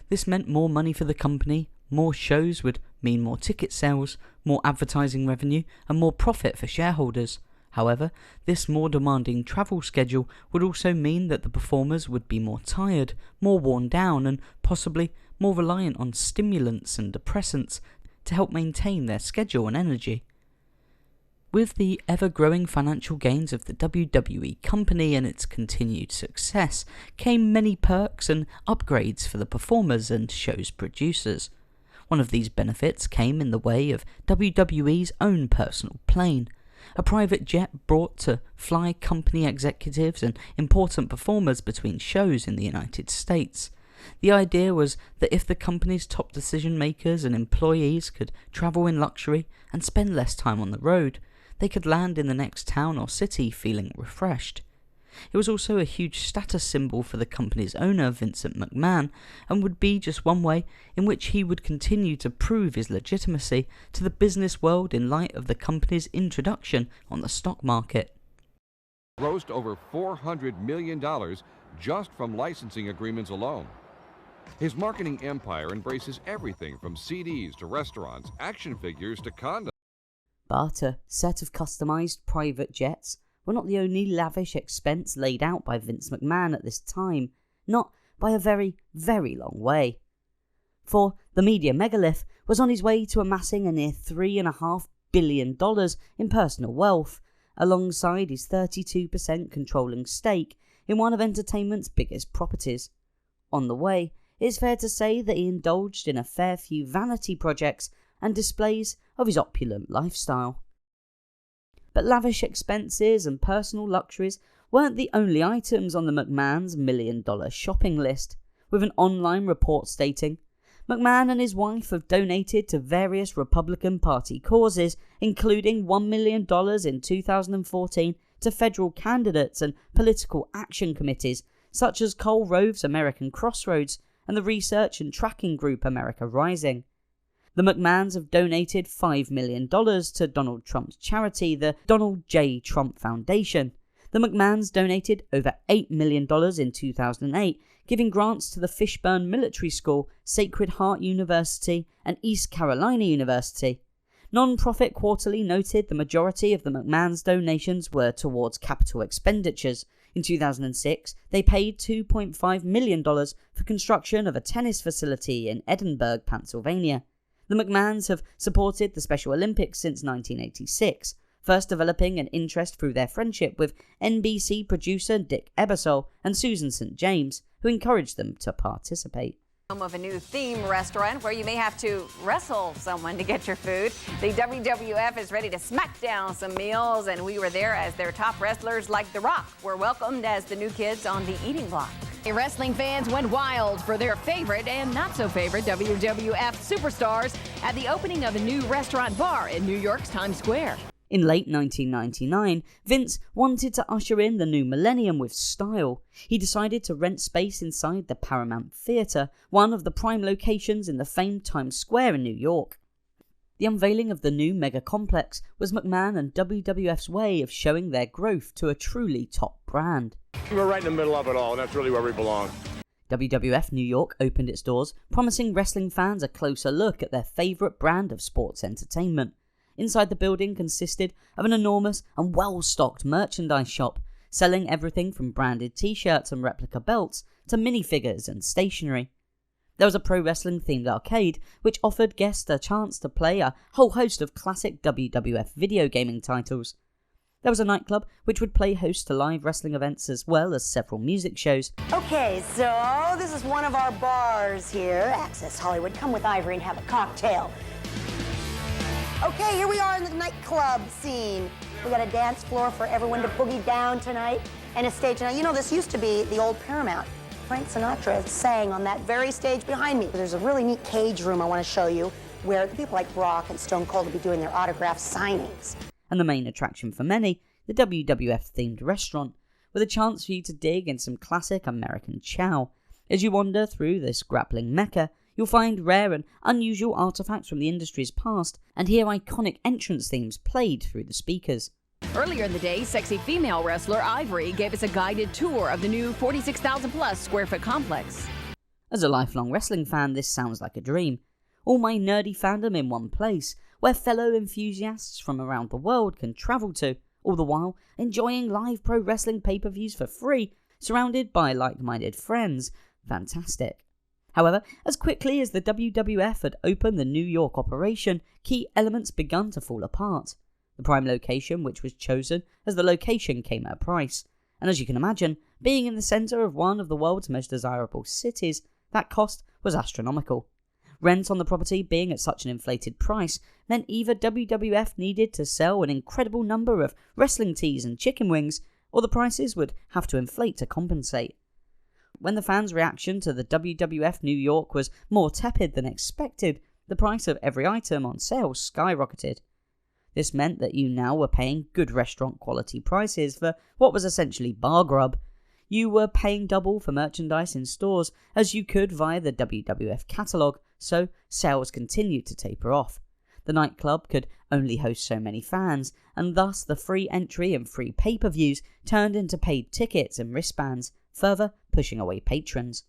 A: This meant more money for the company, more shows would mean more ticket sales, more advertising revenue, and more profit for shareholders. However, this more demanding travel schedule would also mean that the performers would be more tired, more worn down, and possibly more reliant on stimulants and depressants to help maintain their schedule and energy. With the ever-growing financial gains of the WWE company and its continued success came many perks and upgrades for the performers and show's producers. One of these benefits came in the way of WWE's own personal plane, a private jet brought to fly company executives and important performers between shows in the United States. The idea was that if the company's top decision makers and employees could travel in luxury and spend less time on the road, they could land in the next town or city feeling refreshed. It was also a huge status symbol for the company's owner, Vincent McMahon, and would be just one way in which he would continue to prove his legitimacy to the business world in light of the company's introduction on the stock market.
P: Grossed over $400 million just from licensing agreements alone. His marketing empire embraces everything from CDs to restaurants, action figures to condoms.
A: But a set of customised private jets were not the only lavish expense laid out by Vince McMahon at this time, not by a very, very long way. For the media megalith was on his way to amassing a near $3.5 billion in personal wealth, alongside his 32% controlling stake in one of entertainment's biggest properties. On the way, it is fair to say that he indulged in a fair few vanity projects and displays of his opulent lifestyle. But lavish expenses and personal luxuries weren't the only items on the McMahon's $1 million shopping list, with an online report stating, McMahon and his wife have donated to various Republican Party causes, including $1 million in 2014 to federal candidates and political action committees, such as Cole Rove's American Crossroads and the research and tracking group America Rising. The McMahons have donated $5 million to Donald Trump's charity, the Donald J. Trump Foundation. The McMahons donated over $8 million in 2008, giving grants to the Fishburne Military School, Sacred Heart University, and East Carolina University. Non-profit Quarterly noted the majority of the McMahons' donations were towards capital expenditures. In 2006, they paid $2.5 million for construction of a tennis facility in Edinburgh, Pennsylvania. The McMahons have supported the Special Olympics since 1986, first developing an interest through their friendship with NBC producer Dick Ebersol and Susan St. James, who encouraged them to participate.
C: Home of a new theme restaurant where you may have to wrestle someone to get your food. The WWF is ready to smack down some meals, and we were there as their top wrestlers like The Rock were welcomed as the new kids on the eating block. Wrestling fans went wild for their favorite and not so favorite WWF superstars at the opening of a new restaurant bar in New York's Times Square.
A: In late 1999, Vince wanted to usher in the new millennium with style. He decided to rent space inside the Paramount Theatre, one of the prime locations in the famed Times Square in New York. The unveiling of the new mega complex was McMahon and WWF's way of showing their growth to a truly top brand.
Z: We're right in the middle of it all, and that's really where we belong.
A: WWF New York opened its doors, promising wrestling fans a closer look at their favourite brand of sports entertainment. Inside the building consisted of an enormous and well-stocked merchandise shop, selling everything from branded t-shirts and replica belts to minifigures and stationery. There was a pro wrestling themed arcade which offered guests a chance to play a whole host of classic WWF video gaming titles. There was a nightclub which would play host to live wrestling events as well as several music shows.
D: Okay, so this is one of our bars here. Access Hollywood. Come with Ivory and have a cocktail. Okay, here we are in the nightclub scene. We got a dance floor for everyone to boogie down tonight and a stage. Now, you know, this used to be the old Paramount. Frank Sinatra sang on that very stage behind me. There's a really neat cage room I want to show you where people like Brock and Stone Cold will be doing their autograph signings.
A: And the main attraction for many, the WWF-themed restaurant, with a chance for you to dig in some classic American chow. As you wander through this grappling mecca, you'll find rare and unusual artifacts from the industry's past and hear iconic entrance themes played through the speakers.
C: Earlier in the day, sexy female wrestler Ivory gave us a guided tour of the new 46,000 plus square foot complex.
A: As a lifelong wrestling fan, this sounds like a dream. All my nerdy fandom in one place, where fellow enthusiasts from around the world can travel to, all the while enjoying live pro wrestling pay-per-views for free, surrounded by like-minded friends. Fantastic. However, as quickly as the WWF had opened the New York operation, key elements began to fall apart. The prime location which was chosen as the location came at a price, and as you can imagine, being in the centre of one of the world's most desirable cities, that cost was astronomical. Rent on the property being at such an inflated price meant either WWF needed to sell an incredible number of wrestling tees and chicken wings, or the prices would have to inflate to compensate. When the fans' reaction to the WWF New York was more tepid than expected, the price of every item on sale skyrocketed. This meant that you now were paying good restaurant quality prices for what was essentially bar grub. You were paying double for merchandise in stores as you could via the WWF catalogue, so sales continued to taper off. The nightclub could only host so many fans, and thus the free entry and free pay-per-views turned into paid tickets and wristbands, further pushing away patrons.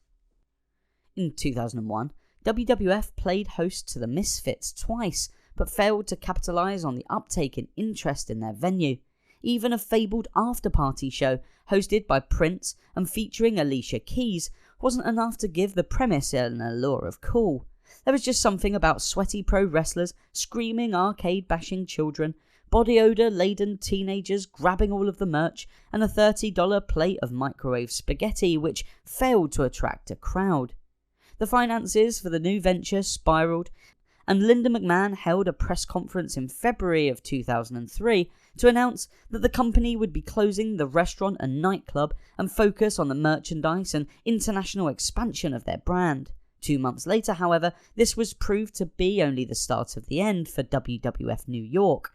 A: In 2001, WWF played host to the Misfits twice, but failed to capitalise on the uptake in interest in their venue. Even a fabled after-party show, hosted by Prince and featuring Alicia Keys, wasn't enough to give the premise an allure of cool. There was just something about sweaty pro wrestlers, screaming arcade-bashing children, body odour-laden teenagers grabbing all of the merch, and a $30 plate of microwave spaghetti which failed to attract a crowd. The finances for the new venture spiralled, and Linda McMahon held a press conference in February of 2003 to announce that the company would be closing the restaurant and nightclub and focus on the merchandise and international expansion of their brand. 2 months later, however, this was proved to be only the start of the end for WWF New York.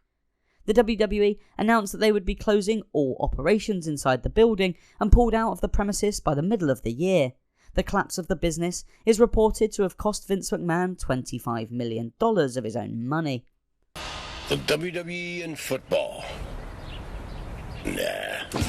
A: The WWE announced that they would be closing all operations inside the building and pulled out of the premises by the middle of the year. The collapse of the business is reported to have cost Vince McMahon $25 million of his own money.
B: The WWE in football. Nah.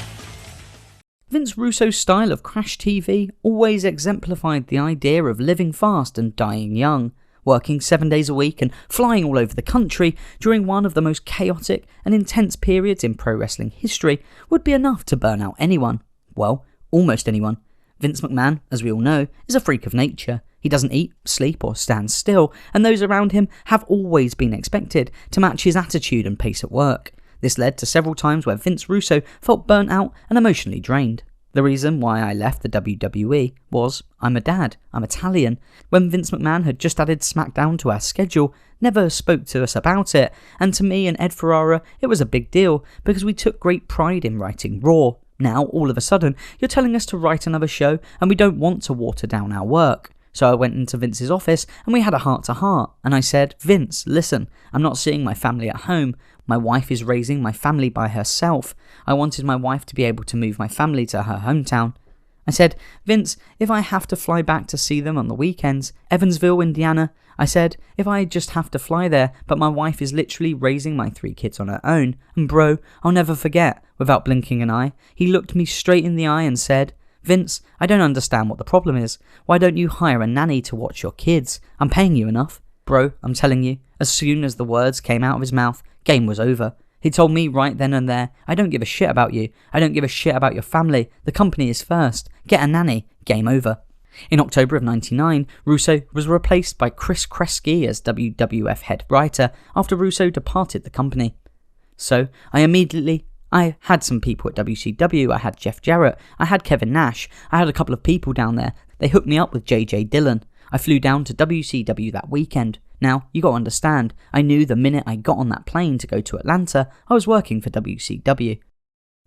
A: Vince Russo's style of crash TV always exemplified the idea of living fast and dying young. Working 7 days a week and flying all over the country during one of the most chaotic and intense periods in pro wrestling history would be enough to burn out anyone. Well, almost anyone. Vince McMahon, as we all know, is a freak of nature. He doesn't eat, sleep or stand still, and those around him have always been expected to match his attitude and pace at work. This led to several times where Vince Russo felt burnt out and emotionally drained. The reason why I left the WWE was, I'm a dad, I'm Italian. When Vince McMahon had just added SmackDown to our schedule, never spoke to us about it, and to me and Ed Ferrara it was a big deal because we took great pride in writing Raw. Now, all of a sudden, you're telling us to write another show and we don't want to water down our work. So I went into Vince's office and we had a heart-to-heart, and I said, Vince, listen, I'm not seeing my family at home. My wife is raising my family by herself. I wanted my wife to be able to move my family to her hometown. I said, Vince, if I have to fly back to see them on the weekends, Evansville, Indiana, I said, if I just have to fly there, but my wife is literally raising my 3 kids on her own, and bro, I'll never forget, without blinking an eye, he looked me straight in the eye and said, Vince, I don't understand what the problem is. Why don't you hire a nanny to watch your kids? I'm paying you enough. Bro, I'm telling you, as soon as the words came out of his mouth, game was over. He told me right then and there, I don't give a shit about you. I don't give a shit about your family. The company is first. Get a nanny. Game over. In October of '99, Russo was replaced by Chris Kresge as WWF head writer after Russo departed the company. So, I had some people at WCW, I had Jeff Jarrett, I had Kevin Nash, I had a couple of people down there. They hooked me up with JJ Dillon. I flew down to WCW that weekend. Now, you gotta understand, I knew the minute I got on that plane to go to Atlanta, I was working for WCW.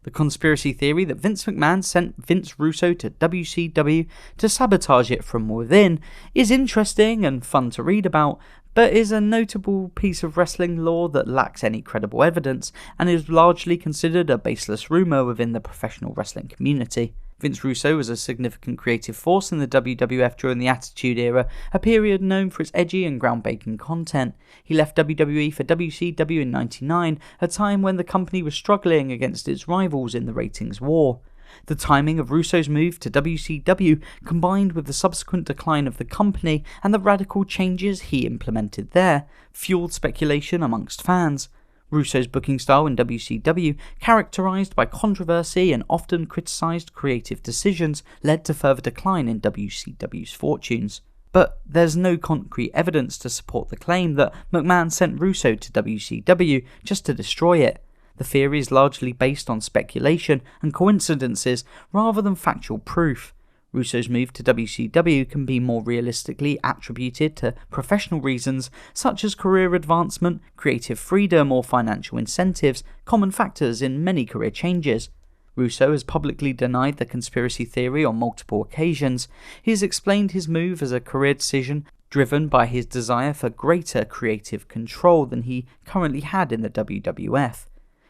A: The conspiracy theory that Vince McMahon sent Vince Russo to WCW to sabotage it from within is interesting and fun to read about, but is a notable piece of wrestling lore that lacks any credible evidence and is largely considered a baseless rumour within the professional wrestling community. Vince Russo was a significant creative force in the WWF during the Attitude Era, a period known for its edgy and groundbreaking content. He left WWE for WCW in '99, a time when the company was struggling against its rivals in the ratings war. The timing of Russo's move to WCW, combined with the subsequent decline of the company and the radical changes he implemented there, fueled speculation amongst fans. Russo's booking style in WCW, characterised by controversy and often criticised creative decisions, led to further decline in WCW's fortunes. But there's no concrete evidence to support the claim that McMahon sent Russo to WCW just to destroy it. The theory is largely based on speculation and coincidences rather than factual proof. Russo's move to WCW can be more realistically attributed to professional reasons such as career advancement, creative freedom, or financial incentives, common factors in many career changes. Russo has publicly denied the conspiracy theory on multiple occasions. He has explained his move as a career decision driven by his desire for greater creative control than he currently had in the WWF.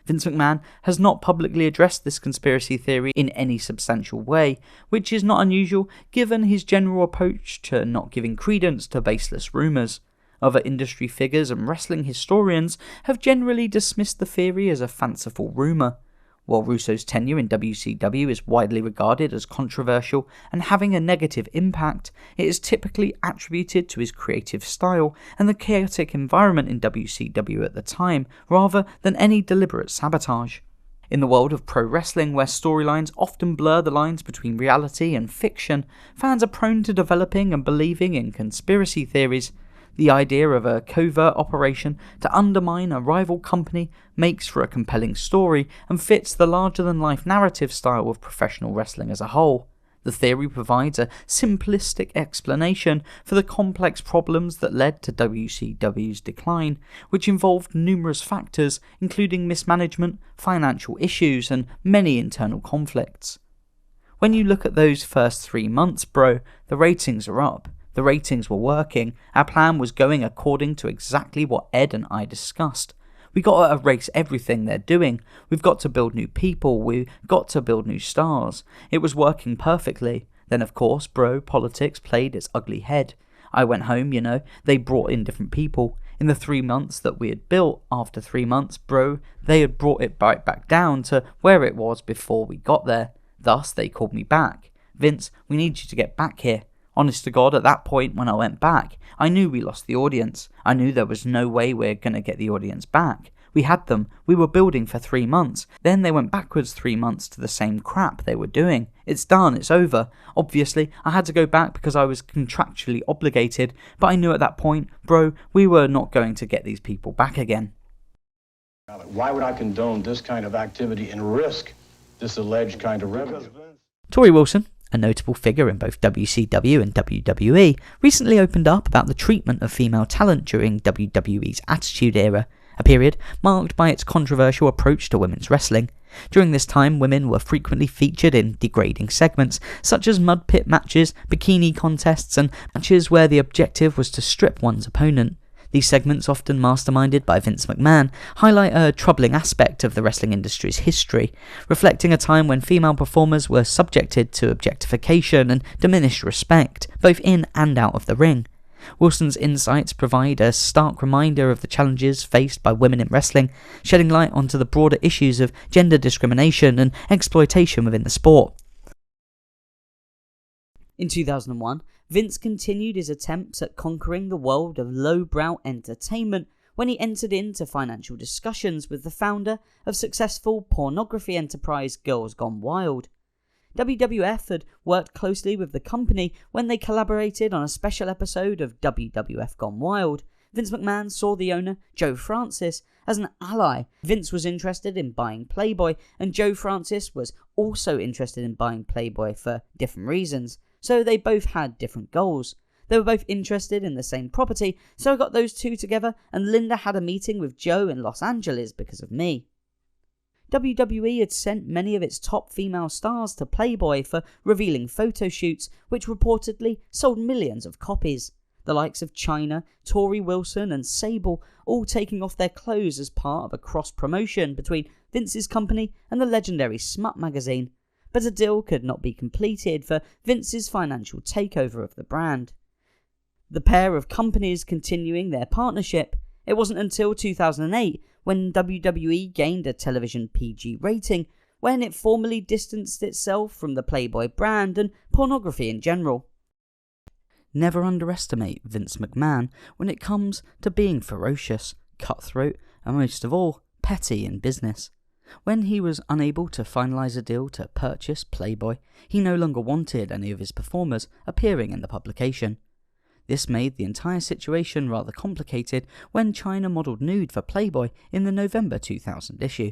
A: Vince McMahon has not publicly addressed this conspiracy theory in any substantial way, which is not unusual given his general approach to not giving credence to baseless rumours. Other industry figures and wrestling historians have generally dismissed the theory as a fanciful rumour. While Russo's tenure in WCW is widely regarded as controversial and having a negative impact, it is typically attributed to his creative style and the chaotic environment in WCW at the time, rather than any deliberate sabotage. In the world of pro wrestling, where storylines often blur the lines between reality and fiction, fans are prone to developing and believing in conspiracy theories. The idea of a covert operation to undermine a rival company makes for a compelling story and fits the larger-than-life narrative style of professional wrestling as a whole. The theory provides a simplistic explanation for the complex problems that led to WCW's decline, which involved numerous factors including mismanagement, financial issues, and many internal conflicts. When you look at those first 3 months, bro, the ratings are up. The ratings were working, our plan was going according to exactly what Ed and I discussed. We got to erase everything they're doing, we've got to build new people, we've got to build new stars. It was working perfectly. Then of course, bro, politics played its ugly head. I went home, they brought in different people. In the 3 months that we had built, after 3 months, bro, they had brought it right back down to where it was before we got there. Thus, they called me back. Vince, we need you to get back here. Honest to God, at that point when I went back, I knew we lost the audience. I knew there was no way we're going to get the audience back. We had them. We were building for 3 months. Then they went backwards 3 months to the same crap they were doing. It's done. It's over. Obviously, I had to go back because I was contractually obligated, but I knew at that point, bro, we were not going to get these people back again.
I: Why would I condone this kind of activity and risk this alleged kind of revenue?
A: Torrie Wilson, a notable figure in both WCW and WWE, recently opened up about the treatment of female talent during WWE's Attitude Era, a period marked by its controversial approach to women's wrestling. During this time, women were frequently featured in degrading segments, such as mud pit matches, bikini contests, and matches where the objective was to strip one's opponent. These segments, often masterminded by Vince McMahon, highlight a troubling aspect of the wrestling industry's history, reflecting a time when female performers were subjected to objectification and diminished respect, both in and out of the ring. Wilson's insights provide a stark reminder of the challenges faced by women in wrestling, shedding light onto the broader issues of gender discrimination and exploitation within the sport. In 2001, Vince continued his attempts at conquering the world of lowbrow entertainment when he entered into financial discussions with the founder of successful pornography enterprise Girls Gone Wild. WWF had worked closely with the company when they collaborated on a special episode of WWF Gone Wild. Vince McMahon saw the owner, Joe Francis, as an ally. Vince was interested in buying Playboy, and Joe Francis was also interested in buying Playboy for different reasons. So they both had different goals. They were both interested in the same property, so I got those two together, and Linda had a meeting with Joe in Los Angeles because of me. WWE had sent many of its top female stars to Playboy for revealing photo shoots, which reportedly sold millions of copies. The likes of Chyna, Torrie Wilson and Sable all taking off their clothes as part of a cross-promotion between Vince's company and the legendary smut magazine. But a deal could not be completed for Vince's financial takeover of the brand. The pair of companies continuing their partnership, it wasn't until 2008 when WWE gained a television PG rating when it formally distanced itself from the Playboy brand and pornography in general. Never underestimate Vince McMahon when it comes to being ferocious, cutthroat, and most of all, petty in business. When he was unable to finalise a deal to purchase Playboy, he no longer wanted any of his performers appearing in the publication. This made the entire situation rather complicated when Chyna modelled nude for Playboy in the November 2000 issue.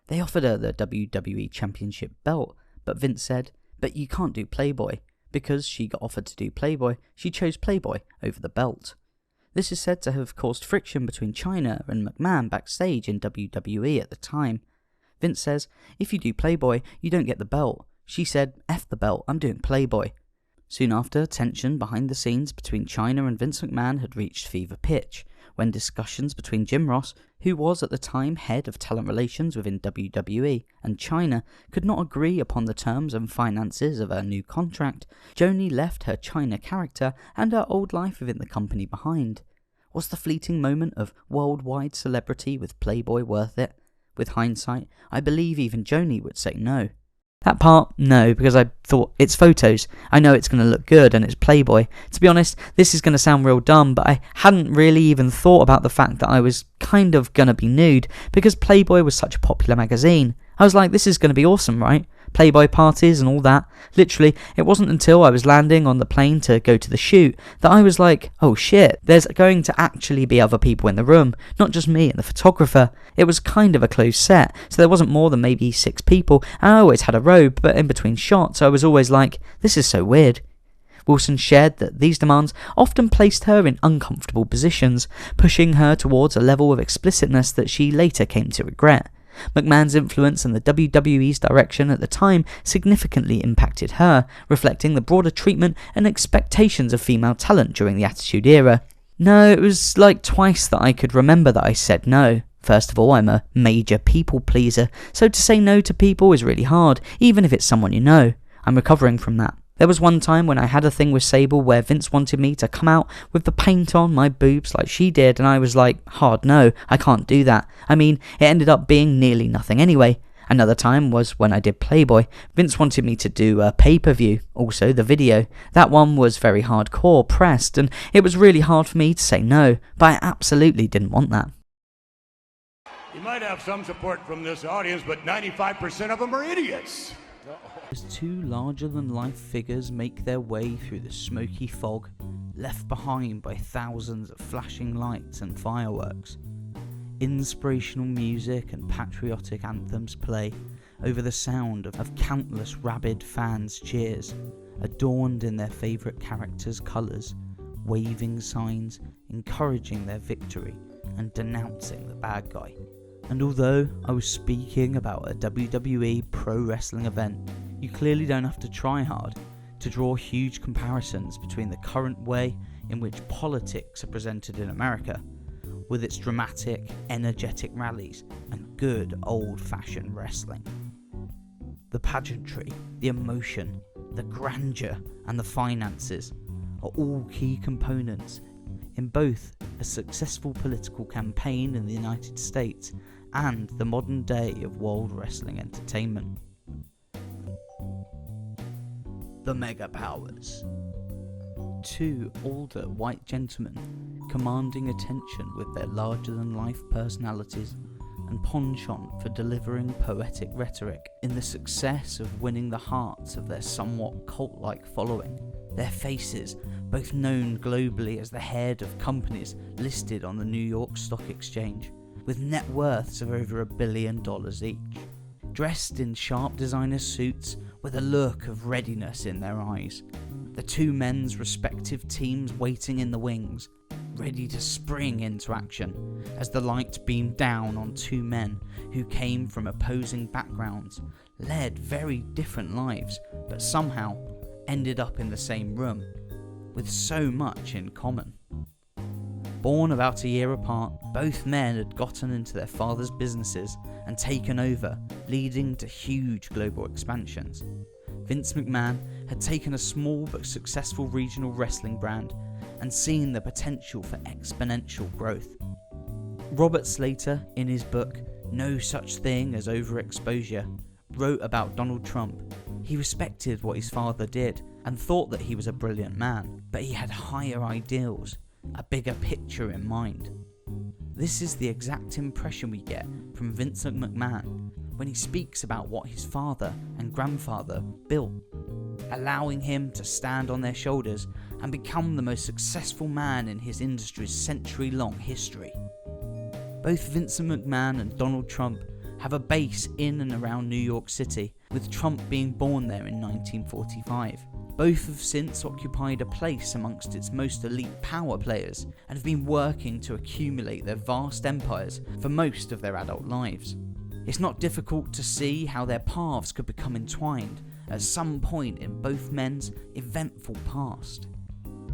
A: They offered her the WWE Championship belt, but Vince said, "But you can't do Playboy." Because she got offered to do Playboy, she chose Playboy over the belt. This is said to have caused friction between Chyna and McMahon backstage in WWE at the time. Vince says, "If you do Playboy, you don't get the belt." She said, "F the belt, I'm doing Playboy." Soon after, tension behind the scenes between Chyna and Vince McMahon had reached fever pitch, when discussions between Jim Ross, who was at the time head of talent relations within WWE, and Chyna could not agree upon the terms and finances of her new contract. Joni left her Chyna character and her old life within the company behind. Was the fleeting moment of worldwide celebrity with Playboy worth it? With hindsight, I believe even Joni would say no. That part, no, because I thought, it's photos. I know it's going to look good and it's Playboy. To be honest, this is going to sound real dumb, but I hadn't really even thought about the fact that I was kind of going to be nude, because Playboy was such a popular magazine. I was like, this is going to be awesome, right? Playboy parties and all that. Literally, it wasn't until I was landing on the plane to go to the shoot that I was like, oh shit, there's going to actually be other people in the room, not just me and the photographer. It was kind of a closed set, so there wasn't more than maybe 6 people, and I always had a robe, but in between shots I was always like, this is so weird. Wilson shared that these demands often placed her in uncomfortable positions, pushing her towards a level of explicitness that she later came to regret. McMahon's influence and the WWE's direction at the time significantly impacted her, reflecting the broader treatment and expectations of female talent during the Attitude Era. No, it was like twice that I could remember that I said no. First of all, I'm a major people pleaser, so to say no to people is really hard, even if it's someone you know. I'm recovering from that. There was one time when I had a thing with Sable where Vince wanted me to come out with the paint on my boobs like she did, and I was like, hard no, I can't do that. I mean, it ended up being nearly nothing anyway. Another time was when I did Playboy. Vince wanted me to do a pay-per-view, also the video. That one was very hardcore pressed, and it was really hard for me to say no, but I absolutely didn't want that.
B: You might have some support from this audience, but 95% of them are idiots.
A: As 2 larger-than-life figures make their way through the smoky fog, left behind by thousands of flashing lights and fireworks. Inspirational music and patriotic anthems play over the sound of countless rabid fans' cheers, adorned in their favourite characters' colours, waving signs encouraging their victory and denouncing the bad guy. And although I was speaking about a WWE pro wrestling event, you clearly don't have to try hard to draw huge comparisons between the current way in which politics are presented in America, with its dramatic, energetic rallies and good old-fashioned wrestling. The pageantry, the emotion, the grandeur and the finances are all key components in both a successful political campaign in the United States and the modern day of world wrestling entertainment. The Mega Powers. 2 older white gentlemen commanding attention with their larger-than-life personalities and penchant for delivering poetic rhetoric in the success of winning the hearts of their somewhat cult-like following. Their faces, both known globally as the head of companies listed on the New York Stock Exchange, with net worths of over $1 billion each, dressed in sharp designer suits with a look of readiness in their eyes. The 2 men's respective teams waiting in the wings, ready to spring into action as the light beamed down on 2 men who came from opposing backgrounds, led very different lives, but somehow ended up in the same room. with so much in common. Born about a year apart, both men had gotten into their father's businesses and taken over, leading to huge global expansions. Vince McMahon had taken a small but successful regional wrestling brand and seen the potential for exponential growth. Robert Slater, in his book No Such Thing as Overexposure, wrote about Donald Trump. He respected what his father did and thought that he was a brilliant man, but he had higher ideals, a bigger picture in mind. This is the exact impression we get from Vincent McMahon when he speaks about what his father and grandfather built, allowing him to stand on their shoulders and become the most successful man in his industry's century-long history. Both Vincent McMahon and Donald Trump have a base in and around New York City, with Trump being born there in 1945. Both have since occupied a place amongst its most elite power players and have been working to accumulate their vast empires for most of their adult lives. It's not difficult to see how their paths could become entwined at some point in both men's eventful past.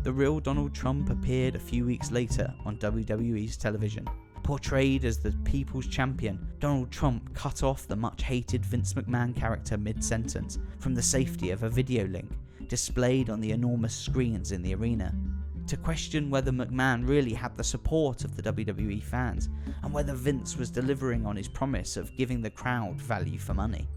A: The real Donald Trump appeared a few weeks later on WWE's television. Portrayed as the people's champion, Donald Trump cut off the much-hated Vince McMahon character mid-sentence from the safety of a video link displayed on the enormous screens in the arena, to question whether McMahon really had the support of the WWE fans and whether Vince was delivering on his promise of giving the crowd value for money.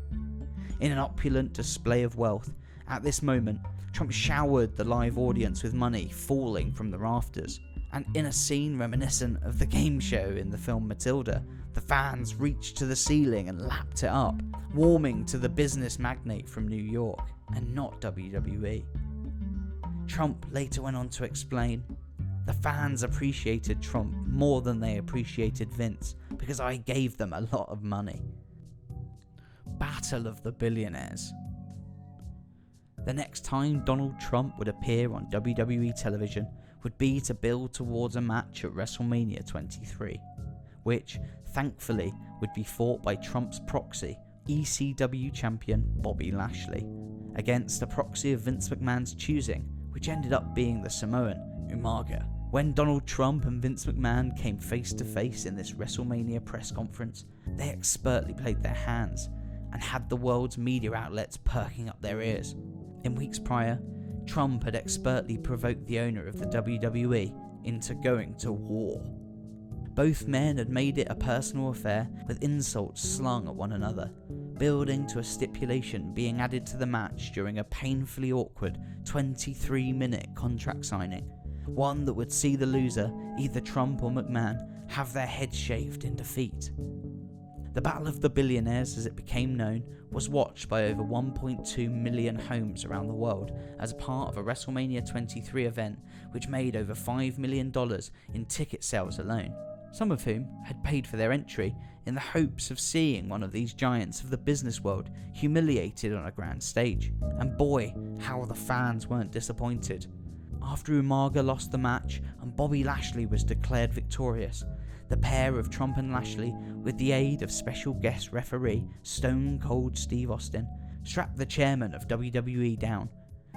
A: In an opulent display of wealth, at this moment, Trump showered the live audience with money falling from the rafters, and in a scene reminiscent of the game show in the film Matilda, the fans reached to the ceiling and lapped it up, warming to the business magnate from New York, and not WWE. Trump later went on to explain, "The fans appreciated Trump more than they appreciated Vince because I gave them a lot of money." Battle of the Billionaires. The next time Donald Trump would appear on WWE television would be to build towards a match at WrestleMania 23, which, thankfully, would be fought by Trump's proxy, ECW champion Bobby Lashley, against a proxy of Vince McMahon's choosing, which ended up being the Samoan Umaga. When Donald Trump and Vince McMahon came face to face in this WrestleMania press conference, they expertly played their hands and had the world's media outlets perking up their ears. In weeks prior, Trump had expertly provoked the owner of the WWE into going to war. Both men had made it a personal affair, with insults slung at one another, building to a stipulation being added to the match during a painfully awkward 23-minute contract signing, one that would see the loser, either Trump or McMahon, have their heads shaved in defeat. The Battle of the Billionaires, as it became known, was watched by over 1.2 million homes around the world as part of a WrestleMania 23 event which made over $5 million in ticket sales alone, some of whom had paid for their entry in the hopes of seeing one of these giants of the business world humiliated on a grand stage. And boy, how the fans weren't disappointed. After Umaga lost the match and Bobby Lashley was declared victorious, the pair of Trump and Lashley, with the aid of special guest referee Stone Cold Steve Austin, strapped the chairman of WWE down.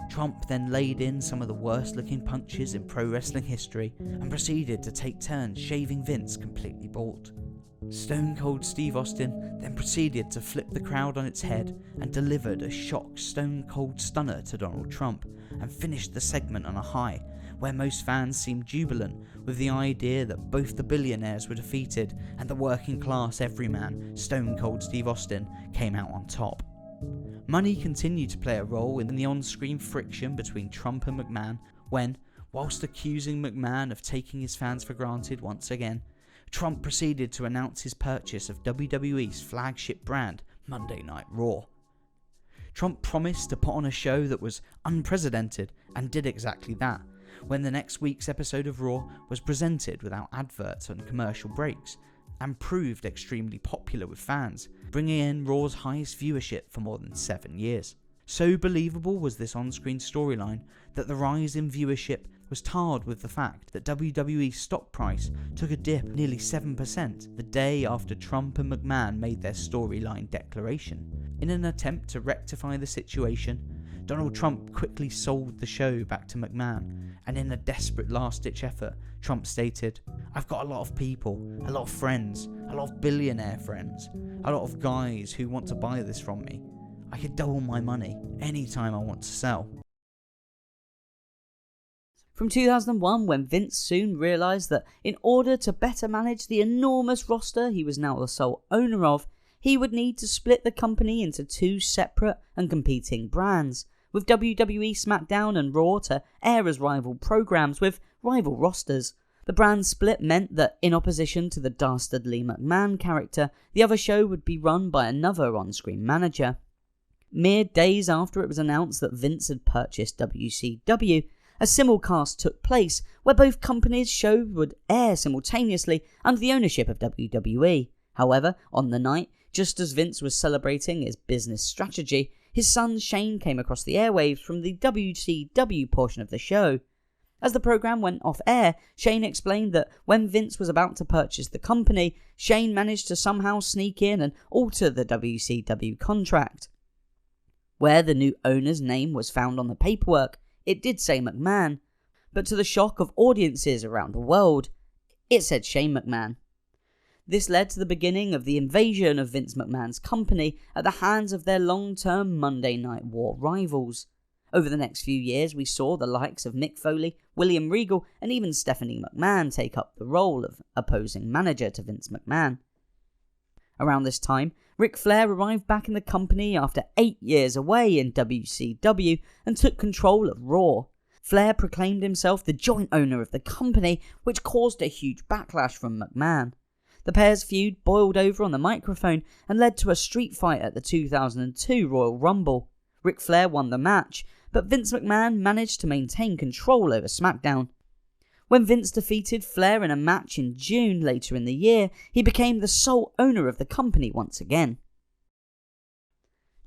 A: Trump then laid in some of the worst looking punches in pro wrestling history and proceeded to take turns shaving Vince completely bald. Stone Cold Steve Austin then proceeded to flip the crowd on its head and delivered a shock Stone Cold Stunner to Donald Trump and finished the segment on a high, where most fans seemed jubilant with the idea that both the billionaires were defeated and the working class everyman, Stone Cold Steve Austin, came out on top. Money continued to play a role in the on-screen friction between Trump and McMahon when, whilst accusing McMahon of taking his fans for granted once again, Trump proceeded to announce his purchase of WWE's flagship brand, Monday Night Raw. Trump promised to put on a show that was unprecedented and did exactly that, when the next week's episode of Raw was presented without adverts and commercial breaks, and proved extremely popular with fans, bringing in Raw's highest viewership for more than 7 years. So believable was this on-screen storyline that the rise in viewership was tarred with the fact that WWE's stock price took a dip nearly 7% the day after Trump and McMahon made their storyline declaration. In an attempt to rectify the situation, Donald Trump quickly sold the show back to McMahon, and in a desperate last-ditch effort, Trump stated, "I've got a lot of people, a lot of friends, a lot of billionaire friends, a lot of guys who want to buy this from me. I could double my money anytime I want to sell." From 2001, when Vince soon realised that in order to better manage the enormous roster he was now the sole owner of, he would need to split the company into two separate and competing brands, with WWE SmackDown and Raw to air as rival programs with rival rosters. The brand split meant that, in opposition to the dastardly McMahon character, the other show would be run by another on-screen manager. Mere days after it was announced that Vince had purchased WCW, a simulcast took place where both companies' shows would air simultaneously under the ownership of WWE. However, on the night, just as Vince was celebrating his business strategy, his son Shane came across the airwaves from the WCW portion of the show. As the program went off air, Shane explained that when Vince was about to purchase the company, Shane managed to somehow sneak in and alter the WCW contract. Where the new owner's name was found on the paperwork, it did say McMahon, but to the shock of audiences around the world, it said Shane McMahon. This led to the beginning of the invasion of Vince McMahon's company at the hands of their long-term Monday Night War rivals. Over the next few years, we saw the likes of Mick Foley, William Regal, and even Stephanie McMahon take up the role of opposing manager to Vince McMahon. Around this time, Ric Flair arrived back in the company after 8 years away in WCW and took control of Raw. Flair proclaimed himself the joint owner of the company, which caused a huge backlash from McMahon. The pair's feud boiled over on the microphone and led to a street fight at the 2002 Royal Rumble. Ric Flair won the match, but Vince McMahon managed to maintain control over SmackDown. When Vince defeated Flair in a match in June later in the year, he became the sole owner of the company once again.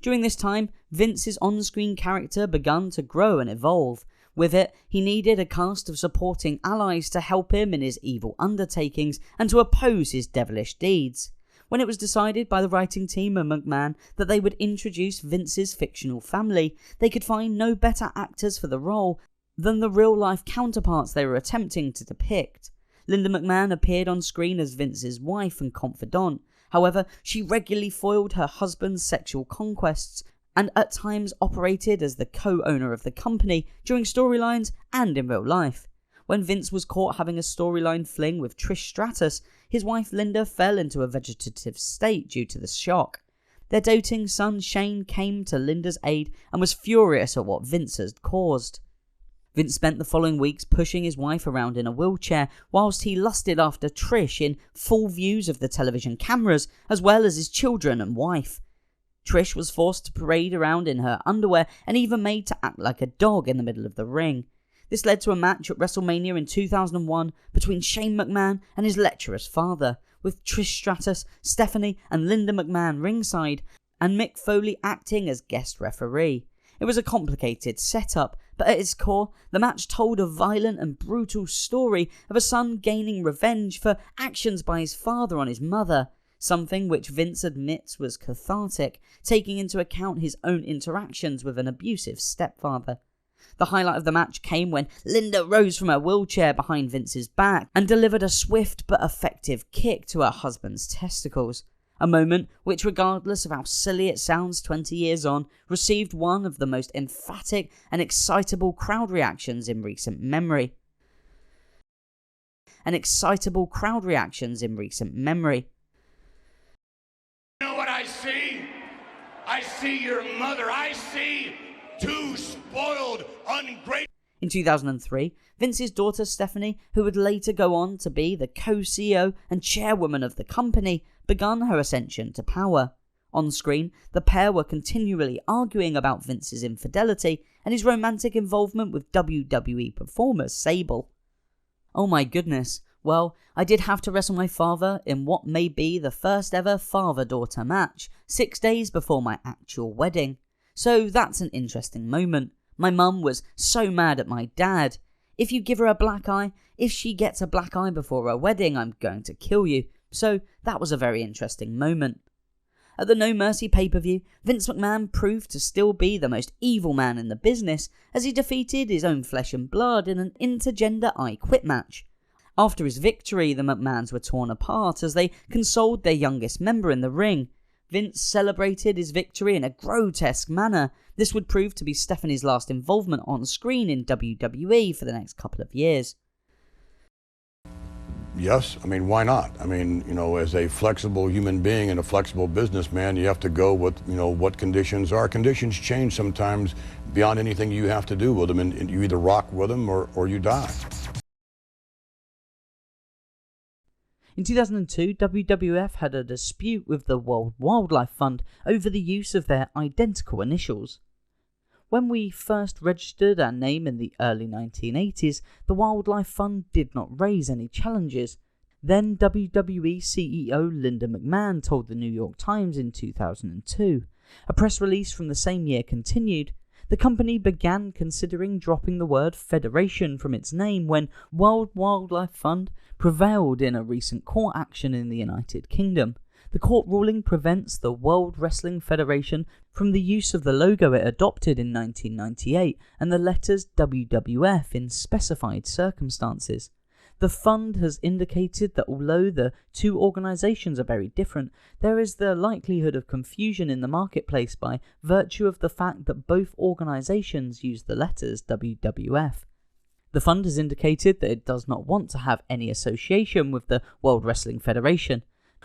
A: During this time, Vince's on-screen character began to grow and evolve. With it, he needed a cast of supporting allies to help him in his evil undertakings and to oppose his devilish deeds. When it was decided by the writing team of McMahon that they would introduce Vince's fictional family, they could find no better actors for the role than the real-life counterparts they were attempting to depict. Linda McMahon appeared on screen as Vince's wife and confidant. However, she regularly foiled her husband's sexual conquests and at times operated as the co-owner of the company during storylines and in real life. When Vince was caught having a storyline fling with Trish Stratus, his wife Linda fell into a vegetative state due to the shock. Their doting son Shane came to Linda's aid and was furious at what Vince had caused. Vince spent the following weeks pushing his wife around in a wheelchair whilst he lusted after Trish in full views of the television cameras, as well as his children and wife. Trish was forced to parade around in her underwear and even made to act like a dog in the middle of the ring. This led to a match at Wrestlemania in 2001 between Shane McMahon and his lecherous father, with Trish Stratus, Stephanie and Linda McMahon ringside, and Mick Foley acting as guest referee. It was a complicated setup, but at its core, the match told a violent and brutal story of a son gaining revenge for actions by his father on his mother, something which Vince admits was cathartic, taking into account his own interactions with an abusive stepfather. The highlight of the match came when Linda rose from her wheelchair behind Vince's back and delivered a swift but effective kick to her husband's testicles. A moment which, regardless of how silly it sounds 20 years on, received one of the most emphatic and excitable crowd reactions in recent memory. You
B: know what I see? I see your mother. I see two spoiled, ungrateful.
A: In 2003, Vince's daughter Stephanie, who would later go on to be the co-CEO and chairwoman of the company, began her ascension to power. On screen, the pair were continually arguing about Vince's infidelity and his romantic involvement with WWE performer Sable. Oh my goodness, well, I did have to wrestle my father in what may be the first ever father-daughter match, 6 days before my actual wedding. So that's an interesting moment. My mum was so mad at my dad. If you give her a black eye, if she gets a black eye before her wedding, I'm going to kill you. So that was a very interesting moment. At the No Mercy pay-per-view, Vince McMahon proved to still be the most evil man in the business as he defeated his own flesh and blood in an intergender I Quit match. After his victory, the McMahons were torn apart as they consoled their youngest member in the ring. Vince celebrated his victory in a grotesque manner. This would prove to be Stephanie's last involvement on screen in WWE for the next couple of years.
E: Yes, I mean, why not? I mean, as a flexible human being and a flexible businessman, you have to go with, what conditions are. Conditions change sometimes beyond anything you have to do with them, and you either rock with them or you die.
A: In 2002, WWF had a dispute with the World Wildlife Fund over the use of their identical initials. When we first registered our name in the early 1980s, the Wildlife Fund did not raise any challenges. Then WWE CEO Linda McMahon told the New York Times in 2002. A press release from the same year continued. The company began considering dropping the word Federation from its name when World Wildlife Fund prevailed in a recent court action in the United Kingdom. The court ruling prevents the World Wrestling Federation from the use of the logo it adopted in 1998 and the letters WWF in specified circumstances. The fund has indicated that although the two organisations are very different, there is the likelihood of confusion in the marketplace by virtue of the fact that both organisations use the letters WWF. The fund has indicated that it does not want to have any association with the World Wrestling Federation.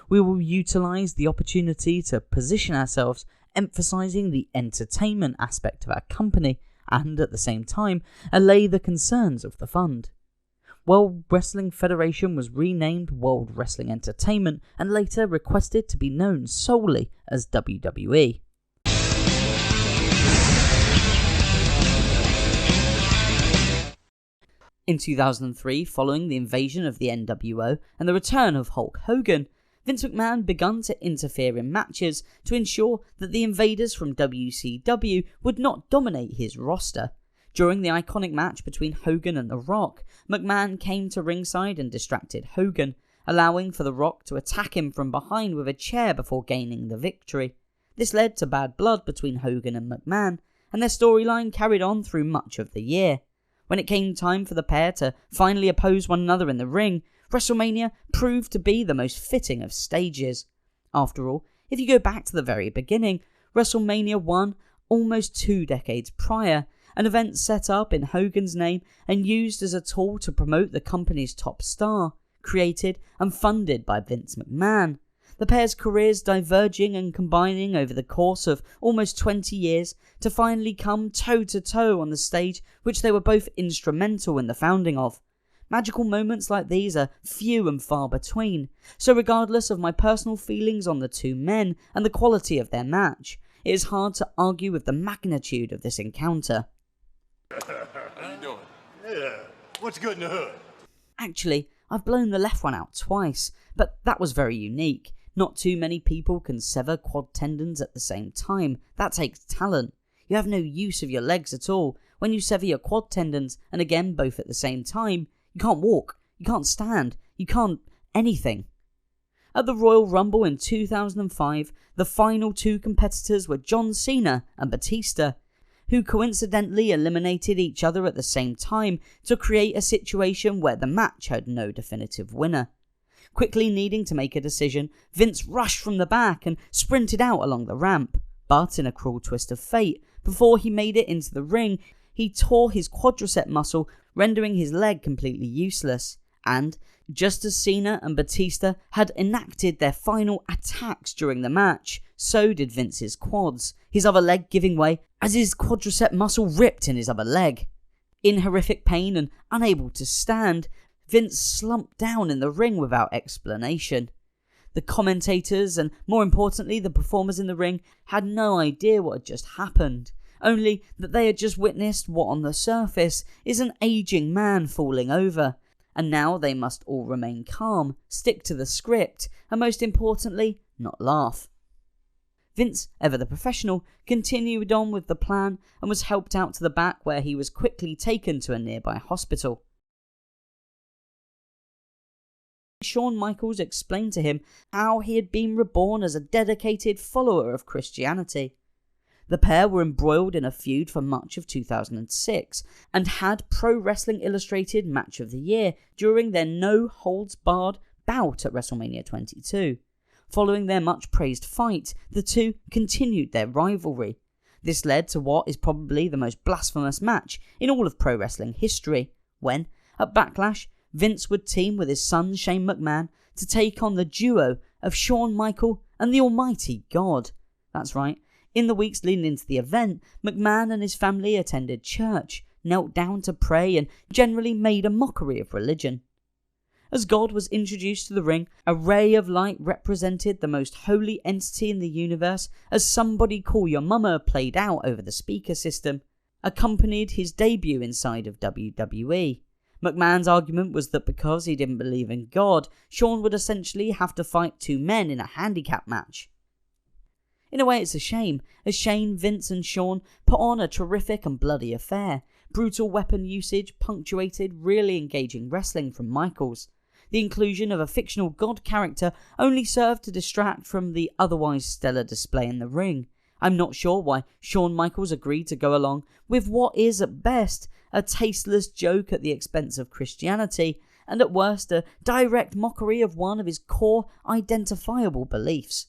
A: We will utilise the opportunity to position ourselves, emphasising the entertainment aspect of our company, and at the same time, allay the concerns of the fund. World Wrestling Federation was renamed World Wrestling Entertainment and later requested to be known solely as WWE. In 2003, following the invasion of the NWO and the return of Hulk Hogan, Vince McMahon began to interfere in matches to ensure that the invaders from WCW would not dominate his roster. During the iconic match between Hogan and The Rock, McMahon came to ringside and distracted Hogan, allowing for The Rock to attack him from behind with a chair before gaining the victory. This led to bad blood between Hogan and McMahon, and their storyline carried on through much of the year. When it came time for the pair to finally oppose one another in the ring, Wrestlemania proved to be the most fitting of stages. After all, if you go back to the very beginning, Wrestlemania 1, almost 2 decades prior, an event set up in Hogan's name and used as a tool to promote the company's top star, created and funded by Vince McMahon. The pair's careers diverging and combining over the course of almost 20 years to finally come toe-to-toe on the stage which they were both instrumental in the founding of. Magical moments like these are few and far between, so regardless of my personal feelings on the two men and the quality of their match, it is hard to argue with the magnitude of this encounter.
B: How you doing? Yeah. What's good in the hood?
A: Actually, I've blown the left one out twice, but that was very unique. Not too many people can sever quad tendons at the same time. That takes talent. You have no use of your legs at all. When you sever your quad tendons, and again both at the same time, you can't walk, you can't stand, you can't anything. At the Royal Rumble in 2005, the final two competitors were John Cena and Batista, who coincidentally eliminated each other at the same time to create a situation where the match had no definitive winner. Quickly needing to make a decision, Vince rushed from the back and sprinted out along the ramp, but in a cruel twist of fate, before he made it into the ring, he tore his quadricep muscle, rendering his leg completely useless. And, just as Cena and Batista had enacted their final attacks during the match, so did Vince's quads, his other leg giving way as his quadricep muscle ripped in his other leg. In horrific pain and unable to stand, Vince slumped down in the ring without explanation. The commentators, and more importantly the performers in the ring, had no idea what had just happened, only that they had just witnessed what on the surface is an aging man falling over, and now they must all remain calm, stick to the script, and most importantly, not laugh. Vince, ever the professional, continued on with the plan and was helped out to the back where he was quickly taken to a nearby hospital. Shawn Michaels explained to him how he had been reborn as a dedicated follower of Christianity. The pair were embroiled in a feud for much of 2006 and had Pro Wrestling Illustrated Match of the Year during their no-holds-barred bout at WrestleMania 22. Following their much-praised fight, the two continued their rivalry. This led to what is probably the most blasphemous match in all of pro wrestling history, when, at Backlash, Vince would team with his son Shane McMahon to take on the duo of Shawn Michaels and the Almighty God. That's right. In the weeks leading into the event, McMahon and his family attended church, knelt down to pray, and generally made a mockery of religion. As God was introduced to the ring, a ray of light represented the most holy entity in the universe as Somebody Call Your Mama played out over the speaker system, accompanied his debut inside of WWE. McMahon's argument was that because he didn't believe in God, Shawn would essentially have to fight two men in a handicap match. In a way, it's a shame, as Shane, Vince and Shawn put on a terrific and bloody affair. Brutal weapon usage punctuated really engaging wrestling from Michaels. The inclusion of a fictional god character only served to distract from the otherwise stellar display in the ring. I'm not sure why Shawn Michaels agreed to go along with what is at best a tasteless joke at the expense of Christianity, and at worst a direct mockery of one of his core identifiable beliefs.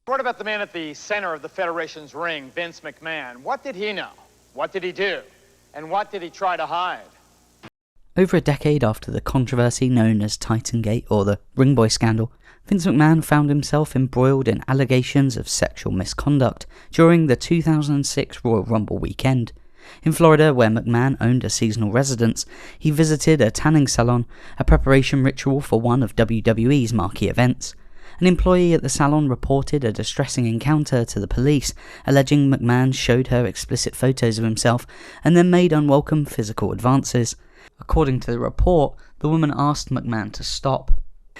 H: What about the man at the center of the Federation's ring, Vince McMahon? What did he know? What did he do? And what did he try to hide?
A: Over a decade after the controversy known as Titangate or the Ring Boy scandal, Vince McMahon found himself embroiled in allegations of sexual misconduct during the 2006 Royal Rumble weekend. In Florida, where McMahon owned a seasonal residence, he visited a tanning salon, a preparation ritual for one of WWE's marquee events. An employee at the salon reported a distressing encounter to the police, alleging McMahon showed her explicit photos of himself and then made unwelcome physical advances. According to the report, the woman asked McMahon to stop.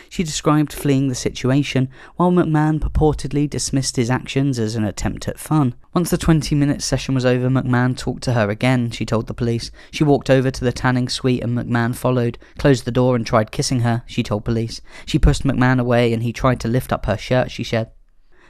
A: She described fleeing the situation, while McMahon purportedly dismissed his actions as an attempt at fun. Once the 20-minute session was over, McMahon talked to her again, she told the police. She walked over to the tanning suite and McMahon followed, closed the door and tried kissing her, she told police. She pushed McMahon away and he tried to lift up her shirt, she said.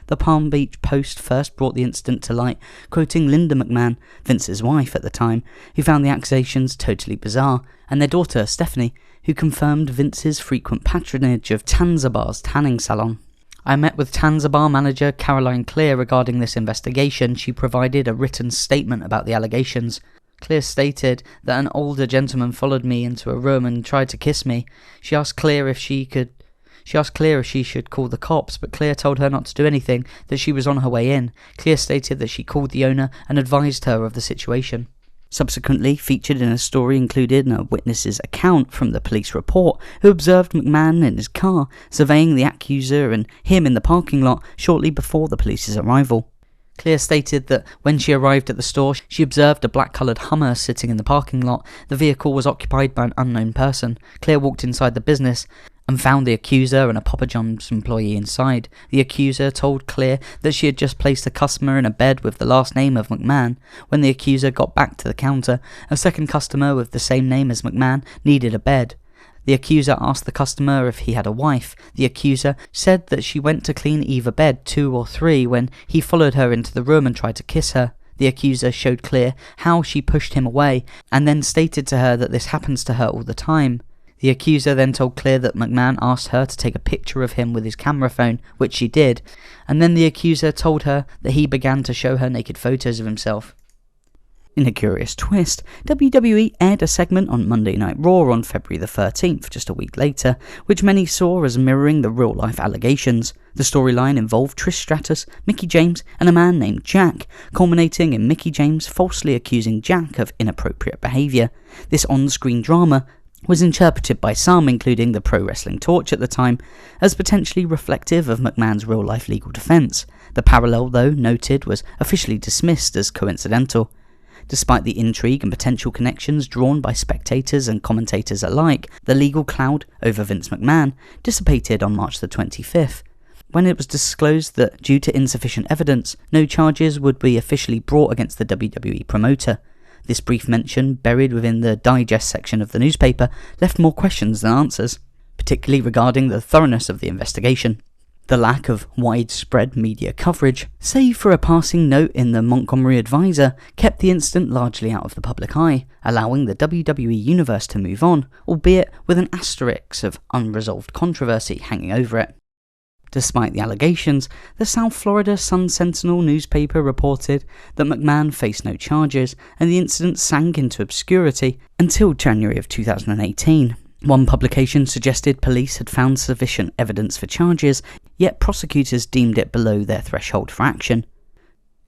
A: The Palm Beach Post first brought the incident to light, quoting Linda McMahon, Vince's wife at the time, who found the accusations totally bizarre, and their daughter, Stephanie, who confirmed Vince's frequent patronage of Tanzabar's tanning salon. I met with Tanzabar manager Caroline Clear regarding this investigation. She provided a written statement about the allegations. Clear stated that an older gentleman followed me into a room and tried to kiss me. She asked Clear if she should call the cops, but Clear told her not to do anything, that she was on her way in. Clear stated that she called the owner and advised her of the situation. Subsequently, featured in a story included a witness's account from the police report, who observed McMahon in his car, surveying the accuser and him in the parking lot shortly before the police's arrival. Clear stated that when she arrived at the store, she observed a black-coloured Hummer sitting in the parking lot. The vehicle was occupied by an unknown person. Clear walked inside the business and found the accuser and a Papa John's employee inside. The accuser told Clear that she had just placed a customer in a bed with the last name of McMahon. When the accuser got back to the counter, a second customer with the same name as McMahon needed a bed. The accuser asked the customer if he had a wife. The accuser said that she went to clean either bed 2 or 3 when he followed her into the room and tried to kiss her. The accuser showed Clear how she pushed him away and then stated to her that this happens to her all the time. The accuser then told Clear that McMahon asked her to take a picture of him with his camera phone, which she did, and then the accuser told her that he began to show her naked photos of himself. In a curious twist, WWE aired a segment on Monday Night Raw on February the 13th, just a week later, which many saw as mirroring the real-life allegations. The storyline involved Trish Stratus, Mickie James, and a man named Jack, culminating in Mickie James falsely accusing Jack of inappropriate behaviour. This on-screen drama was interpreted by some, including the Pro Wrestling Torch at the time, as potentially reflective of McMahon's real-life legal defence. The parallel, though noted, was officially dismissed as coincidental. Despite the intrigue and potential connections drawn by spectators and commentators alike, the legal cloud over Vince McMahon dissipated on March the 25th, when it was disclosed that, due to insufficient evidence, no charges would be officially brought against the WWE promoter. This brief mention, buried within the digest section of the newspaper, left more questions than answers. particularly regarding the thoroughness of the investigation. The lack of widespread media coverage, save for a passing note in the Montgomery Advisor, kept the incident largely out of the public eye, allowing the WWE universe to move on, albeit with an asterisk of unresolved controversy hanging over it. Despite the allegations, the South Florida Sun-Sentinel newspaper reported that McMahon faced no charges, and the incident sank into obscurity until January of 2018. One publication suggested police had found sufficient evidence for charges, yet prosecutors deemed it below their threshold for action.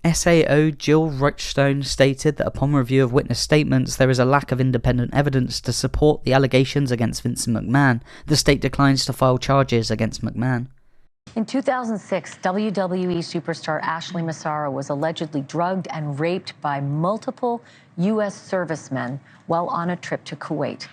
A: SAO Jill Richstone stated that upon review of witness statements, there is a lack of independent evidence to support the allegations against Vincent McMahon. The state declines to file charges against McMahon.
F: In 2006, WWE superstar Ashley Massaro was allegedly drugged and raped by multiple U.S. servicemen while on a trip to Kuwait.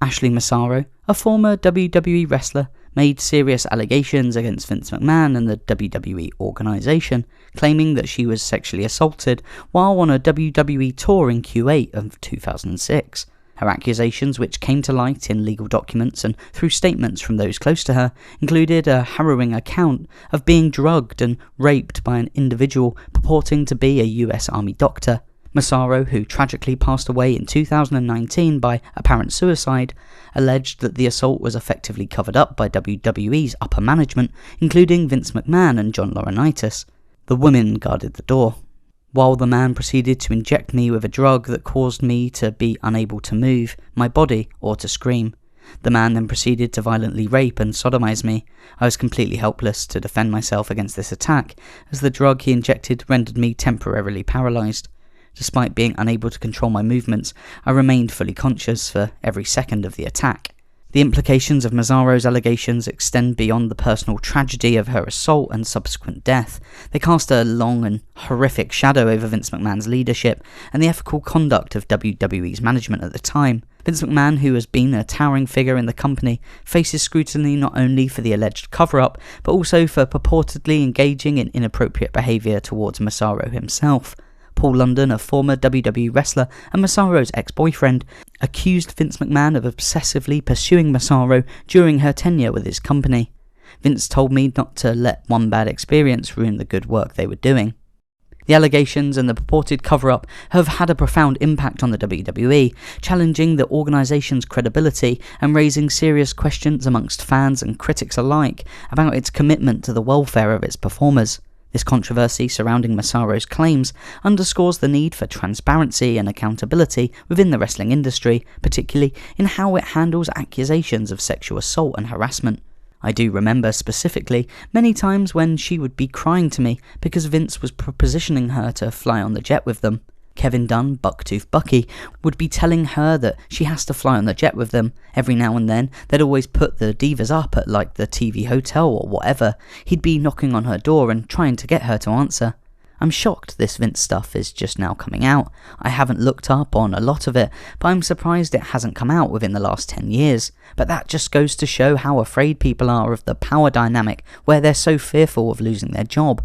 A: Ashley Massaro, a former WWE wrestler, made serious allegations against Vince McMahon and the WWE organization, claiming that she was sexually assaulted while on a WWE tour in Kuwait of 2006. Her accusations, which came to light in legal documents and through statements from those close to her, included a harrowing account of being drugged and raped by an individual purporting to be a US Army doctor. Massaro, who tragically passed away in 2019 by apparent suicide, alleged that the assault was effectively covered up by WWE's upper management, including Vince McMahon and John Laurinaitis. The women guarded the door, while the man proceeded to inject me with a drug that caused me to be unable to move my body or to scream. The man then proceeded to violently rape and sodomize me. I was completely helpless to defend myself against this attack, as the drug he injected rendered me temporarily paralyzed. Despite being unable to control my movements, I remained fully conscious for every second of the attack. The implications of Massaro's allegations extend beyond the personal tragedy of her assault and subsequent death. They cast a long and horrific shadow over Vince McMahon's leadership and the ethical conduct of WWE's management at the time. Vince McMahon, who has been a towering figure in the company, faces scrutiny not only for the alleged cover-up, but also for purportedly engaging in inappropriate behaviour towards Massaro himself. Paul London, a former WWE wrestler and Massaro's ex-boyfriend, accused Vince McMahon of obsessively pursuing Massaro during her tenure with his company. Vince told me not to let one bad experience ruin the good work they were doing. The allegations and the purported cover-up have had a profound impact on the WWE, challenging the organisation's credibility and raising serious questions amongst fans and critics alike about its commitment to the welfare of its performers. This controversy surrounding Massaro's claims underscores the need for transparency and accountability within the wrestling industry, particularly in how it handles accusations of sexual assault and harassment. I do remember specifically many times when she would be crying to me because Vince was propositioning her to fly on the jet with them. Kevin Dunn, Bucktooth Bucky, would be telling her that she has to fly on the jet with them. Every now and then, they'd always put the divas up at like the TV hotel or whatever. He'd be knocking on her door and trying to get her to answer. I'm shocked this Vince stuff is just now coming out. I haven't looked up on a lot of it, but I'm surprised it hasn't come out within the last 10 years. But that just goes to show how afraid people are of the power dynamic where they're so fearful of losing their job.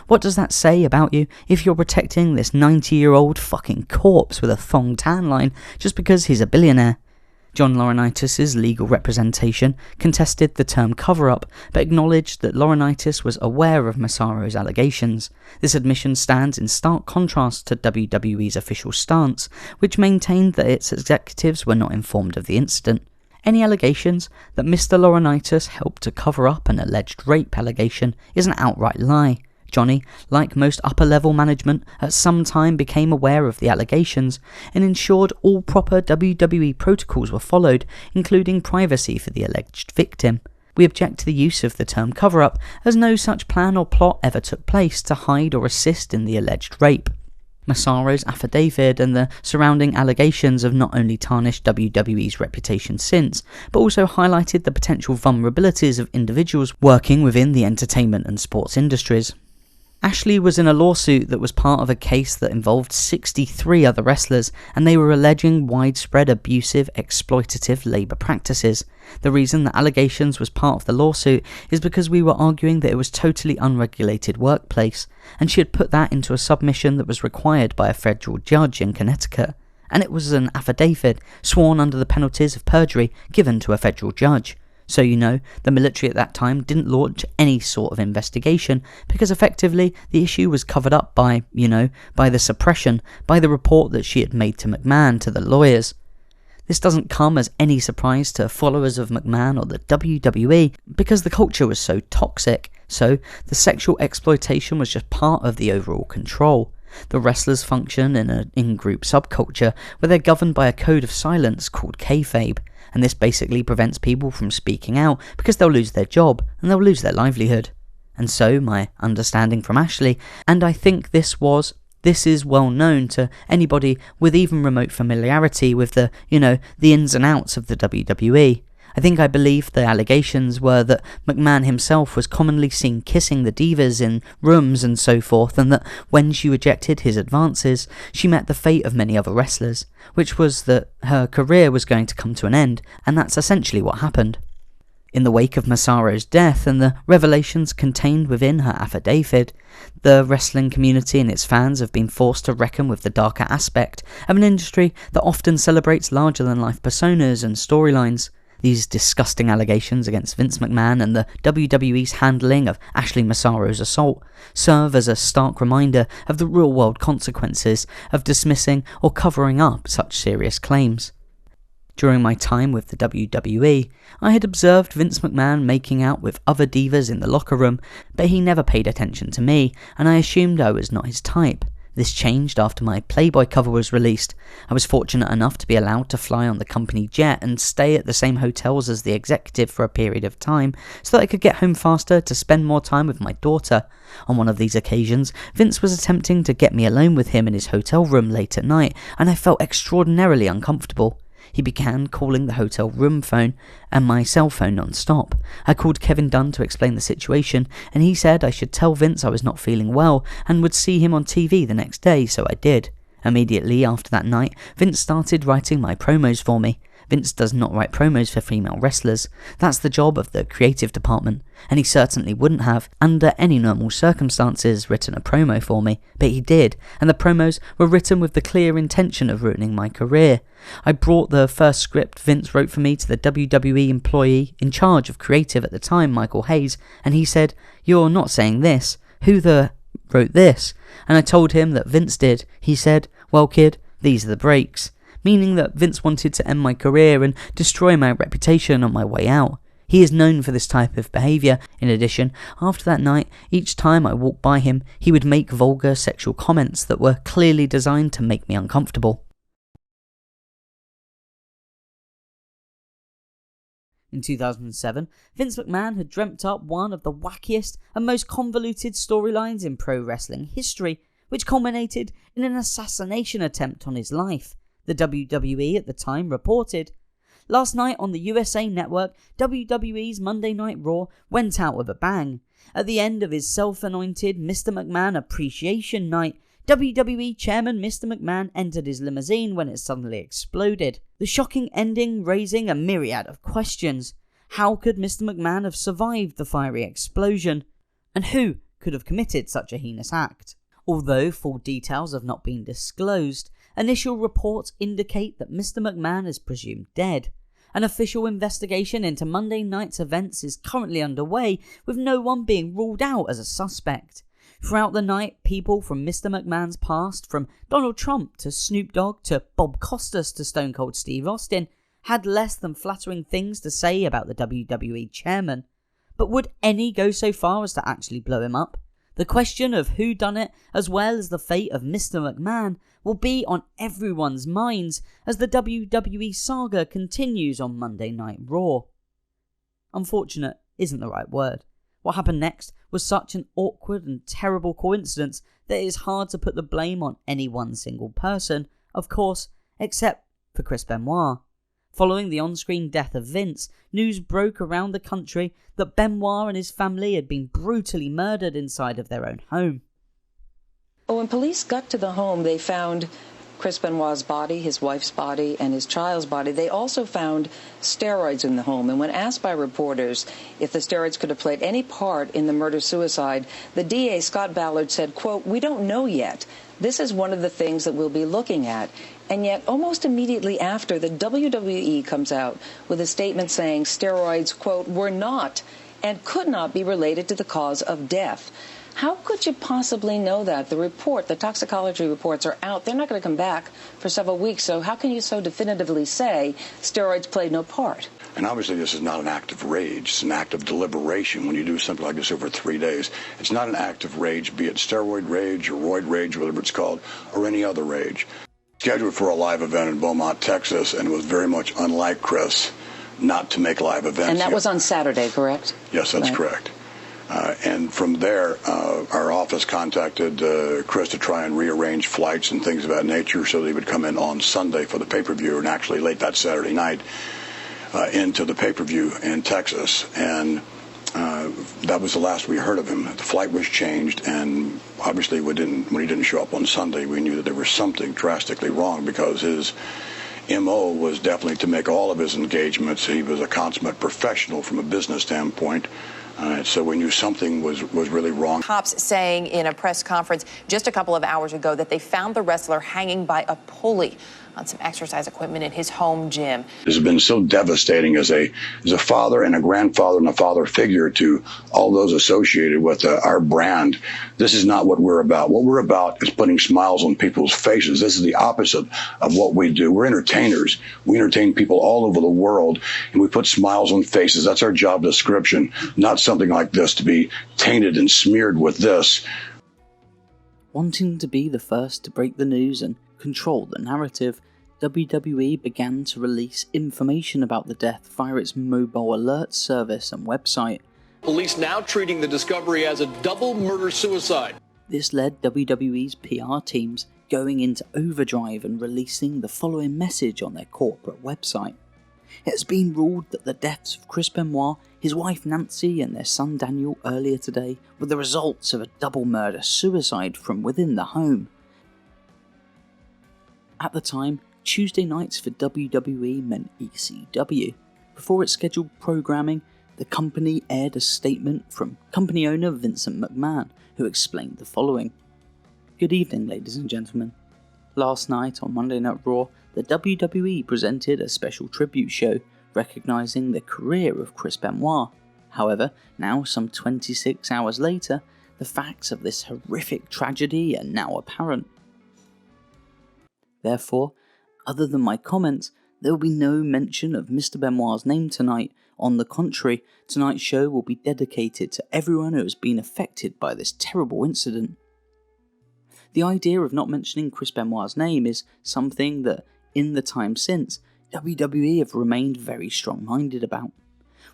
A: What does that say about you if you're protecting this 90-year-old fucking corpse with a thong tan line just because he's a billionaire? John Laurinaitis' legal representation contested the term cover-up, but acknowledged that Laurinaitis was aware of Massaro's allegations. This admission stands in stark contrast to WWE's official stance, which maintained that its executives were not informed of the incident. Any allegations that Mr. Laurinaitis helped to cover up an alleged rape allegation is an outright lie. Johnny, like most upper-level management, at some time became aware of the allegations and ensured all proper WWE protocols were followed, including privacy for the alleged victim. We object to the use of the term cover-up, as no such plan or plot ever took place to hide or assist in the alleged rape. Massaro's affidavit and the surrounding allegations have not only tarnished WWE's reputation since, but also highlighted the potential vulnerabilities of individuals working within the entertainment and sports industries. Ashley was in a lawsuit that was part of a case that involved 63 other wrestlers, and they were alleging widespread abusive, exploitative labour practices. The reason the allegations was part of the lawsuit is because we were arguing that it was totally unregulated workplace, and she had put that into a submission that was required by a federal judge in Connecticut, and it was an affidavit sworn under the penalties of perjury given to a federal judge. So the military at that time didn't launch any sort of investigation because effectively the issue was covered up by, by the suppression, by the report that she had made to McMahon, to the lawyers. This doesn't come as any surprise to followers of McMahon or the WWE because the culture was so toxic, so the sexual exploitation was just part of the overall control. The wrestlers function in an in-group subculture where they're governed by a code of silence called kayfabe, and this basically prevents people from speaking out because they'll lose their job and they'll lose their livelihood. And so my understanding from Ashley, and I think this is well known to anybody with even remote familiarity with the ins and outs of the WWE. I believe the allegations were that McMahon himself was commonly seen kissing the divas in rooms and so forth, and that when she rejected his advances, she met the fate of many other wrestlers, which was that her career was going to come to an end, and that's essentially what happened. In the wake of Massaro's death and the revelations contained within her affidavit, the wrestling community and its fans have been forced to reckon with the darker aspect of an industry that often celebrates larger-than-life personas and storylines. These disgusting allegations against Vince McMahon and the WWE's handling of Ashley Massaro's assault serve as a stark reminder of the real-world consequences of dismissing or covering up such serious claims. During my time with the WWE, I had observed Vince McMahon making out with other divas in the locker room, but he never paid attention to me, and I assumed I was not his type. This changed after my Playboy cover was released. I was fortunate enough to be allowed to fly on the company jet and stay at the same hotels as the executive for a period of time so that I could get home faster to spend more time with my daughter. On one of these occasions, Vince was attempting to get me alone with him in his hotel room late at night, and I felt extraordinarily uncomfortable. He began calling the hotel room phone and my cell phone non-stop. I called Kevin Dunn to explain the situation, and he said I should tell Vince I was not feeling well and would see him on TV the next day, so I did. Immediately after that night, Vince started writing my promos for me. Vince does not write promos for female wrestlers. That's the job of the creative department, and he certainly wouldn't have, under any normal circumstances, written a promo for me, but he did, and the promos were written with the clear intention of ruining my career. I brought the first script Vince wrote for me to the WWE employee in charge of creative at the time, Michael Hayes, and he said, "You're not saying this. Who the wrote this?" And I told him that Vince did. He said, "Well, kid, these are the breaks." Meaning that Vince wanted to end my career and destroy my reputation on my way out. He is known for this type of behaviour. In addition, after that night, each time I walked by him, he would make vulgar sexual comments that were clearly designed to make me uncomfortable. In 2007, Vince McMahon had dreamt up one of the wackiest and most convoluted storylines in pro wrestling history, which culminated in an assassination attempt on his life. The WWE at the time reported. Last night on the USA Network, WWE's Monday Night Raw went out with a bang. At the end of his self-anointed Mr. McMahon Appreciation Night, WWE Chairman Mr. McMahon entered his limousine when it suddenly exploded. The shocking ending raising a myriad of questions. How could Mr. McMahon have survived the fiery explosion? And who could have committed such a heinous act? Although full details have not been disclosed, initial reports indicate that Mr. McMahon is presumed dead. An official investigation into Monday night's events is currently underway, with no one being ruled out as a suspect. Throughout the night, people from Mr. McMahon's past, from Donald Trump to Snoop Dogg to Bob Costas to Stone Cold Steve Austin, had less than flattering things to say about the WWE chairman. But would any go so far as to actually blow him up? The question of who done it, as well as the fate of Mr. McMahon, will be on everyone's minds as the WWE saga continues on Monday Night Raw. Unfortunate isn't the right word. What happened next was such an awkward and terrible coincidence that it is hard to put the blame on any one single person, of course, except for Chris Benoit. Following the on-screen death of Vince, news broke around the country that Benoit and his family had been brutally murdered inside of their own home.
K: When police got to the home, they found Chris Benoit's body, his wife's body, and his child's body. They also found steroids in the home. And when asked by reporters if the steroids could have played any part in the murder-suicide, the DA, Scott Ballard, said, quote, "We don't know yet. This is one of the things that we'll be looking at." And yet, almost immediately after, the WWE comes out with a statement saying steroids, quote, "were not and could not be related to the cause of death." How could you possibly know that? The toxicology reports are out. They're not going to come back for several weeks. So how can you so definitively say steroids played no part?
O: And obviously this is not an act of rage. It's an act of deliberation when you do something like this over 3 days. It's not an act of rage, be it steroid rage or roid rage, whatever it's called, or any other rage. Scheduled for a live event in Beaumont, Texas, and it was very much unlike Chris not to make live events.
K: And that was on Saturday, correct?
O: Yes, that's correct. And from there, our office contacted Chris to try and rearrange flights and things of that nature so that he would come in on Sunday for the pay-per-view, and actually late that Saturday night into the pay-per-view in Texas. And that was the last we heard of him. The flight was changed, and obviously when he didn't show up on Sunday, we knew that there was something drastically wrong, because his MO was definitely to make all of his engagements. He was a consummate professional from a business standpoint. So we knew something was really wrong.
R: Cops saying in a press conference just a couple of hours ago that they found the wrestler hanging by a pulley on some exercise equipment in his home gym.
O: This has been so devastating as a father and a grandfather and a father figure to all those associated with our brand. This is not what we're about. What we're about is putting smiles on people's faces. This is the opposite of what we do. We're entertainers. We entertain people all over the world, and we put smiles on faces. That's our job description, not something like this to be tainted and smeared with this.
A: Wanting to be the first to break the news and control the narrative, WWE began to release information about the death via its mobile alert service and website.
U: Police now treating the discovery as a double murder-suicide.
A: This led WWE's PR teams going into overdrive and releasing the following message on their corporate website. It has been ruled that the deaths of Chris Benoit, his wife Nancy, and their son Daniel earlier today were the results of a double murder-suicide from within the home. At the time, Tuesday nights for WWE meant ECW. Before its scheduled programming, the company aired a statement from company owner Vincent McMahon, who explained the following. Good evening, ladies and gentlemen. Last night on Monday Night Raw, the WWE presented a special tribute show recognising the career of Chris Benoit. However, now some 26 hours later, the facts of this horrific tragedy are now apparent. Therefore, other than my comments, there will be no mention of Mr. Benoit's name tonight. On the contrary, tonight's show will be dedicated to everyone who has been affected by this terrible incident. The idea of not mentioning Chris Benoit's name is something that, in the time since, WWE have remained very strong-minded about,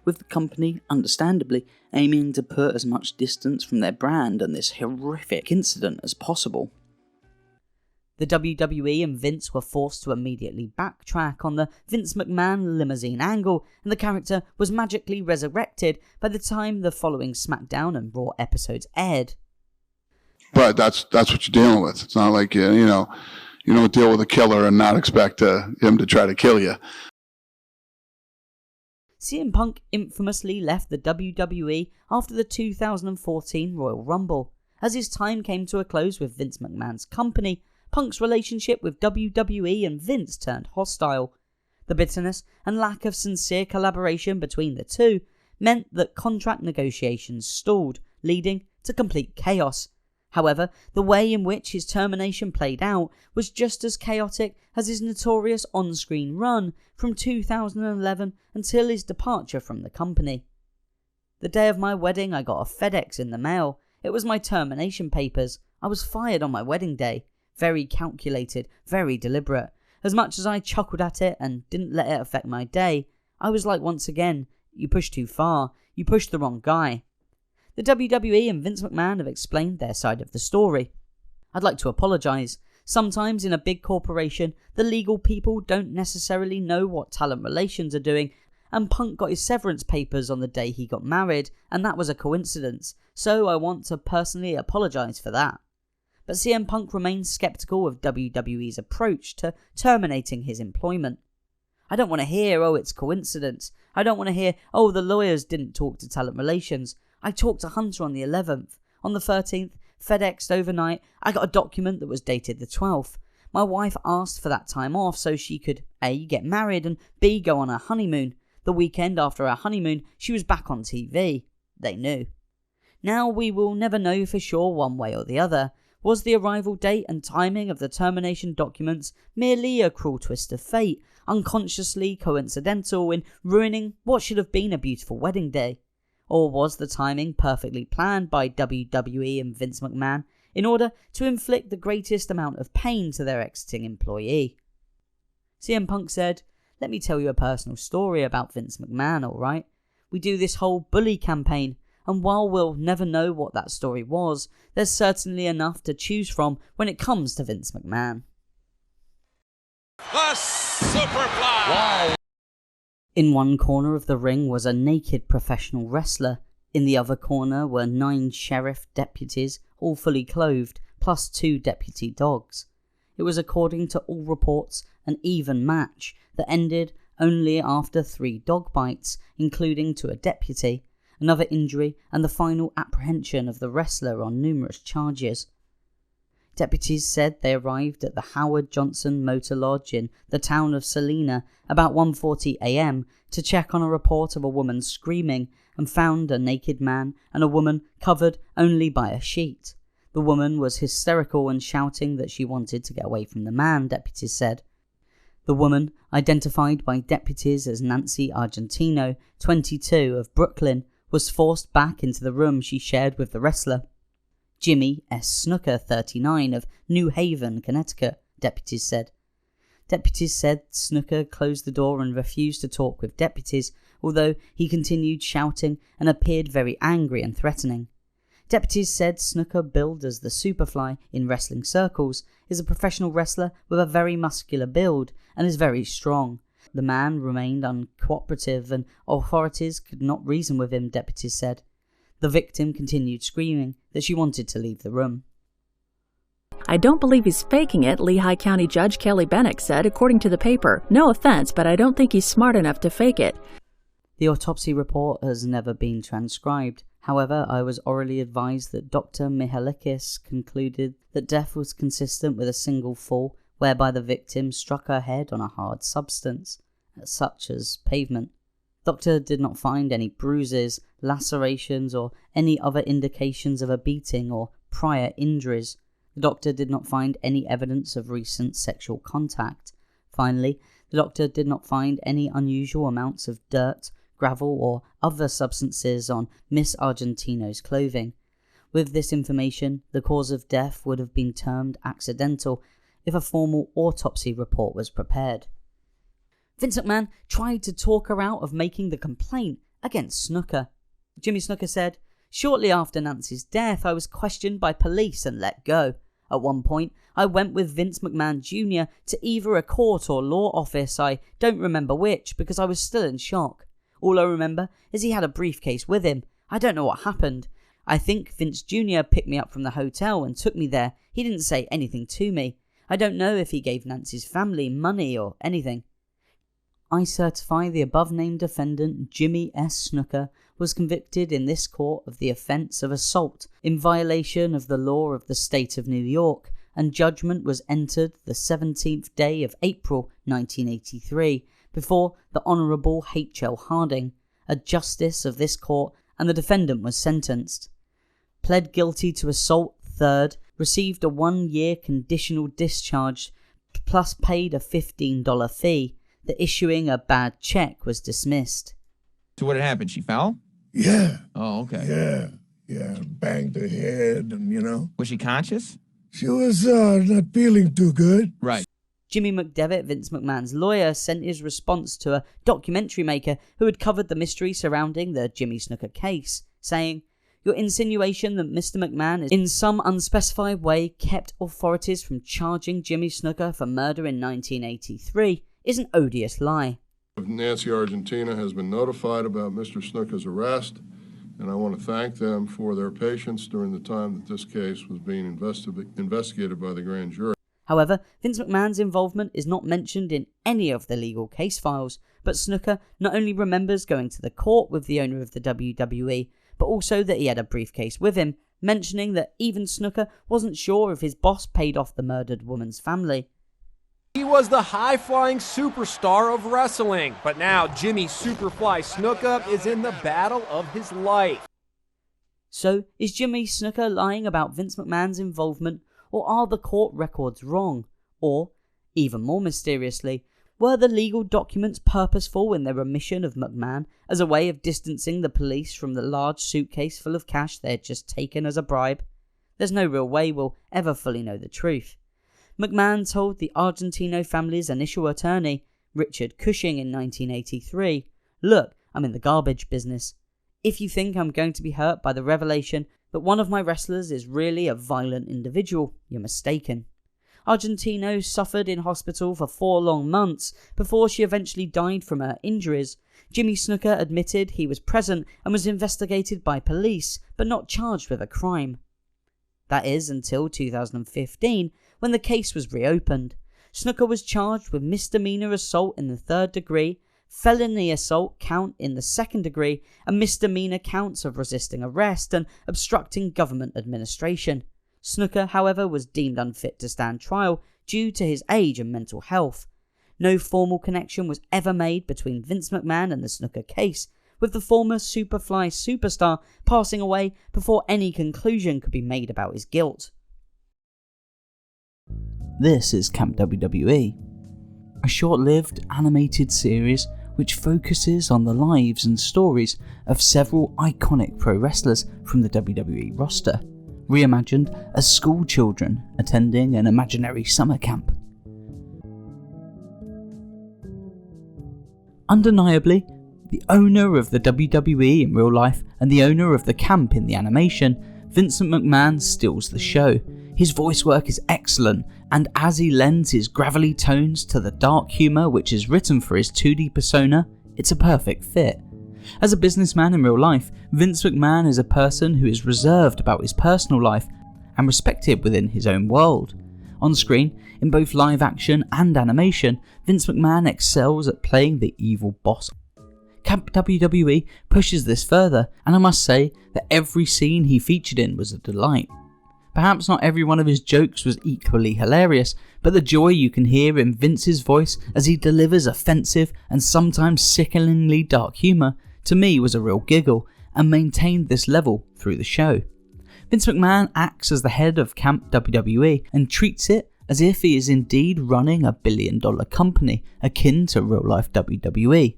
A: with the company, understandably, aiming to put as much distance from their brand and this horrific incident as possible. The WWE and Vince were forced to immediately backtrack on the Vince McMahon limousine angle, and the character was magically resurrected by the time the following SmackDown and Raw episodes aired.
V: But that's what you're dealing with. It's not like you don't deal with a killer and not expect him to try to kill you.
A: CM Punk infamously left the WWE after the 2014 Royal Rumble. As his time came to a close with Vince McMahon's company, Punk's relationship with WWE and Vince turned hostile. The bitterness and lack of sincere collaboration between the two meant that contract negotiations stalled, leading to complete chaos. However, the way in which his termination played out was just as chaotic as his notorious on-screen run from 2011 until his departure from the company. The day of my wedding, I got a FedEx in the mail. It was my termination papers. I was fired on my wedding day. Very calculated, very deliberate. As much as I chuckled at it and didn't let it affect my day, I was like, once again, you pushed too far, you pushed the wrong guy. The WWE and Vince McMahon have explained their side of the story. I'd like to apologise. Sometimes in a big corporation, the legal people don't necessarily know what talent relations are doing, and Punk got his severance papers on the day he got married, and that was a coincidence, so I want to personally apologise for that. but CM Punk remains skeptical of WWE's approach to terminating his employment. I don't want to hear, oh, it's coincidence. I don't want to hear, oh, the lawyers didn't talk to talent relations. I talked to Hunter on the 11th. On the 13th, FedExed overnight, I got a document that was dated the 12th. My wife asked for that time off so she could A, get married, and B, go on her honeymoon. The weekend after our honeymoon, she was back on TV. They knew. Now we will never know for sure one way or the other. Was the arrival date and timing of the termination documents merely a cruel twist of fate, unconsciously coincidental in ruining what should have been a beautiful wedding day? Or was the timing perfectly planned by WWE and Vince McMahon in order to inflict the greatest amount of pain to their exiting employee? CM Punk said, "Let me tell you a personal story about Vince McMahon, alright? We do this whole bully campaign, and while we'll never know what that story was, there's certainly enough to choose from when it comes to Vince McMahon."
B: The Superfly! Wow.
A: In one corner of the ring was a naked professional wrestler. In the other corner were 9 sheriff deputies, all fully clothed, plus 2 deputy dogs. It was, according to all reports, an even match that ended only after 3 dog bites, including to a deputy, another injury, and the final apprehension of the wrestler on numerous charges. Deputies said they arrived at the Howard Johnson Motor Lodge in the town of Salina about 1:40 a.m. to check on a report of a woman screaming and found a naked man and a woman covered only by a sheet. The woman was hysterical and shouting that she wanted to get away from the man, deputies said. The woman, identified by deputies as Nancy Argentino, 22, of Brooklyn, was forced back into the room she shared with the wrestler. Jimmy S. Snooker, 39, of New Haven, Connecticut, deputies said. Deputies said Snooker closed the door and refused to talk with deputies, although he continued shouting and appeared very angry and threatening. Deputies said Snooker, billed as the Superfly in wrestling circles, is a professional wrestler with a very muscular build and is very strong. The man remained uncooperative and authorities could not reason with him, deputies said. The victim continued screaming that she wanted to leave the room.
G: "I don't believe he's faking it," Lehigh County Judge Kelly Bennett said, according to the paper. "No offense, but I don't think he's smart enough to fake it."
A: The autopsy report has never been transcribed. However, I was orally advised that Dr. Mihalikis concluded that death was consistent with a single fall, whereby the victim struck her head on a hard substance, such as pavement. Doctor did not find any bruises, lacerations, or any other indications of a beating or prior injuries. The doctor did not find any evidence of recent sexual contact. Finally, the doctor did not find any unusual amounts of dirt, gravel, or other substances on Miss Argentino's clothing. With this information, the cause of death would have been termed accidental if a formal autopsy report was prepared. Vince McMahon tried to talk her out of making the complaint against Snooker. Jimmy Snooker said, "Shortly after Nancy's death, I was questioned by police and let go. At one point, I went with Vince McMahon Jr. to either a court or law office, I don't remember which, because I was still in shock. All I remember is he had a briefcase with him. I don't know what happened. I think Vince Jr. picked me up from the hotel and took me there. He didn't say anything to me. I don't know if he gave Nancy's family money or anything." I certify the above-named defendant, Jimmy S. Snooker, was convicted in this court of the offence of assault in violation of the law of the state of New York, and judgment was entered the 17th day of April 1983 before the Honourable H.L. Harding, a justice of this court, and the defendant was sentenced. Pled guilty to assault, third, received a 1-year conditional discharge, plus paid a $15 fee. The issuing a bad check was dismissed.
L: So what had happened? She fell?
M: Yeah.
L: Oh, okay.
M: Yeah. Banged her head and,
L: Was she conscious?
M: She was not feeling too good.
L: Right.
A: Jimmy McDevitt, Vince McMahon's lawyer, sent his response to a documentary maker who had covered the mystery surrounding the Jimmy Snooker case, saying, "Your insinuation that Mr. McMahon in some unspecified way kept authorities from charging Jimmy Snooker for murder in 1983 is an odious lie."
N: Nancy Argentina has been notified about Mr. Snooker's arrest,
J: and I want to thank them for their patience during the time that this case was being investigated by the grand jury.
A: However, Vince McMahon's involvement is not mentioned in any of the legal case files, but Snooker not only remembers going to the court with the owner of the WWE, but also that he had a briefcase with him, mentioning that even Snooker wasn't sure if his boss paid off the murdered woman's family.
N: He was the high-flying superstar of wrestling, but now Jimmy Superfly Snuka is in the battle of his life.
A: So, is Jimmy Snuka lying about Vince McMahon's involvement, or are the court records wrong? Or, even more mysteriously, were the legal documents purposeful in their omission of McMahon as a way of distancing the police from the large suitcase full of cash they had just taken as a bribe? There's no real way we'll ever fully know the truth. McMahon told the Argentino family's initial attorney, Richard Cushing, in 1983, "Look, I'm in the garbage business. If you think I'm going to be hurt by the revelation that one of my wrestlers is really a violent individual, you're mistaken." Argentino suffered in hospital for 4 long months before she eventually died from her injuries. Jimmy Snuka admitted he was present and was investigated by police, but not charged with a crime. That is, until 2015, when the case was reopened. Snuka was charged with misdemeanor assault in the 3rd degree, felony assault count in the 2nd degree, and misdemeanor counts of resisting arrest and obstructing government administration. Snuka, however, was deemed unfit to stand trial due to his age and mental health. No formal connection was ever made between Vince McMahon and the Snuka case, with the former Superfly superstar passing away before any conclusion could be made about his guilt. This is Camp WWE, a short-lived animated series which focuses on the lives and stories of several iconic pro wrestlers from the WWE roster, reimagined as school children attending an imaginary summer camp. Undeniably, the owner of the WWE in real life and the owner of the camp in the animation, Vincent McMahon steals the show. His voice work is excellent, and as he lends his gravelly tones to the dark humour which is written for his 2D persona, it's a perfect fit. As a businessman in real life, Vince McMahon is a person who is reserved about his personal life and respected within his own world. On screen, in both live action and animation, Vince McMahon excels at playing the evil boss. Camp WWE pushes this further, and I must say that every scene he featured in was a delight. Perhaps not every one of his jokes was equally hilarious, but the joy you can hear in Vince's voice as he delivers offensive and sometimes sickeningly dark humour, to me was a real giggle, and maintained this level through the show. Vince McMahon acts as the head of Camp WWE and treats it as if he is indeed running a billion-dollar company akin to real-life WWE.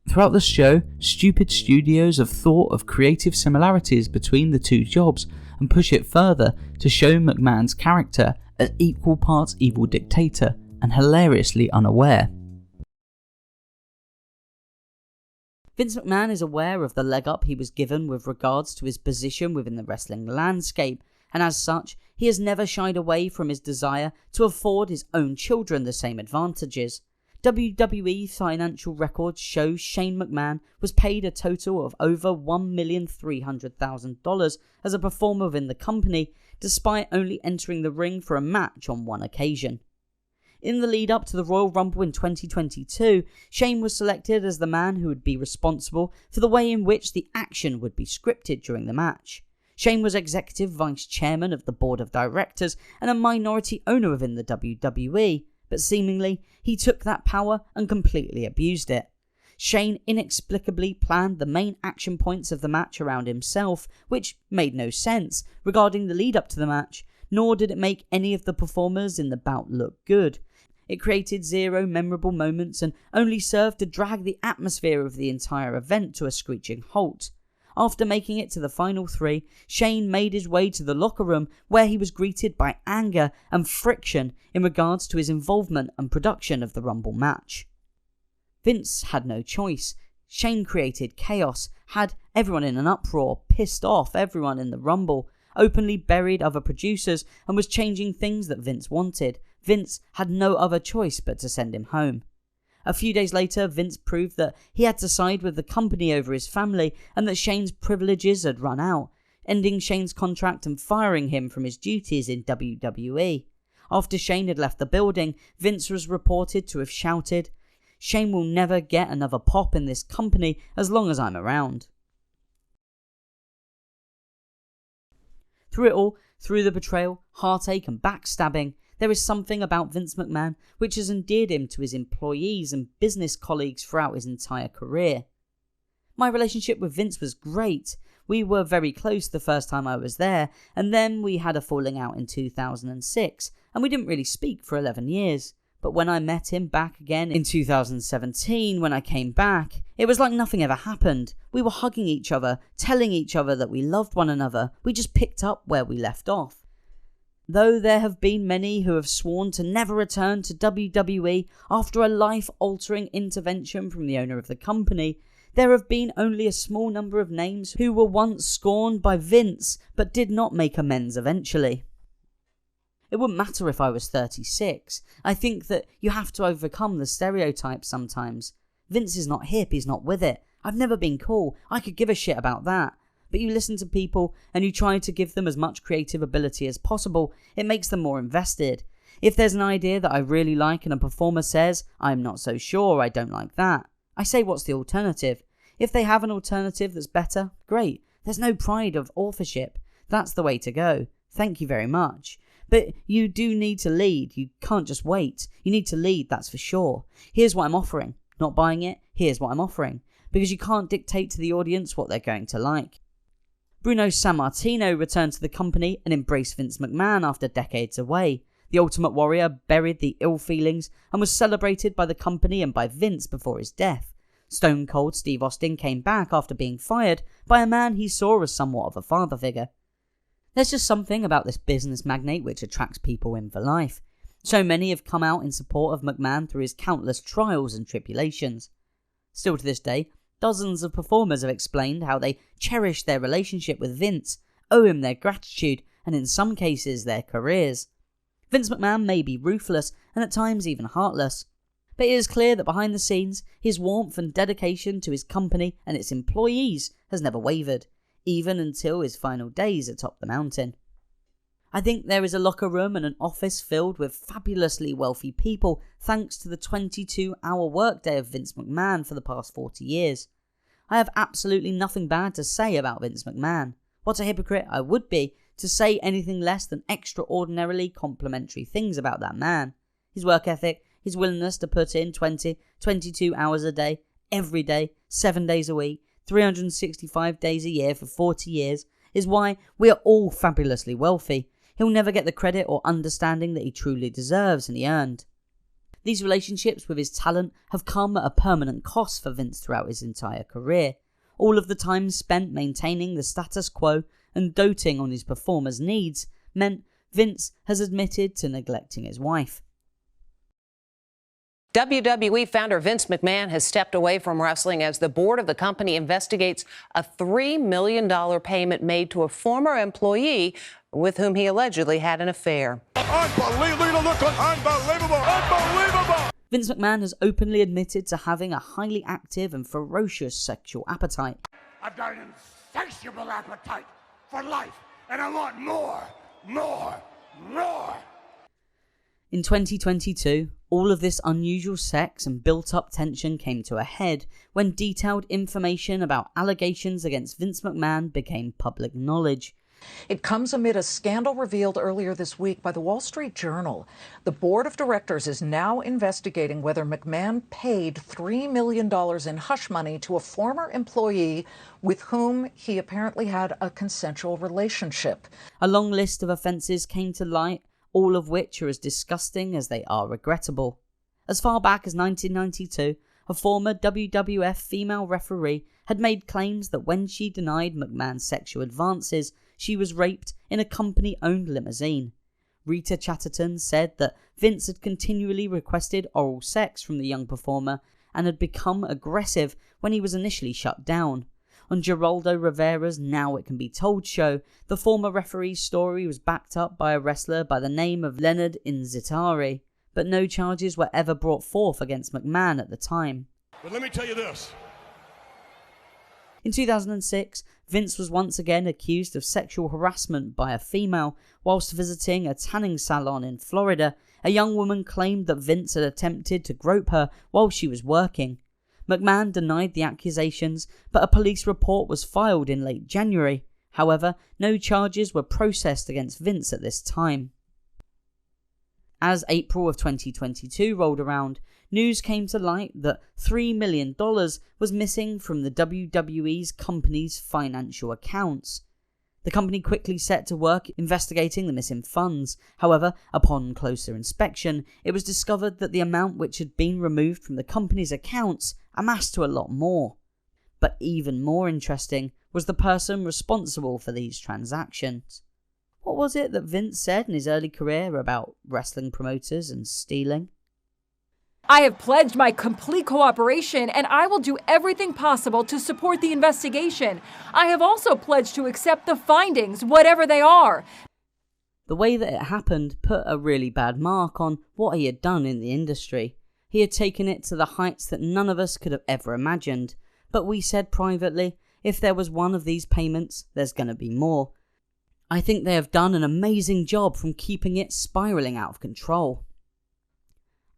A: Throughout the show, stupid studios have thought of creative similarities between the two jobs and push it further to show McMahon's character as equal parts evil dictator and hilariously unaware. Vince McMahon is aware of the leg up he was given with regards to his position within the wrestling landscape, and as such, he has never shied away from his desire to afford his own children the same advantages. WWE financial records show Shane McMahon was paid a total of over $1,300,000 as a performer within the company, despite only entering the ring for a match on one occasion. In the lead up to the Royal Rumble in 2022, Shane was selected as the man who would be responsible for the way in which the action would be scripted during the match. Shane was executive vice chairman of the board of directors and a minority owner within the WWE, but seemingly he took that power and completely abused it. Shane inexplicably planned the main action points of the match around himself, which made no sense regarding the lead up to the match, nor did it make any of the performers in the bout look good. It created zero memorable moments and only served to drag the atmosphere of the entire event to a screeching halt. After making it to the final 3, Shane made his way to the locker room where he was greeted by anger and friction in regards to his involvement and production of the Rumble match. Vince had no choice. Shane created chaos, had everyone in an uproar, pissed off everyone in the Rumble, openly buried other producers, and was changing things that Vince wanted. Vince had no other choice but to send him home. A few days later, Vince proved that he had to side with the company over his family and that Shane's privileges had run out, ending Shane's contract and firing him from his duties in WWE. After Shane had left the building, Vince was reported to have shouted, "Shane will never get another pop in this company as long as I'm around." Through it all, through the betrayal, heartache and backstabbing, there is something about Vince McMahon which has endeared him to his employees and business colleagues throughout his entire career. My relationship with Vince was great. We were very close the first time I was there, and then we had a falling out in 2006, and we didn't really speak for 11 years. But when I met him back again in 2017, when I came back, it was like nothing ever happened. We were hugging each other, telling each other that we loved one another. We just picked up where we left off. Though there have been many who have sworn to never return to WWE after a life-altering intervention from the owner of the company, there have been only a small number of names who were once scorned by Vince but did not make amends eventually. It wouldn't matter if I was 36. I think that you have to overcome the stereotypes sometimes. Vince is not hip, he's not with it. I've never been cool, I could give a shit about that. But you listen to people and you try to give them as much creative ability as possible, it makes them more invested. If there's an idea that I really like and a performer says, "I'm not so sure, I don't like that," I say, what's the alternative? If they have an alternative that's better, great. There's no pride of authorship. That's the way to go. Thank you very much. But you do need to lead. You can't just wait. You need to lead, that's for sure. Here's what I'm offering. Not buying it, here's what I'm offering. Because you can't dictate to the audience what they're going to like. Bruno Sammartino returned to the company and embraced Vince McMahon after decades away. The Ultimate Warrior buried the ill feelings and was celebrated by the company and by Vince before his death. Stone Cold Steve Austin came back after being fired by a man he saw as somewhat of a father figure. There's just something about this business magnate which attracts people in for life. So many have come out in support of McMahon through his countless trials and tribulations. Still to this day, dozens of performers have explained how they cherish their relationship with Vince, owe him their gratitude, and in some cases their careers. Vince McMahon may be ruthless and at times even heartless, but it is clear that behind the scenes, his warmth and dedication to his company and its employees has never wavered, even until his final days atop the mountain. I think there is a locker room and an office filled with fabulously wealthy people thanks to the 22-hour workday of Vince McMahon for the past 40 years. I have absolutely nothing bad to say about Vince McMahon. What a hypocrite I would be to say anything less than extraordinarily complimentary things about that man. His work ethic, his willingness to put in 22 hours a day, every day, 7 days a week, 365 days a year for 40 years, is why we are all fabulously wealthy. He'll never get the credit or understanding that he truly deserves and he earned. These relationships with his talent have come at a permanent cost for Vince throughout his entire career. All of the time spent maintaining the status quo and doting on his performers' needs meant Vince has admitted to neglecting his wife.
Q: WWE founder Vince McMahon has stepped away from wrestling as the board of the company investigates a $3 million payment made to a former employee with whom he allegedly had an affair.
B: Unbelievable! Unbelievable!
A: Vince McMahon has openly admitted to having a highly active and ferocious sexual appetite.
B: I've got an insatiable appetite for life, and I want more, more, more.
A: In 2022, all of this unusual sex and built-up tension came to a head when detailed information about allegations against Vince McMahon became public knowledge.
S: It comes amid a scandal revealed earlier this week by the Wall Street Journal. The board of directors is now investigating whether McMahon paid $3 million in hush money to a former employee with whom he apparently had a consensual relationship.
A: A long list of offences came to light, all of which are as disgusting as they are regrettable. As far back as 1992, a former WWF female referee had made claims that when she denied McMahon's sexual advances, she was raped in a company-owned limousine. Rita Chatterton said that Vince had continually requested oral sex from the young performer and had become aggressive when he was initially shut down. On Geraldo Rivera's Now It Can Be Told show, the former referee's story was backed up by a wrestler by the name of Leonard Inzitari. but no charges were ever brought forth against McMahon at the time.
B: But let me tell you this.
A: In 2006, Vince was once again accused of sexual harassment by a female whilst visiting a tanning salon in Florida. A young woman claimed that Vince had attempted to grope her while she was working. McMahon denied the accusations, but a police report was filed in late January. However, no charges were processed against Vince at this time. As April of 2022 rolled around, news came to light that $3 million was missing from the WWE's company's financial accounts. The company quickly set to work investigating the missing funds. However, upon closer inspection, it was discovered that the amount which had been removed from the company's accounts amassed to a lot more. But even more interesting was the person responsible for these transactions. What was it that Vince said in his early career about wrestling promoters and stealing?
P: I have pledged my complete cooperation, and I will do everything possible to support the investigation. I have also pledged to accept the findings, whatever they are.
A: The way that it happened put a really bad mark on what he had done in the industry. He had taken it to the heights that none of us could have ever imagined. But we said privately, if there was one of these payments, there's going to be more. I think they have done an amazing job from keeping it spiralling out of control.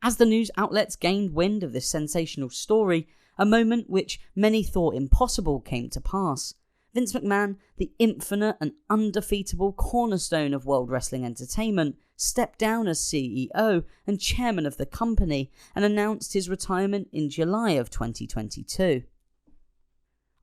A: As the news outlets gained wind of this sensational story, a moment which many thought impossible came to pass. Vince McMahon, the infinite and undefeatable cornerstone of World Wrestling Entertainment, stepped down as CEO and chairman of the company and announced his retirement in July of 2022.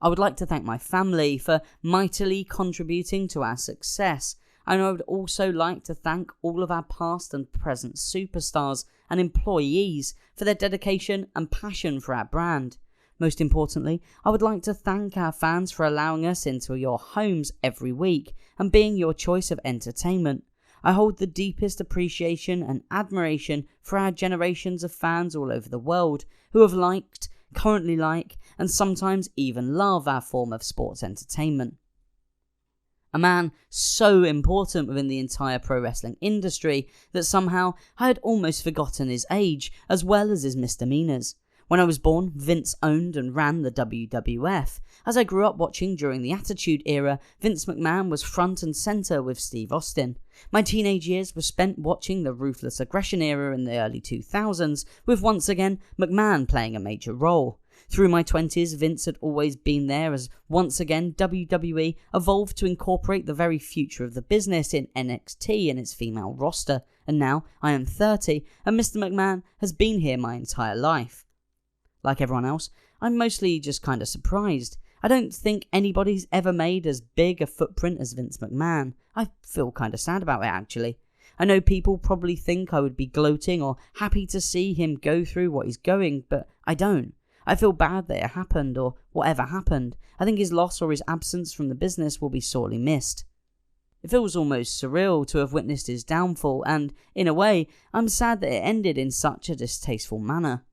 A: I would like to thank my family for mightily contributing to our success, and I would also like to thank all of our past and present superstars and employees for their dedication and passion for our brand. Most importantly, I would like to thank our fans for allowing us into your homes every week and being your choice of entertainment. I hold the deepest appreciation and admiration for our generations of fans all over the world who have liked, currently like, and sometimes even love our form of sports entertainment. A man so important within the entire pro wrestling industry that somehow I had almost forgotten his age as well as his misdemeanors. When I was born, Vince owned and ran the WWF. As I grew up watching during the Attitude Era, Vince McMahon was front and center with Steve Austin. My teenage years were spent watching the Ruthless Aggression Era in the early 2000s, with once again McMahon playing a major role. Through my 20s, Vince had always been there as once again WWE evolved to incorporate the very future of the business in NXT and its female roster, and now I am 30 and Mr. McMahon has been here my entire life. Like everyone else, I'm mostly just kind of surprised. I don't think anybody's ever made as big a footprint as Vince McMahon. I feel kind of sad about it actually. I know people probably think I would be gloating or happy to see him go through what he's going, but I don't. I feel bad that it happened, or whatever happened. I think his loss or his absence from the business will be sorely missed. It feels almost surreal to have witnessed his downfall, and, in a way, I'm sad that it ended in such a distasteful manner.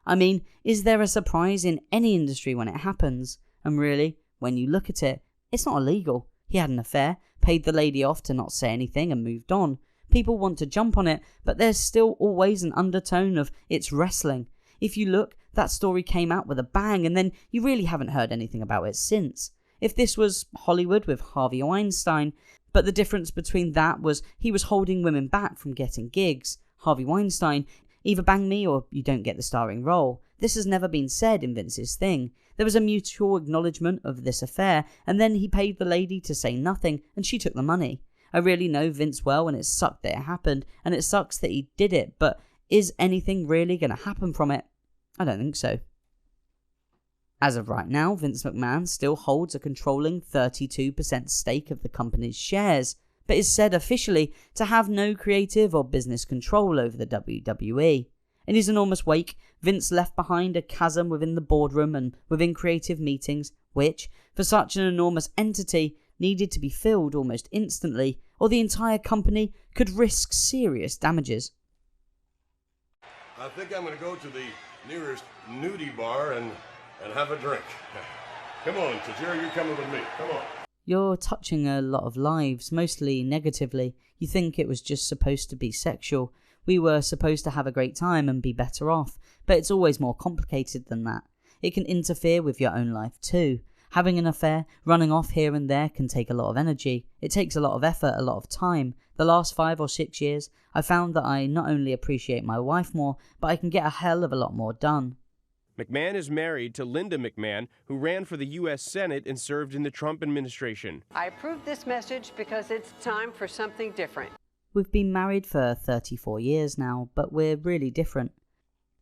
A: I mean, is there a surprise in any industry when it happens? And really, when you look at it, it's not illegal. He had an affair, paid the lady off to not say anything and moved on. People want to jump on it, but there's still always an undertone of it's wrestling. If you look, that story came out with a bang and then you really haven't heard anything about it since. If this was Hollywood with Harvey Weinstein, but the difference between that was he was holding women back from getting gigs. Harvey Weinstein, either bang me or you don't get the starring role. This has never been said in Vince's thing. There was a mutual acknowledgement of this affair, and then he paid the lady to say nothing, and she took the money. I really know Vince well, and it sucked that it happened, and it sucks that he did it, but is anything really going to happen from it? I don't think so. As of right now, Vince McMahon still holds a controlling 32% stake of the company's shares, but is said officially to have no creative or business control over the WWE. In his enormous wake, Vince left behind a chasm within the boardroom and within creative meetings, which, for such an enormous entity, needed to be filled almost instantly, or the entire company could risk serious damages.
T: I think I'm going to go to the nearest nudie bar and have a drink. Come on, Tajiri, you're coming with me. Come on.
A: You're touching a lot of lives, mostly negatively. You think it was just supposed to be sexual. We were supposed to have a great time and be better off, but it's always more complicated than that. It can interfere with your own life too. Having an affair, running off here and there can take a lot of energy. It takes a lot of effort, a lot of time. The last 5 or 6 years, I found that I not only appreciate my wife more, but I can get a hell of a lot more done.
N: McMahon is married to Linda McMahon, who ran for the U.S. Senate and served in the Trump administration.
C: I approve this message because it's time for something different.
A: We've been married for 34 years now, but we're really different.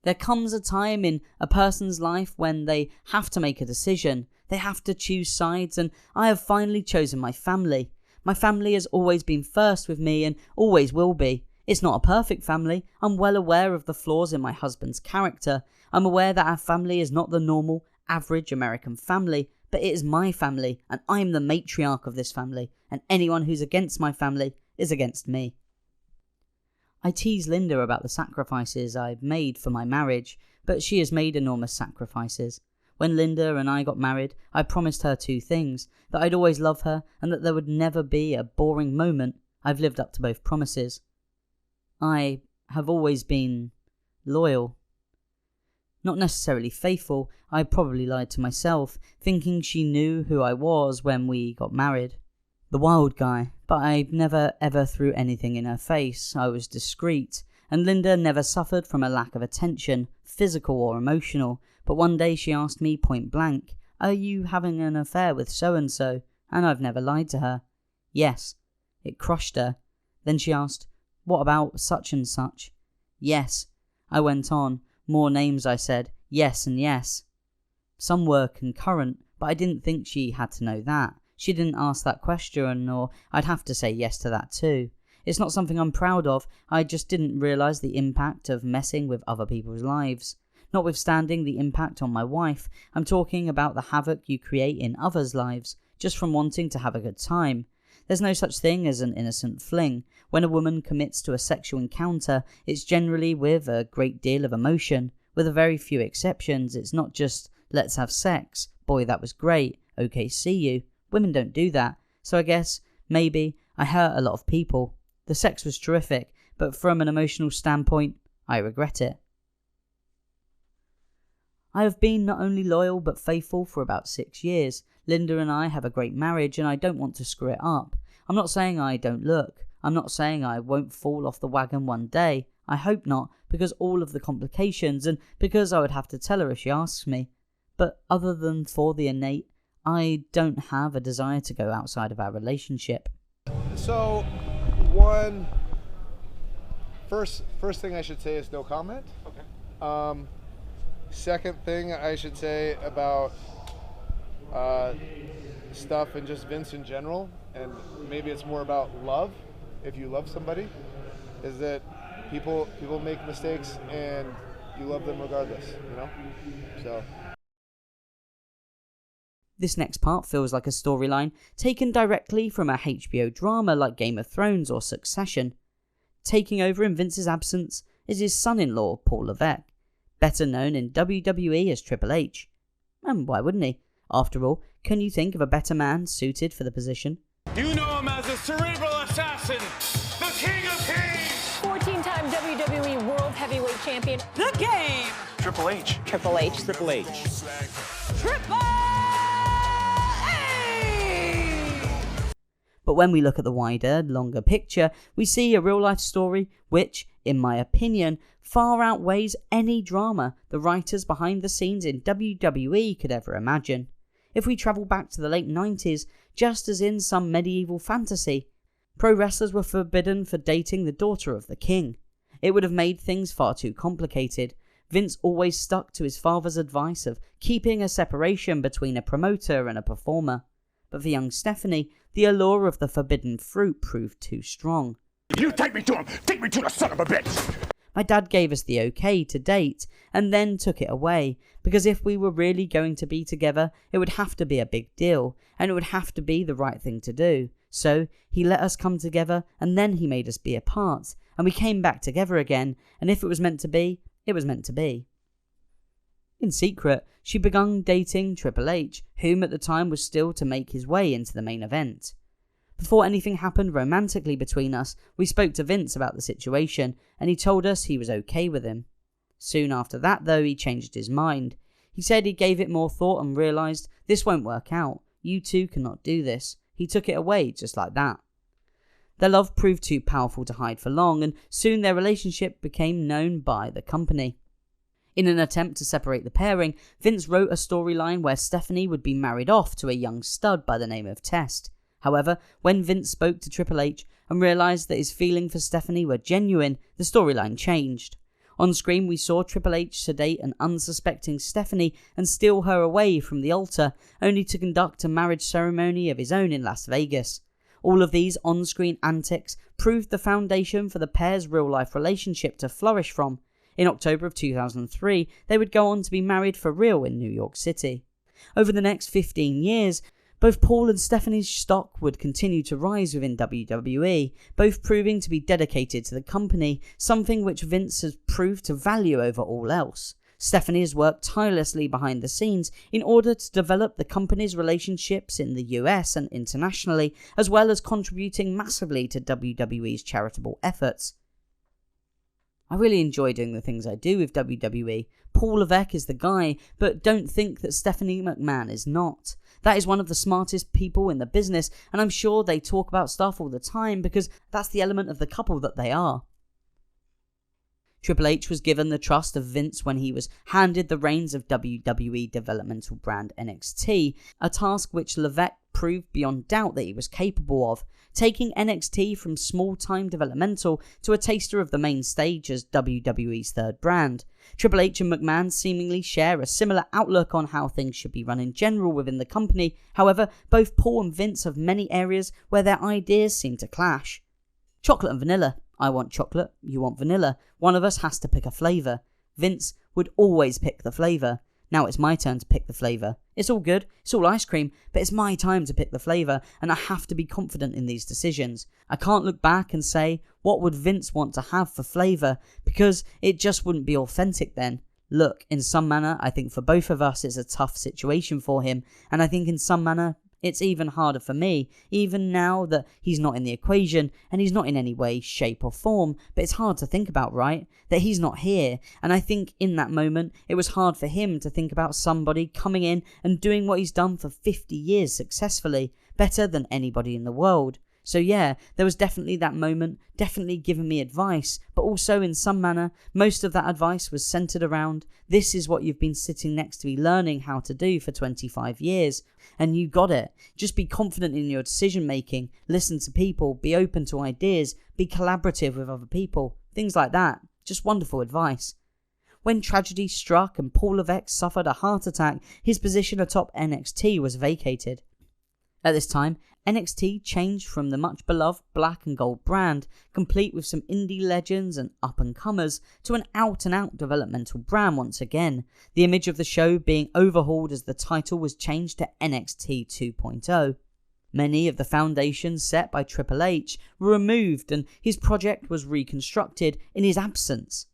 A: There comes a time in a person's life when they have to make a decision. They have to choose sides, and I have finally chosen my family. My family has always been first with me and always will be. It's not a perfect family. I'm well aware of the flaws in my husband's character. I'm aware that our family is not the normal, average American family, but it is my family, and I'm the matriarch of this family, and anyone who's against my family is against me. I tease Linda about the sacrifices I've made for my marriage, but she has made enormous sacrifices. When Linda and I got married, I promised her 2 things, that I'd always love her and that there would never be a boring moment. I've lived up to both promises. I have always been loyal. Not necessarily faithful. I probably lied to myself, thinking she knew who I was when we got married. The wild guy, but I never ever threw anything in her face. I was discreet, and Linda never suffered from a lack of attention, physical or emotional. But one day she asked me point blank, "Are you having an affair with so-and-so?" And I've never lied to her. Yes. It crushed her. Then she asked, "What about such and such?" Yes. I went on. More names, I said. Yes and yes. Some were concurrent, but I didn't think she had to know that. She didn't ask that question, or I'd have to say yes to that too. It's not something I'm proud of. I just didn't realise the impact of messing with other people's lives. Notwithstanding the impact on my wife, I'm talking about the havoc you create in others' lives, just from wanting to have a good time. There's no such thing as an innocent fling. When a woman commits to a sexual encounter, it's generally with a great deal of emotion. With a very few exceptions, it's not just, let's have sex, boy that was great, okay see you. Women don't do that, so I guess, maybe, I hurt a lot of people. The sex was terrific, but from an emotional standpoint, I regret it. I have been not only loyal but faithful for about 6 years. Linda and I have a great marriage and I don't want to screw it up. I'm not saying I don't look. I'm not saying I won't fall off the wagon one day. I hope not, because all of the complications and because I would have to tell her if she asks me. But other than for the innate, I don't have a desire to go outside of our relationship.
D: So, first thing I should say is no comment. Okay. Second thing I should say about stuff and just Vince in general, and maybe it's more about love, if you love somebody, is that people make mistakes and you love them regardless, you know? So.
A: This next part feels like a storyline taken directly from a HBO drama like Game of Thrones or Succession. Taking over in Vince's absence is his son-in-law, Paul Levesque, better known in WWE as Triple H. And why wouldn't he? After all, can you think of a better man suited for the position?
B: You know him as the cerebral assassin, the king of kings!
W: 14-time WWE World Heavyweight Champion. The Game!
B: Triple H.
W: Triple H.
B: Triple H.
W: Triple H!
A: But when we look at the wider, longer picture, we see a real-life story which, in my opinion, far outweighs any drama the writers behind the scenes in WWE could ever imagine. If we travel back to the late 90s, just as in some medieval fantasy, pro wrestlers were forbidden for dating the daughter of the king. It would have made things far too complicated. Vince always stuck to his father's advice of keeping a separation between a promoter and a performer. But for young Stephanie, the allure of the forbidden fruit proved too strong.
B: You take me to him! Take me to the son of a bitch!
A: My dad gave us the okay to date, and then took it away, because if we were really going to be together, it would have to be a big deal, and it would have to be the right thing to do. So, he let us come together, and then he made us be apart, and we came back together again, and if it was meant to be, it was meant to be. In secret, she began dating Triple H, whom at the time was still to make his way into the main event. Before anything happened romantically between us, we spoke to Vince about the situation, and he told us he was okay with him. Soon after that, though, he changed his mind. He said he gave it more thought and realised, this won't work out. You two cannot do this. He took it away just like that. Their love proved too powerful to hide for long, and soon their relationship became known by the company. In an attempt to separate the pairing, Vince wrote a storyline where Stephanie would be married off to a young stud by the name of Test. However, when Vince spoke to Triple H and realised that his feelings for Stephanie were genuine, the storyline changed. On screen we saw Triple H sedate an unsuspecting Stephanie and steal her away from the altar, only to conduct a marriage ceremony of his own in Las Vegas. All of these on-screen antics proved the foundation for the pair's real-life relationship to flourish from. In October of 2003, they would go on to be married for real in New York City. Over the next 15 years, both Paul and Stephanie's stock would continue to rise within WWE, both proving to be dedicated to the company, something which Vince has proved to value over all else. Stephanie has worked tirelessly behind the scenes in order to develop the company's relationships in the US and internationally, as well as contributing massively to WWE's charitable efforts. I really enjoy doing the things I do with WWE. Paul Levesque is the guy, but don't think that Stephanie McMahon is not. That is one of the smartest people in the business, and I'm sure they talk about stuff all the time because that's the element of the couple that they are. Triple H was given the trust of Vince when he was handed the reins of WWE developmental brand NXT, a task which Levesque proved beyond doubt that he was capable of, taking NXT from small-time developmental to a taster of the main stage as WWE's third brand. Triple H and McMahon seemingly share a similar outlook on how things should be run in general within the company. However, both Paul and Vince have many areas where their ideas seem to clash. Chocolate and vanilla. I want chocolate, you want vanilla. One of us has to pick a flavour. Vince would always pick the flavour. Now it's my turn to pick the flavour. It's all good, it's all ice cream, but it's my time to pick the flavour, and I have to be confident in these decisions. I can't look back and say, what would Vince want to have for flavour, because it just wouldn't be authentic then. Look, in some manner, I think for both of us it's a tough situation for him, and I think in some manner, it's even harder for me, even now that he's not in the equation, and he's not in any way, shape or form, but it's hard to think about, right? That he's not here, and I think in that moment, it was hard for him to think about somebody coming in and doing what he's done for 50 years successfully, better than anybody in the world. So yeah, there was definitely that moment, definitely giving me advice, but also in some manner, most of that advice was centered around, this is what you've been sitting next to me learning how to do for 25 years, and you got it. Just be confident in your decision making, listen to people, be open to ideas, be collaborative with other people, things like that. Just wonderful advice. When tragedy struck and Paul Levesque suffered a heart attack, his position atop NXT was vacated. At this time, NXT changed from the much beloved black and gold brand, complete with some indie legends and up-and-comers, to an out-and-out developmental brand once again, the image of the show being overhauled as the title was changed to NXT 2.0. Many of the foundations set by Triple H were removed and his project was reconstructed in his absence,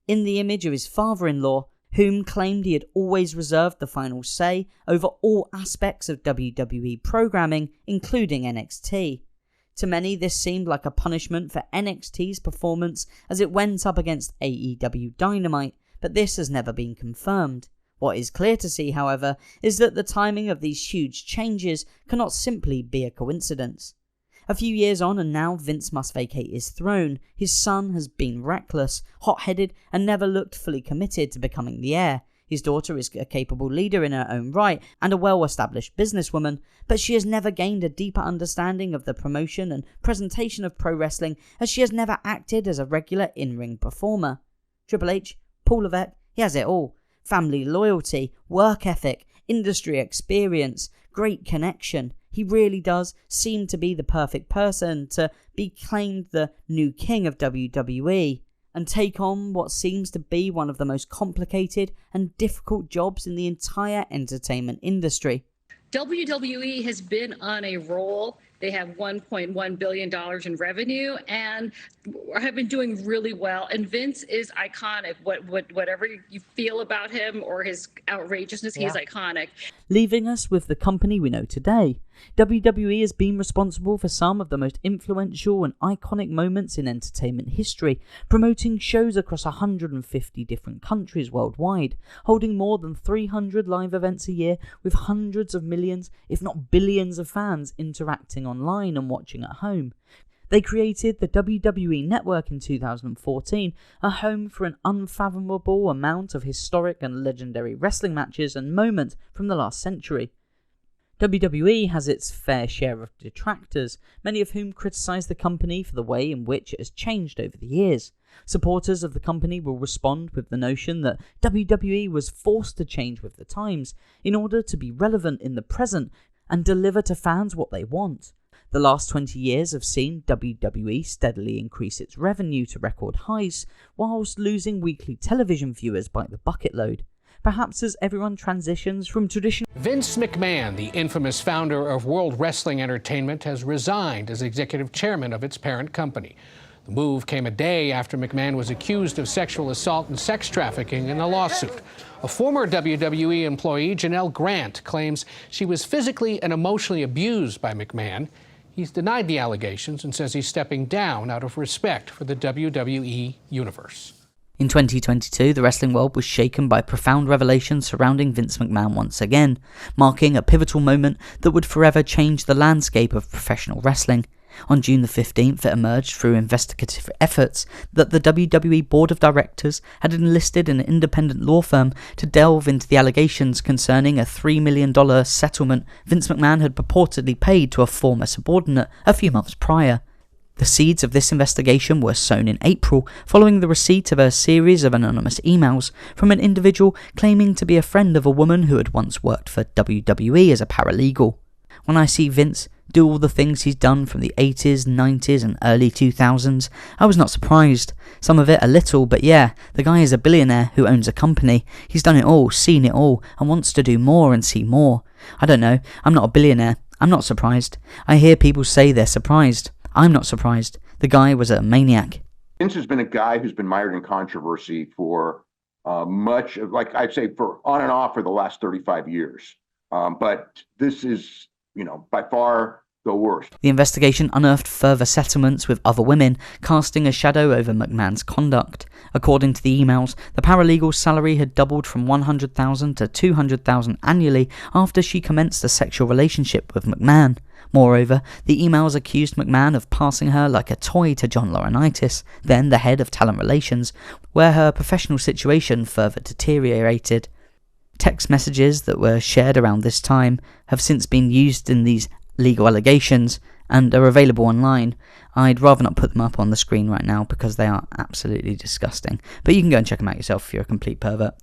A: in the image of his father-in-law, whom claimed he had always reserved the final say over all aspects of WWE programming, including NXT. To many, this seemed like a punishment for NXT's performance as it went up against AEW Dynamite, but this has never been confirmed. What is clear to see, however, is that the timing of these huge changes cannot simply be a coincidence. A few years on and now Vince must vacate his throne. His son has been reckless, hot-headed and never looked fully committed to becoming the heir. His daughter is a capable leader in her own right and a well-established businesswoman, but she has never gained a deeper understanding of the promotion and presentation of pro wrestling as she has never acted as a regular in-ring performer. Triple H, Paul Levesque, he has it all. Family loyalty, work ethic, industry experience, great connection. He really does seem to be the perfect person to be claimed the new king of WWE and take on what seems to be one of the most complicated and difficult jobs in the entire entertainment industry.
E: WWE has been on a roll. They have $1.1 billion in revenue and have been doing really well. And Vince is iconic. Whatever you feel about him or his outrageousness, he's iconic.
A: Leaving us with the company we know today. WWE has been responsible for some of the most influential and iconic moments in entertainment history, promoting shows across 150 different countries worldwide, holding more than 300 live events a year with hundreds of millions, if not billions of fans interacting online and watching at home. They created the WWE Network in 2014, a home for an unfathomable amount of historic and legendary wrestling matches and moments from the last century. WWE has its fair share of detractors, many of whom criticise the company for the way in which it has changed over the years. Supporters of the company will respond with the notion that WWE was forced to change with the times in order to be relevant in the present and deliver to fans what they want. The last 20 years have seen WWE steadily increase its revenue to record highs, whilst losing weekly television viewers by the bucket load. Perhaps as everyone transitions from traditional...
F: Vince McMahon, the infamous founder of World Wrestling Entertainment, has resigned as executive chairman of its parent company. The move came a day after McMahon was accused of sexual assault and sex trafficking in a lawsuit. A former WWE employee, Janelle Grant, claims she was physically and emotionally abused by McMahon. He's denied the allegations and says he's stepping down out of respect for the WWE universe.
A: In 2022, the wrestling world was shaken by profound revelations surrounding Vince McMahon once again, marking a pivotal moment that would forever change the landscape of professional wrestling. On June the 15th, it emerged through investigative efforts that the WWE Board of Directors had enlisted an independent law firm to delve into the allegations concerning a $3 million settlement Vince McMahon had purportedly paid to a former subordinate a few months prior. The seeds of this investigation were sown in April, following the receipt of a series of anonymous emails from an individual claiming to be a friend of a woman who had once worked for WWE as a paralegal. When I see Vince do all the things he's done from the 80s, 90s and early 2000s, I was not surprised. Some of it a little, but yeah, the guy is a billionaire who owns a company. He's done it all, seen it all, and wants to do more and see more. I don't know, I'm not a billionaire. I'm not surprised. I hear people say they're surprised. I'm not surprised. The guy was a maniac.
H: Vince has been a guy who's been mired in controversy for much of, like I'd say, for on and off for the last 35 years. But this is, by far the worst.
A: The investigation unearthed further settlements with other women, casting a shadow over McMahon's conduct. According to the emails, the paralegal's salary had doubled from $100,000 to $200,000 annually after she commenced a sexual relationship with McMahon. Moreover, the emails accused McMahon of passing her like a toy to John Laurinaitis, then the head of talent relations, where her professional situation further deteriorated. Text messages that were shared around this time have since been used in these legal allegations and are available online. I'd rather not put them up on the screen right now because they are absolutely disgusting, but you can go and check them out yourself if you're a complete pervert.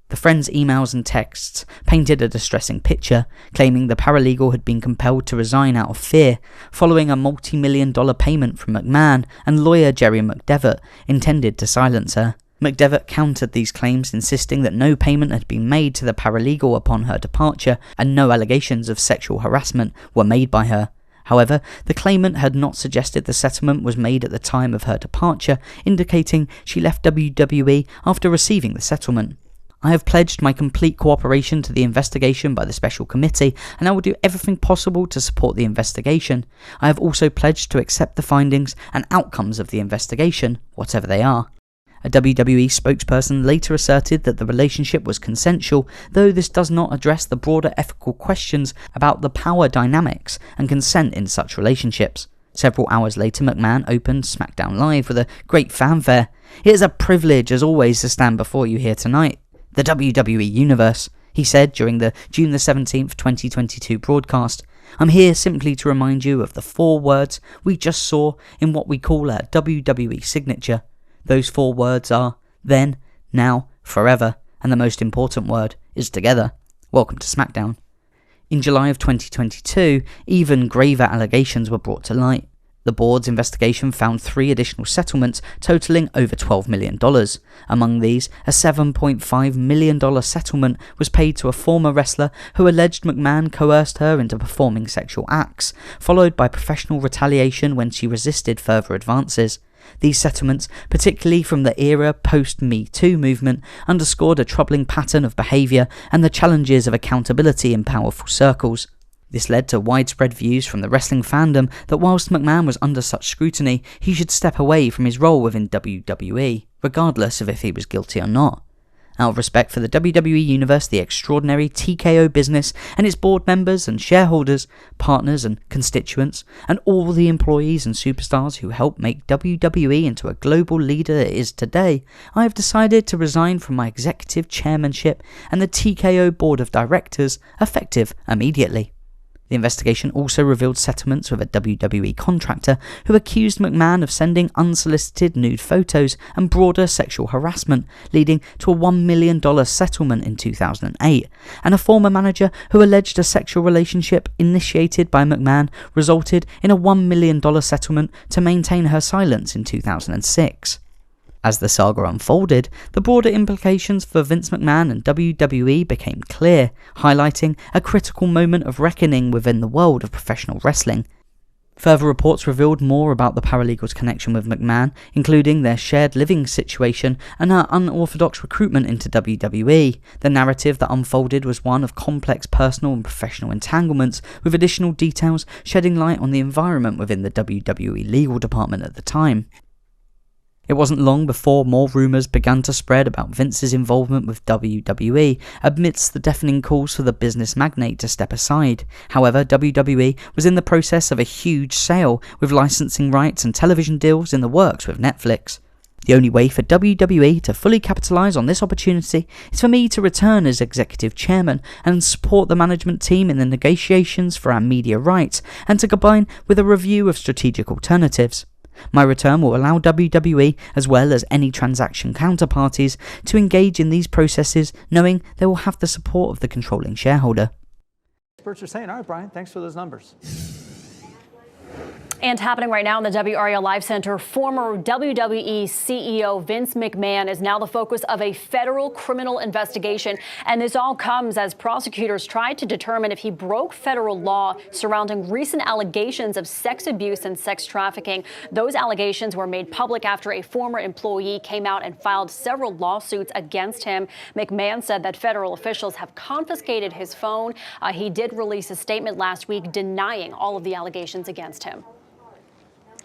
A: The friend's emails and texts painted a distressing picture, claiming the paralegal had been compelled to resign out of fear, following a multi-million-dollar payment from McMahon and lawyer Jerry McDevitt intended to silence her. McDevitt countered these claims, insisting that no payment had been made to the paralegal upon her departure and no allegations of sexual harassment were made by her. However, the claimant had not suggested the settlement was made at the time of her departure, indicating she left WWE after receiving the settlement. I have pledged my complete cooperation to the investigation by the special committee, and I will do everything possible to support the investigation. I have also pledged to accept the findings and outcomes of the investigation, whatever they are. A WWE spokesperson later asserted that the relationship was consensual, though this does not address the broader ethical questions about the power dynamics and consent in such relationships. Several hours later, McMahon opened SmackDown Live with a great fanfare. "It is a privilege, as always, to stand before you here tonight. The WWE Universe," he said during the June the 17th, 2022 broadcast. "I'm here simply to remind you of the 4 words we just saw in what we call a WWE signature. Those 4 words are then, now, forever, and the most important word is together. Welcome to SmackDown." In July of 2022, even graver allegations were brought to light. The board's investigation found 3 additional settlements totaling over $12 million. Among these, a $7.5 million settlement was paid to a former wrestler who alleged McMahon coerced her into performing sexual acts, followed by professional retaliation when she resisted further advances. These settlements, particularly from the era post-Me Too movement, underscored a troubling pattern of behaviour and the challenges of accountability in powerful circles. This led to widespread views from the wrestling fandom that whilst McMahon was under such scrutiny, he should step away from his role within WWE, regardless of if he was guilty or not. Out of respect for the WWE Universe, the extraordinary TKO business, and its board members and shareholders, partners and constituents, and all the employees and superstars who helped make WWE into a global leader it is today, I have decided to resign from my executive chairmanship and the TKO board of directors, effective immediately. The investigation also revealed settlements with a WWE contractor who accused McMahon of sending unsolicited nude photos and broader sexual harassment, leading to a $1 million settlement in 2008, and a former manager who alleged a sexual relationship initiated by McMahon resulted in a $1 million settlement to maintain her silence in 2006. As the saga unfolded, the broader implications for Vince McMahon and WWE became clear, highlighting a critical moment of reckoning within the world of professional wrestling. Further reports revealed more about the paralegal's connection with McMahon, including their shared living situation and her unorthodox recruitment into WWE. The narrative that unfolded was one of complex personal and professional entanglements, with additional details shedding light on the environment within the WWE legal department at the time. It wasn't long before more rumours began to spread about Vince's involvement with WWE, amidst the deafening calls for the business magnate to step aside. However, WWE was in the process of a huge sale, with licensing rights and television deals in the works with Netflix. The only way for WWE to fully capitalise on this opportunity is for me to return as executive chairman and support the management team in the negotiations for our media rights, and to combine with a review of strategic alternatives. My return will allow WWE, as well as any transaction counterparties, to engage in these processes, knowing they will have the support of the controlling shareholder.
I: Experts are saying, all right, Brian, thanks for those numbers.
W: And happening right now in the WRAL Live Center, former WWE CEO Vince McMahon is now the focus of a federal criminal investigation. And this all comes as prosecutors tried to determine if he broke federal law surrounding recent allegations of sex abuse and sex trafficking. Those allegations were made public after a former employee came out and filed several lawsuits against him. McMahon said that federal officials have confiscated his phone. He did release a statement last week denying all of the allegations against him.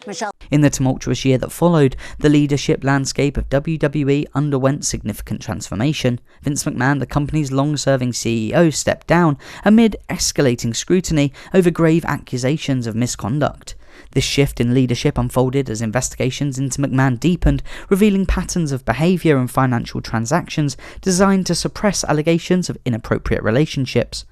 W: Michelle.
A: In the tumultuous year that followed, the leadership landscape of WWE underwent significant transformation. Vince McMahon, the company's long-serving CEO, stepped down amid escalating scrutiny over grave accusations of misconduct. This shift in leadership unfolded as investigations into McMahon deepened, revealing patterns of behaviour and financial transactions designed to suppress allegations of inappropriate relationships.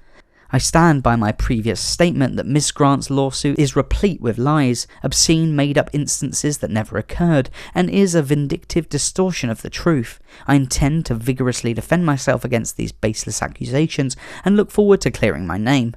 A: I stand by my previous statement that Ms. Grant's lawsuit is replete with lies, obscene made-up instances that never occurred, and is a vindictive distortion of the truth. I intend to vigorously defend myself against these baseless accusations and look forward to clearing my name.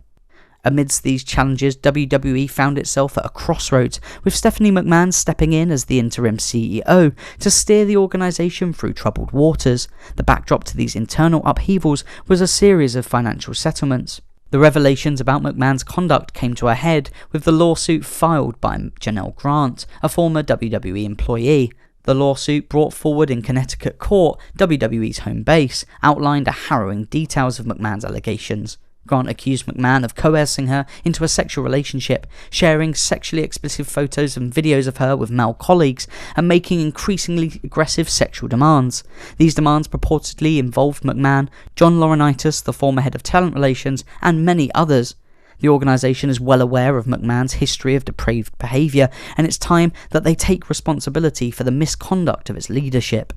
A: Amidst these challenges, WWE found itself at a crossroads, with Stephanie McMahon stepping in as the interim CEO to steer the organisation through troubled waters. The backdrop to these internal upheavals was a series of financial settlements. The revelations about McMahon's conduct came to a head with the lawsuit filed by Janelle Grant, a former WWE employee. The lawsuit, brought forward in Connecticut court, WWE's home base, outlined the harrowing details of McMahon's allegations. Grant accused McMahon of coercing her into a sexual relationship, sharing sexually explicit photos and videos of her with male colleagues, and making increasingly aggressive sexual demands. These demands purportedly involved McMahon, John Laurinaitis, the former head of talent relations, and many others. The organisation is well aware of McMahon's history of depraved behaviour, and it's time that they take responsibility for the misconduct of its leadership.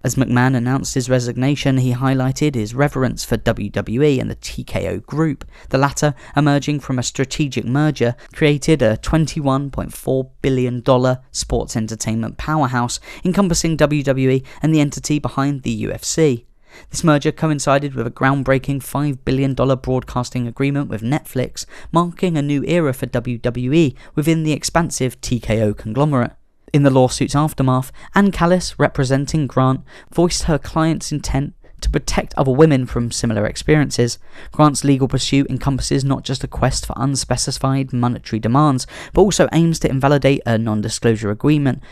A: As McMahon announced his resignation, he highlighted his reverence for WWE and the TKO Group, the latter emerging from a strategic merger, created a $21.4 billion sports entertainment powerhouse encompassing WWE and the entity behind the UFC. This merger coincided with a groundbreaking $5 billion broadcasting agreement with Netflix, marking a new era for WWE within the expansive TKO conglomerate. In the lawsuit's aftermath, Ann Callis, representing Grant, voiced her client's intent to protect other women from similar experiences. Grant's legal pursuit encompasses not just a quest for unspecified monetary demands, but also aims to invalidate a non-disclosure agreement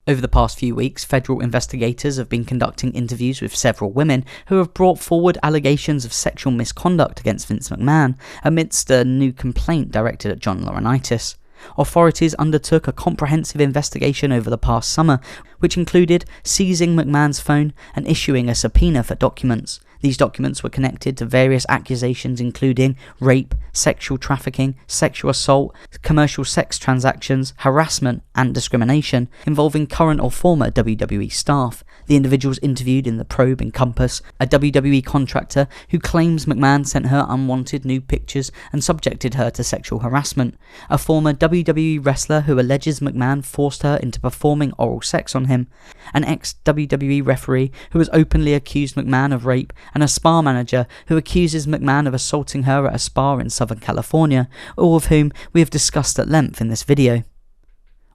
A: Over the past few weeks, federal investigators have been conducting interviews with several women who have brought forward allegations of sexual misconduct against Vince McMahon amidst a new complaint directed at John Laurinaitis. Authorities undertook a comprehensive investigation over the past summer, which included seizing McMahon's phone and issuing a subpoena for documents. These documents were connected to various accusations including rape, sexual trafficking, sexual assault, commercial sex transactions, harassment, and discrimination involving current or former WWE staff. The individuals interviewed in the probe encompass a WWE contractor who claims McMahon sent her unwanted nude pictures and subjected her to sexual harassment, a former WWE wrestler who alleges McMahon forced her into performing oral sex on him, an ex-WWE referee who has openly accused McMahon of rape, and a spa manager who accuses McMahon of assaulting her at a spa in Southern California, all of whom we have discussed at length in this video.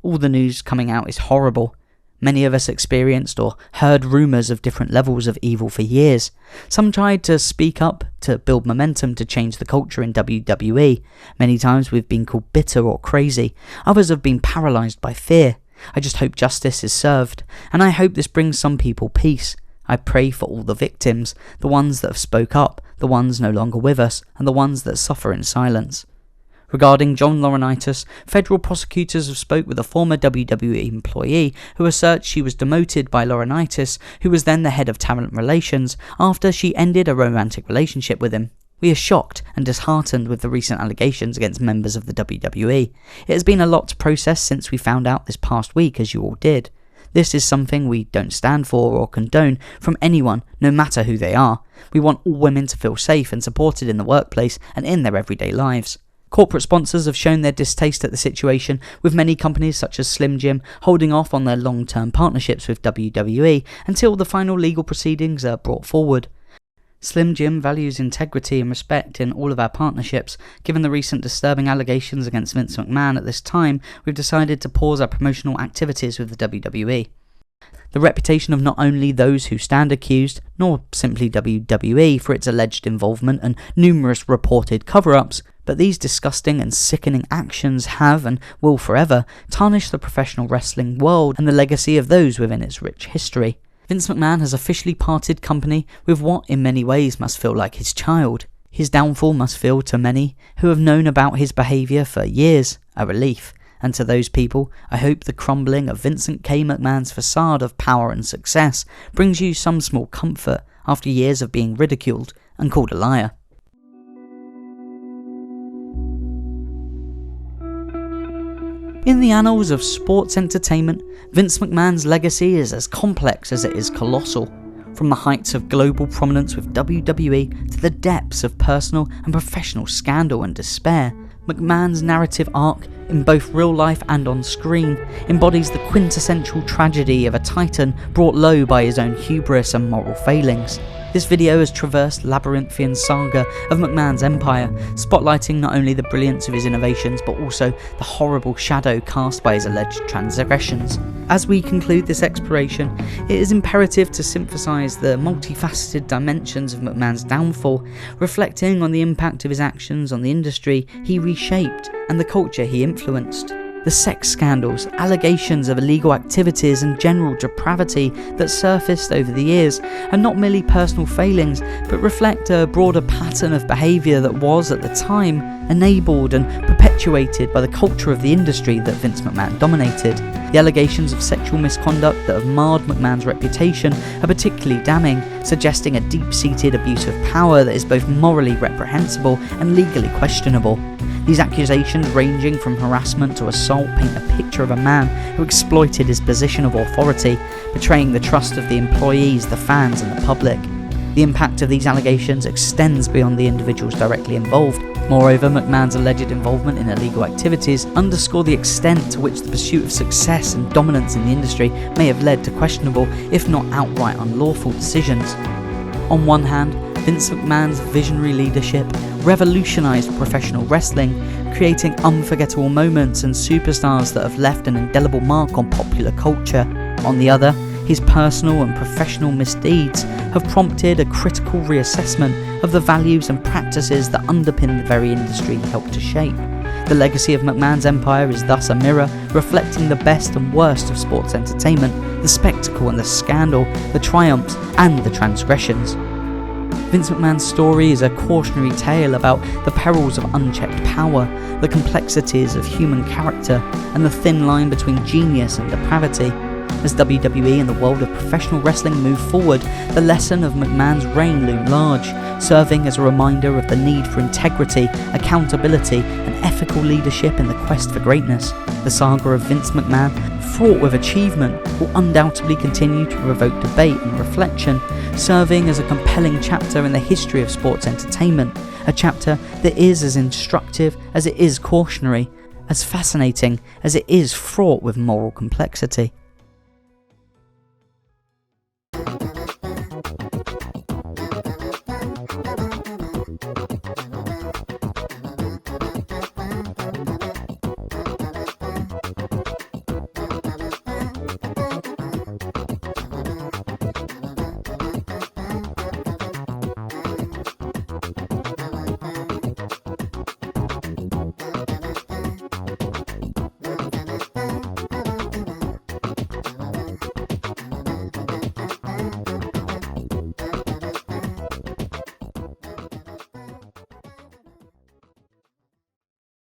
A: All the news coming out is horrible. Many of us experienced or heard rumours of different levels of evil for years. Some tried to speak up to build momentum to change the culture in WWE. Many times we've been called bitter or crazy. Others have been paralysed by fear. I just hope justice is served, and I hope this brings some people peace. I pray for all the victims, the ones that have spoke up, the ones no longer with us, and the ones that suffer in silence. Regarding John Laurinaitis, federal prosecutors have spoke with a former WWE employee who asserts she was demoted by Laurinaitis, who was then the head of talent relations, after she ended a romantic relationship with him. We are shocked and disheartened with the recent allegations against members of the WWE. It has been a lot to process since we found out this past week, as you all did. This is something we don't stand for or condone from anyone, no matter who they are. We want all women to feel safe and supported in the workplace and in their everyday lives. Corporate sponsors have shown their distaste at the situation, with many companies such as Slim Jim holding off on their long-term partnerships with WWE until the final legal proceedings are brought forward. Slim Jim values integrity and respect in all of our partnerships. Given the recent disturbing allegations against Vince McMahon at this time, we've decided to pause our promotional activities with the WWE. The reputation of not only those who stand accused, nor simply WWE for its alleged involvement and numerous reported cover-ups, but these disgusting and sickening actions have and will forever tarnish the professional wrestling world and the legacy of those within its rich history. Vince McMahon has officially parted company with what in many ways must feel like his child. His downfall must feel to many who have known about his behaviour for years a relief. And to those people, I hope the crumbling of Vincent K. McMahon's facade of power and success brings you some small comfort after years of being ridiculed and called a liar. In the annals of sports entertainment, Vince McMahon's legacy is as complex as it is colossal. From the heights of global prominence with WWE to the depths of personal and professional scandal and despair, McMahon's narrative arc, in both real life and on screen, embodies the quintessential tragedy of a titan brought low by his own hubris and moral failings. This video has traversed labyrinthian saga of McMahon's empire, spotlighting not only the brilliance of his innovations but also the horrible shadow cast by his alleged transgressions. As we conclude this exploration, it is imperative to synthesize the multifaceted dimensions of McMahon's downfall, reflecting on the impact of his actions on the industry he reshaped and the culture he influenced. The sex scandals, allegations of illegal activities and general depravity that surfaced over the years are not merely personal failings, but reflect a broader pattern of behaviour that was, at the time, enabled and perpetuated by the culture of the industry that Vince McMahon dominated. The allegations of sexual misconduct that have marred McMahon's reputation are particularly damning, suggesting a deep-seated abuse of power that is both morally reprehensible and legally questionable. These accusations, ranging from harassment to assault, paint a picture of a man who exploited his position of authority, betraying the trust of the employees, the fans and the public. The impact of these allegations extends beyond the individuals directly involved. Moreover, McMahon's alleged involvement in illegal activities underscore the extent to which the pursuit of success and dominance in the industry may have led to questionable, if not outright unlawful decisions. On one hand, Vince McMahon's visionary leadership revolutionized professional wrestling, creating unforgettable moments and superstars that have left an indelible mark on popular culture. On the other, his personal and professional misdeeds have prompted a critical reassessment of the values and practices that underpin the very industry he helped to shape. The legacy of McMahon's empire is thus a mirror reflecting the best and worst of sports entertainment, the spectacle and the scandal, the triumphs and the transgressions. Vince McMahon's story is a cautionary tale about the perils of unchecked power, the complexities of human character, and the thin line between genius and depravity. As WWE and the world of professional wrestling move forward, the lesson of McMahon's reign loomed large, serving as a reminder of the need for integrity, accountability, and ethical leadership in the quest for greatness. The saga of Vince McMahon, fraught with achievement, will undoubtedly continue to provoke debate and reflection, serving as a compelling chapter in the history of sports entertainment, a chapter that is as instructive as it is cautionary, as fascinating as it is fraught with moral complexity.